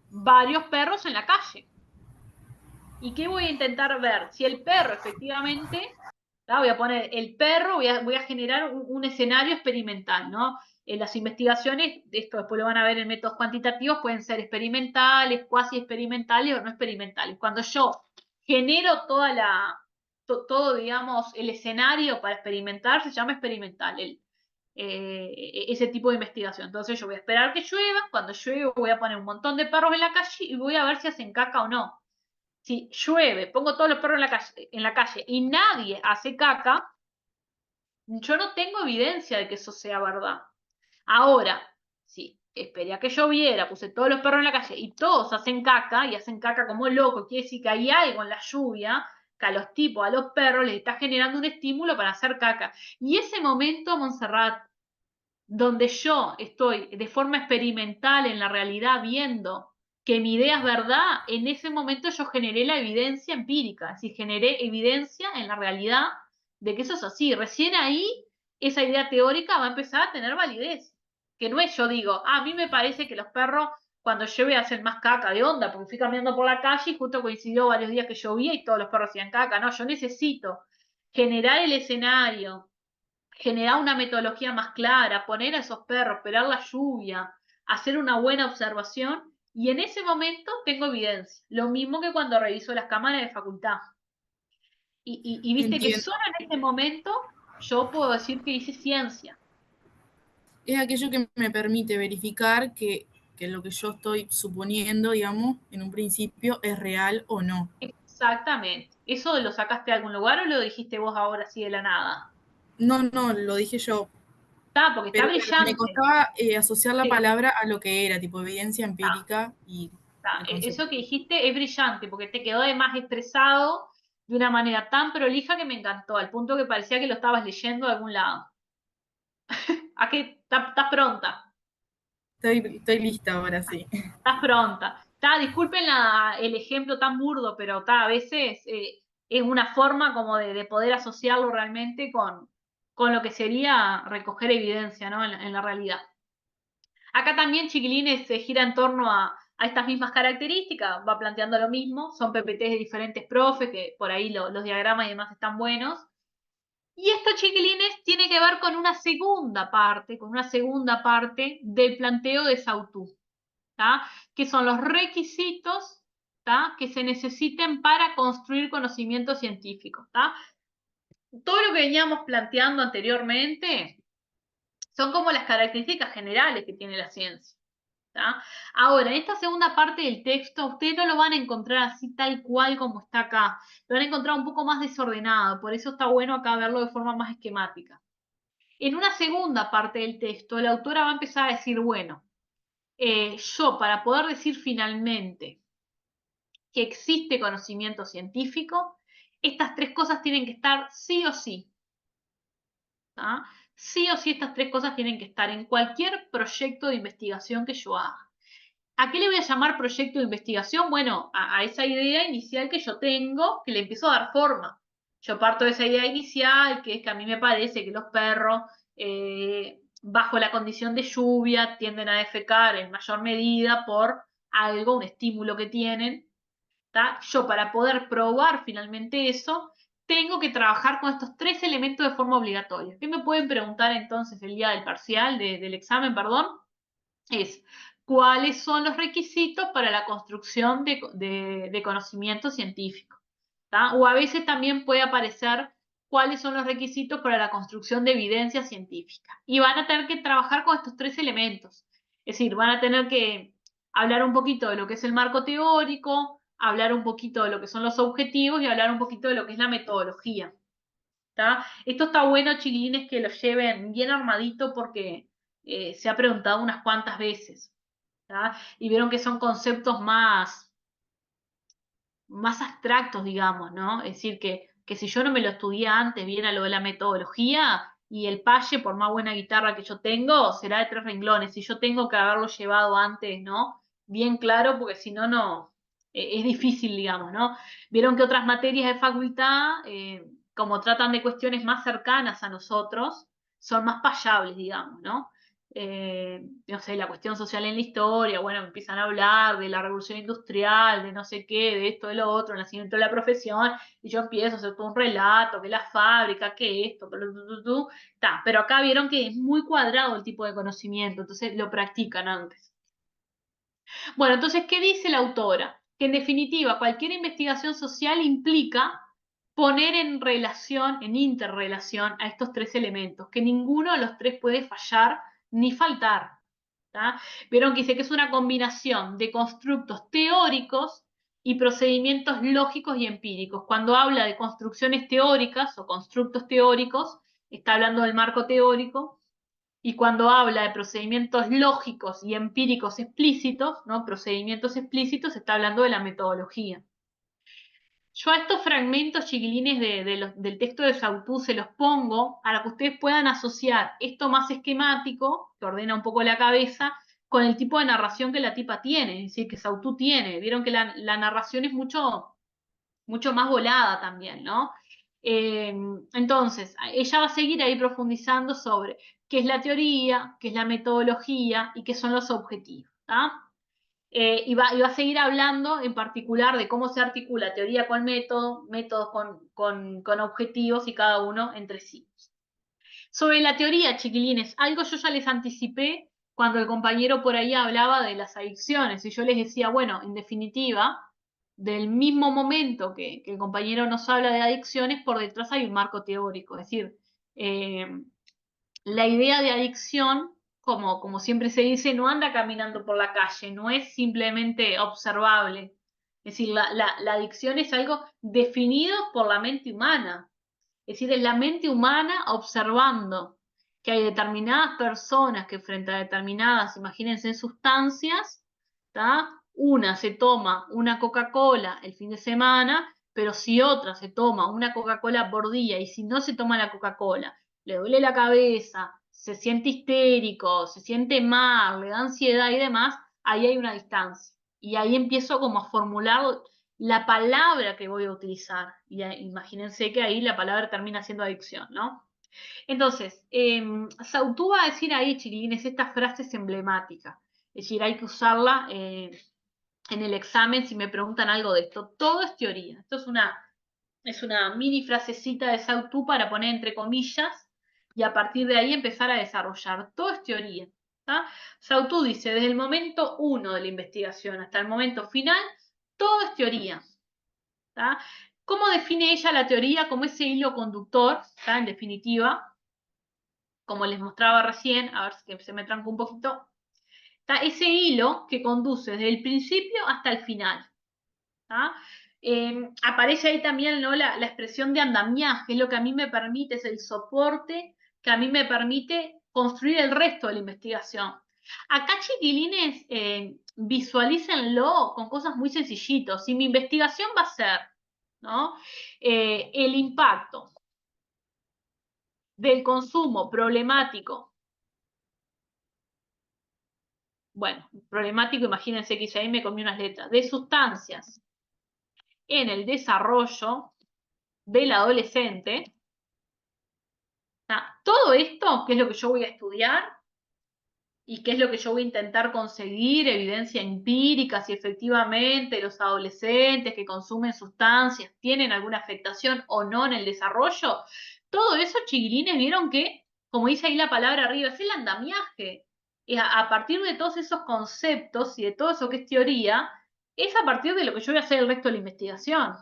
varios perros en la calle. ¿Y qué voy a intentar ver? Si el perro efectivamente, ¿tá? Voy a poner el perro, voy a generar un escenario experimental, ¿no? En las investigaciones, esto después lo van a ver en métodos cuantitativos, pueden ser experimentales, cuasi experimentales o no experimentales. Cuando yo genero todo, digamos, el escenario para experimentar, se llama experimental, ese tipo de investigación. Entonces yo voy a esperar que llueva, cuando llueve voy a poner un montón de perros en la calle y voy a ver si hacen caca o no. Si llueve, pongo todos los perros en la calle y nadie hace caca, yo no tengo evidencia de que eso sea verdad. Ahora, si esperé a que lloviera, puse todos los perros en la calle y todos hacen caca y hacen caca como loco, quiere decir que hay algo en la lluvia que a los tipos, a los perros, les está generando un estímulo para hacer caca. Y ese momento, Montserrat, donde yo estoy de forma experimental en la realidad viendo que mi idea es verdad, en ese momento yo generé la evidencia empírica, es decir, generé evidencia en la realidad de que eso es así. Recién ahí esa idea teórica va a empezar a tener validez. Que no es yo digo, a mí me parece que los perros cuando llueve hacen más caca de onda, porque fui caminando por la calle y justo coincidió varios días que llovía y todos los perros hacían caca. No, yo necesito generar el escenario, generar una metodología más clara, poner a esos perros, esperar la lluvia, hacer una buena observación, y en ese momento tengo evidencia. Lo mismo que cuando reviso las cámaras de facultad. Y viste que entiendo. solo en ese momento yo puedo decir que hice ciencia. Es aquello que me permite verificar que lo que yo estoy suponiendo, digamos, en un principio es real o no. Exactamente. ¿Eso lo sacaste de algún lugar o lo dijiste vos ahora así de la nada? No, no, lo dije yo, Está, porque está pero me brillante. costaba asociar la Sí, palabra a lo que era, tipo evidencia está. empírica y el concepto. Eso que dijiste es brillante, porque te quedó además expresado de una manera tan prolija que me encantó, al punto que parecía que lo estabas leyendo de algún lado. ¿A qué? ¿Estás pronta? Estoy lista ahora, sí. Estás pronta. Disculpen el ejemplo tan burdo, pero a veces es una forma como de poder asociarlo realmente con lo que sería recoger evidencia, ¿no? En la realidad. Acá también, chiquilines, se gira en torno a estas mismas características, va planteando lo mismo, son PPTs de diferentes profes, que por ahí los diagramas y demás están buenos. Y esto, chiquilines, tiene que ver con una segunda parte del planteo de Saussure, ¿tá? Que son los requisitos, ¿tá? Que se necesiten para construir conocimiento científico, ¿tá? todo lo que veníamos planteando anteriormente son como las características generales que tiene la ciencia. ¿Tá? Ahora, en esta segunda parte del texto, ustedes no lo van a encontrar así tal cual como está acá. Lo van a encontrar un poco más desordenado, por eso está bueno acá verlo de forma más esquemática. En una segunda parte del texto, la autora va a empezar a decir, bueno, yo para poder decir finalmente que existe conocimiento científico, estas tres cosas tienen que estar sí o sí. ¿Tá? Sí o sí estas tres cosas tienen que estar en cualquier proyecto de investigación que yo haga. ¿A qué le voy a llamar proyecto de investigación? Bueno, a esa idea inicial que yo tengo, que le empiezo a dar forma. Yo parto de esa idea inicial, que es que a mí me parece que los perros, bajo la condición de lluvia, tienden a defecar en mayor medida por algo, un estímulo que tienen. ¿Tá? Yo para poder probar finalmente eso, tengo que trabajar con estos tres elementos de forma obligatoria. ¿Qué me pueden preguntar entonces el día del parcial, del examen, perdón? Es cuáles son los requisitos para la construcción de conocimiento científico. ¿Tá? O a veces también puede aparecer cuáles son los requisitos para la construcción de evidencia científica. Y van a tener que trabajar con estos tres elementos. Es decir, van a tener que hablar un poquito de lo que es el marco teórico, hablar un poquito de lo que son los objetivos y hablar un poquito de lo que es la metodología. ¿Tá? Esto está bueno, chiquilines, que lo lleven bien armadito porque se ha preguntado unas cuantas veces. ¿Tá? Y vieron que son conceptos más abstractos, digamos, ¿no? Es decir, que si yo no me lo estudié antes bien a lo de la metodología, y el paye, por más buena guitarra que yo tengo, será de 3 renglones. Y yo tengo que haberlo llevado antes, ¿no? Bien claro, porque si no, no, es difícil, digamos, ¿no? Vieron que otras materias de facultad, como tratan de cuestiones más cercanas a nosotros, son más payables, digamos, ¿no? No sé, la cuestión social en la historia, bueno, empiezan a hablar de la revolución industrial, de no sé qué, de esto, de lo otro, el nacimiento de la profesión, y yo empiezo a hacer todo un relato, que la fábrica, que esto, pero acá vieron que es muy cuadrado el tipo de conocimiento, entonces lo practican antes. Bueno, entonces, ¿qué dice la autora? Que en definitiva, cualquier investigación social implica poner en relación, en interrelación a estos tres elementos, que ninguno de los tres puede fallar ni faltar. ¿Tá? Vieron que dice que es una combinación de constructos teóricos y procedimientos lógicos y empíricos. Cuando habla de construcciones teóricas o constructos teóricos, está hablando del marco teórico, y cuando habla de procedimientos lógicos y empíricos explícitos, ¿no? Procedimientos explícitos, está hablando de la metodología. Yo a estos fragmentos, chiquilines, del texto de Sautou se los pongo para que ustedes puedan asociar esto más esquemático, que ordena un poco la cabeza, con el tipo de narración que la tipa tiene, es decir, que Sautou tiene. Vieron que la narración es mucho más volada también, ¿no? Entonces, ella va a seguir ahí profundizando sobre qué es la teoría, qué es la metodología y qué son los objetivos, ¿tá? Y va a seguir hablando en particular de cómo se articula teoría con método, métodos con objetivos y cada uno entre sí. Sobre la teoría, chiquilines, algo yo ya les anticipé cuando el compañero por ahí hablaba de las adicciones y yo les decía, bueno, en definitiva, del mismo momento que el compañero nos habla de adicciones, por detrás hay un marco teórico, es decir, la idea de adicción, como siempre se dice, no anda caminando por la calle, no es simplemente observable. Es decir, la adicción es algo definido por la mente humana. Es decir, es la mente humana observando que hay determinadas personas que frente a determinadas, imagínense, sustancias, ¿tá? Una se toma una Coca-Cola el fin de semana, pero si otra se toma una Coca-Cola por día y si no se toma la Coca-Cola, le duele la cabeza, se siente histérico, se siente mal, le da ansiedad y demás, ahí hay una distancia. Y ahí empiezo como a formular la palabra que voy a utilizar. Y imagínense que ahí la palabra termina siendo adicción, ¿no? Entonces, Sautou va a decir ahí, chiquilines, estas frases emblemáticas. Es decir, hay que usarla en el examen si me preguntan algo de esto. Todo es teoría. Esto es una mini frasecita de Sautou para poner entre comillas y a partir de ahí empezar a desarrollar. Todo es teoría. ¿Tá? Sautou dice, desde el momento 1 de la investigación hasta el momento final, todo es teoría. ¿Tá? ¿Cómo define ella la teoría como ese hilo conductor? ¿Está? En definitiva, como les mostraba recién, a ver si se me trancó un poquito, está ese hilo que conduce desde el principio hasta el final. ¿Tá? Aparece ahí también, ¿no? la expresión de andamiaje, es lo que a mí me permite, es el soporte que a mí me permite construir el resto de la investigación. Acá, chiquilines, visualícenlo con cosas muy sencillitos. Si mi investigación va a ser, ¿no? El impacto del consumo problemático. Bueno, problemático, imagínense que ahí me comí unas letras, de sustancias en el desarrollo del adolescente. Todo esto, que es lo que yo voy a estudiar y qué es lo que yo voy a intentar conseguir, evidencia empírica, si efectivamente los adolescentes que consumen sustancias tienen alguna afectación o no en el desarrollo, todo eso, chiquilines, vieron que, como dice ahí la palabra arriba, es el andamiaje. Y a partir de todos esos conceptos y de todo eso que es teoría, es a partir de lo que yo voy a hacer el resto de la investigación.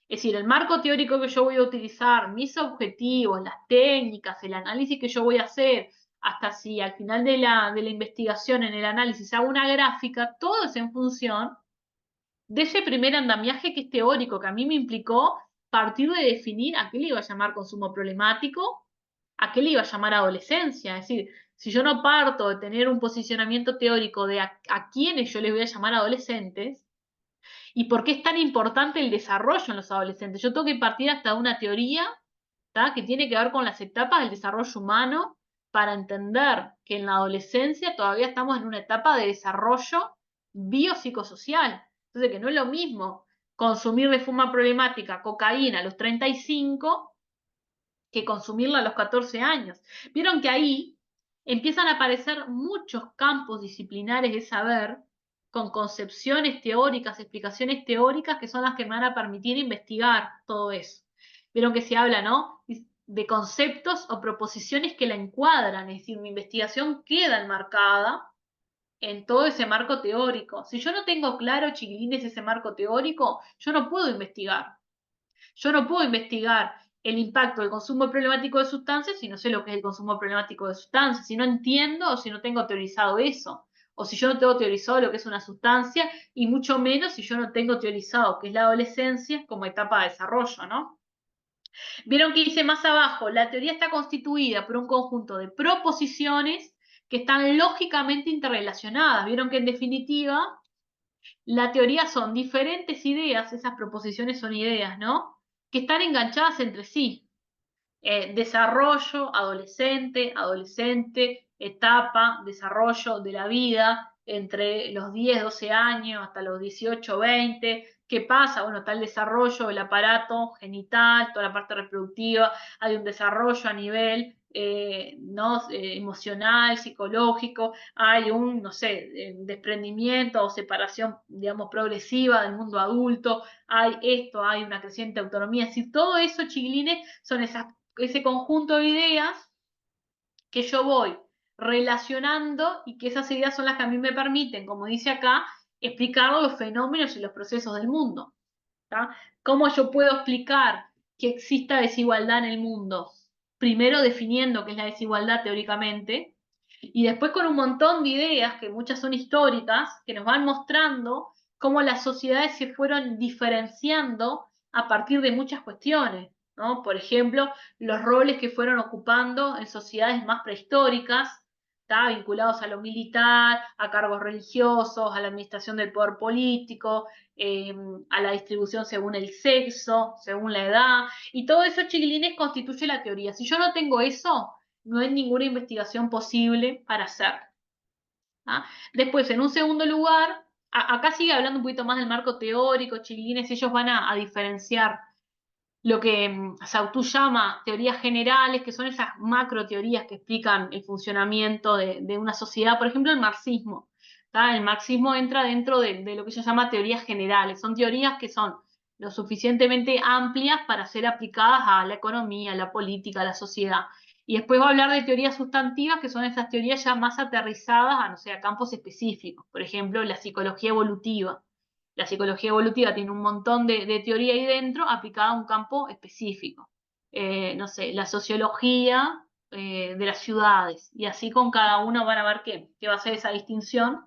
Es decir, el marco teórico que yo voy a utilizar, mis objetivos, las técnicas, el análisis que yo voy a hacer, hasta si al final de la investigación, en el análisis, hago una gráfica, todo es en función de ese primer andamiaje que es teórico, que a mí me implicó partir de definir a qué le iba a llamar consumo problemático, a qué le iba a llamar adolescencia. Es decir, si yo no parto de tener un posicionamiento teórico de a quiénes yo les voy a llamar adolescentes, ¿y por qué es tan importante el desarrollo en los adolescentes? Yo tengo que partir hasta una teoría, ¿tá? Que tiene que ver con las etapas del desarrollo humano para entender que en la adolescencia todavía estamos en una etapa de desarrollo biopsicosocial. Entonces, que no es lo mismo consumir de forma problemática cocaína a los 35 que consumirla a los 14 años. Vieron que ahí empiezan a aparecer muchos campos disciplinares de saber con concepciones teóricas, explicaciones teóricas que son las que me van a permitir investigar todo eso. Vieron que se habla, ¿no? De conceptos o proposiciones que la encuadran, es decir, mi investigación queda enmarcada en todo ese marco teórico. Si yo no tengo claro, chiquilines, ese marco teórico, yo no puedo investigar. Yo no puedo investigar el impacto del consumo problemático de sustancias si no sé lo que es el consumo problemático de sustancias, si no entiendo o si no tengo teorizado eso, o si yo no tengo teorizado lo que es una sustancia, y mucho menos si yo no tengo teorizado qué es la adolescencia como etapa de desarrollo, ¿no? Vieron que dice más abajo, la teoría está constituida por un conjunto de proposiciones que están lógicamente interrelacionadas. Vieron que en definitiva la teoría son diferentes ideas, esas proposiciones son ideas, ¿no? Que están enganchadas entre sí. Desarrollo, adolescente, etapa, desarrollo de la vida, entre los 10, 12 años hasta los 18, 20. ¿Qué pasa? Bueno, está el desarrollo del aparato genital, toda la parte reproductiva, hay un desarrollo a nivel ¿no? Emocional, psicológico, hay un, no sé, desprendimiento o separación, digamos, progresiva del mundo adulto, hay esto, hay una creciente autonomía, es decir, todo eso, chiquilines, son ese conjunto de ideas que yo voy relacionando y que esas ideas son las que a mí me permiten, como dice acá, explicar los fenómenos y los procesos del mundo. ¿Tá? ¿Cómo yo puedo explicar que exista desigualdad en el mundo? Primero definiendo qué es la desigualdad teóricamente, y después con un montón de ideas, que muchas son históricas, que nos van mostrando cómo las sociedades se fueron diferenciando a partir de muchas cuestiones, ¿no? Por ejemplo, los roles que fueron ocupando en sociedades más prehistóricas, ¿tá? Vinculados a lo militar, a cargos religiosos, a la administración del poder político, a la distribución según el sexo, según la edad, y todo eso, chiquilines, constituye la teoría. Si yo no tengo eso, no hay ninguna investigación posible para hacer. ¿Ah? Después, en un segundo lugar, acá sigue hablando un poquito más del marco teórico, chiquilines, ellos van a diferenciar lo que Saussure llama teorías generales, que son esas macro teorías que explican el funcionamiento de una sociedad, por ejemplo, el marxismo. ¿Tá? El marxismo entra dentro de lo que se llama teorías generales, son teorías que son lo suficientemente amplias para ser aplicadas a la economía, a la política, a la sociedad. Y después va a hablar de teorías sustantivas, que son esas teorías ya más aterrizadas a, no sé, a campos específicos, por ejemplo, la psicología evolutiva. La psicología evolutiva tiene un montón de teoría ahí dentro aplicada a un campo específico. No sé, la sociología de las ciudades, y así con cada uno van a ver qué va a ser esa distinción.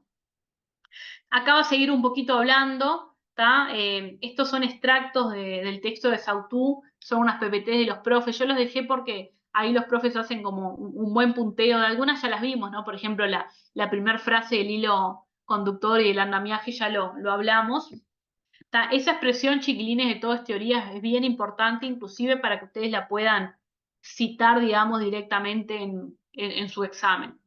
Acá va a seguir un poquito hablando, ¿tá? Estos son extractos del texto de Sautú, son unas PPT de los profes. Yo los dejé porque ahí los profes hacen como un buen punteo. De algunas ya las vimos, ¿no? Por ejemplo, la primera frase del hilo conductor y el andamiaje ya lo hablamos. ¿Tá? Esa expresión, chiquilines, de todo es teoría, es bien importante, inclusive para que ustedes la puedan citar, digamos, directamente en su examen.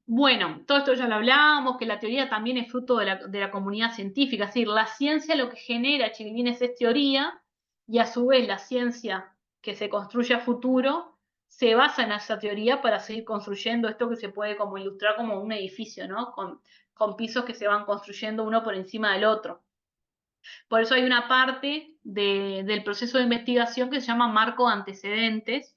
Bueno, todo esto ya lo hablábamos, que la teoría también es fruto de la comunidad científica, es decir, la ciencia lo que genera, chiquilines, es teoría, y a su vez la ciencia que se construye a futuro se basa en esa teoría para seguir construyendo esto que se puede como ilustrar como un edificio, ¿no? Con pisos que se van construyendo uno por encima del otro. Por eso hay una parte del proceso de investigación que se llama marco de antecedentes,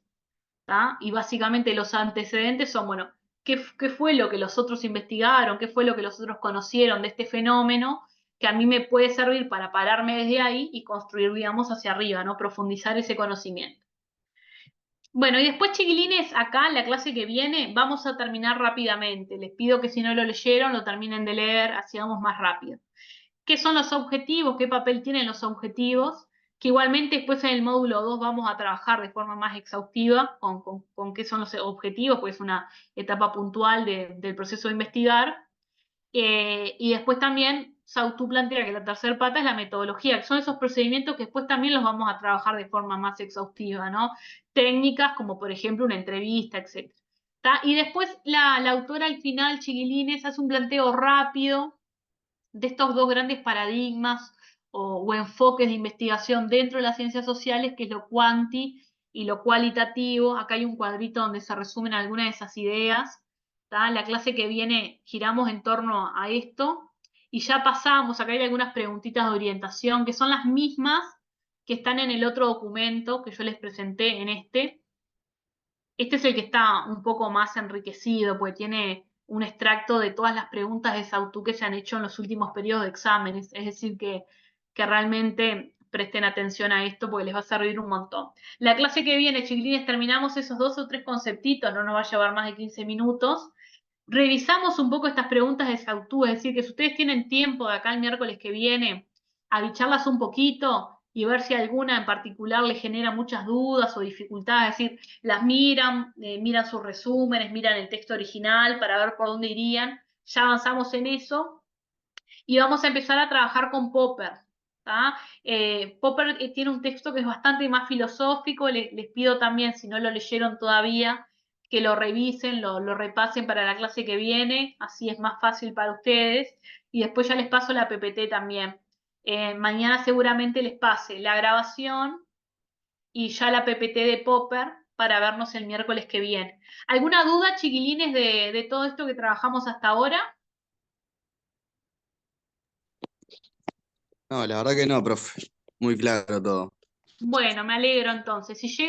¿tá? Y básicamente los antecedentes son, bueno, ¿qué fue lo que los otros investigaron? ¿Qué fue lo que los otros conocieron de este fenómeno? Que a mí me puede servir para pararme desde ahí y construir, digamos, hacia arriba, ¿no? Profundizar ese conocimiento. Bueno, y después, chiquilines, acá en la clase que viene vamos a terminar rápidamente. Les pido que si no lo leyeron, lo terminen de leer, así vamos más rápido. ¿Qué son los objetivos? ¿Qué papel tienen los objetivos? Que igualmente después en el módulo 2 vamos a trabajar de forma más exhaustiva con qué son los objetivos, pues es una etapa puntual del proceso de investigar. Y después también Sautú plantea que la tercera pata es la metodología, que son esos procedimientos que después también los vamos a trabajar de forma más exhaustiva, ¿no? Técnicas como por ejemplo una entrevista, etc. Y después la autora al final, chiquilines, hace un planteo rápido de estos dos grandes paradigmas o enfoques de investigación dentro de las ciencias sociales, que es lo cuanti y lo cualitativo. Acá hay un cuadrito donde se resumen algunas de esas ideas. ¿Tá? La clase que viene giramos en torno a esto y ya pasamos, acá hay algunas preguntitas de orientación que son las mismas que están en el otro documento que yo les presenté en este. Este es el que está un poco más enriquecido, porque tiene un extracto de todas las preguntas de Sautú que se han hecho en los últimos periodos de exámenes. Es decir, que realmente presten atención a esto porque les va a servir un montón. La clase que viene, chiquilines, terminamos esos 2 o 3 conceptitos, no nos va a llevar más de 15 minutos. Revisamos un poco estas preguntas de Sautú, es decir, que si ustedes tienen tiempo de acá el miércoles que viene, a bicharlas un poquito y ver si alguna en particular les genera muchas dudas o dificultades, es decir, las miran, miran sus resúmenes, miran el texto original para ver por dónde irían. Ya avanzamos en eso y vamos a empezar a trabajar con Popper. Popper tiene un texto que es bastante más filosófico. Les pido también, si no lo leyeron todavía, que lo revisen, lo repasen para la clase que viene, así es más fácil para ustedes. Y después ya les paso la PPT también. Mañana seguramente les pase la grabación y ya la PPT de Popper para vernos el miércoles que viene. ¿Alguna duda, chiquilines, de todo esto que trabajamos hasta ahora? No, la verdad que no, profe. Muy claro todo. Bueno, me alegro entonces. Si llega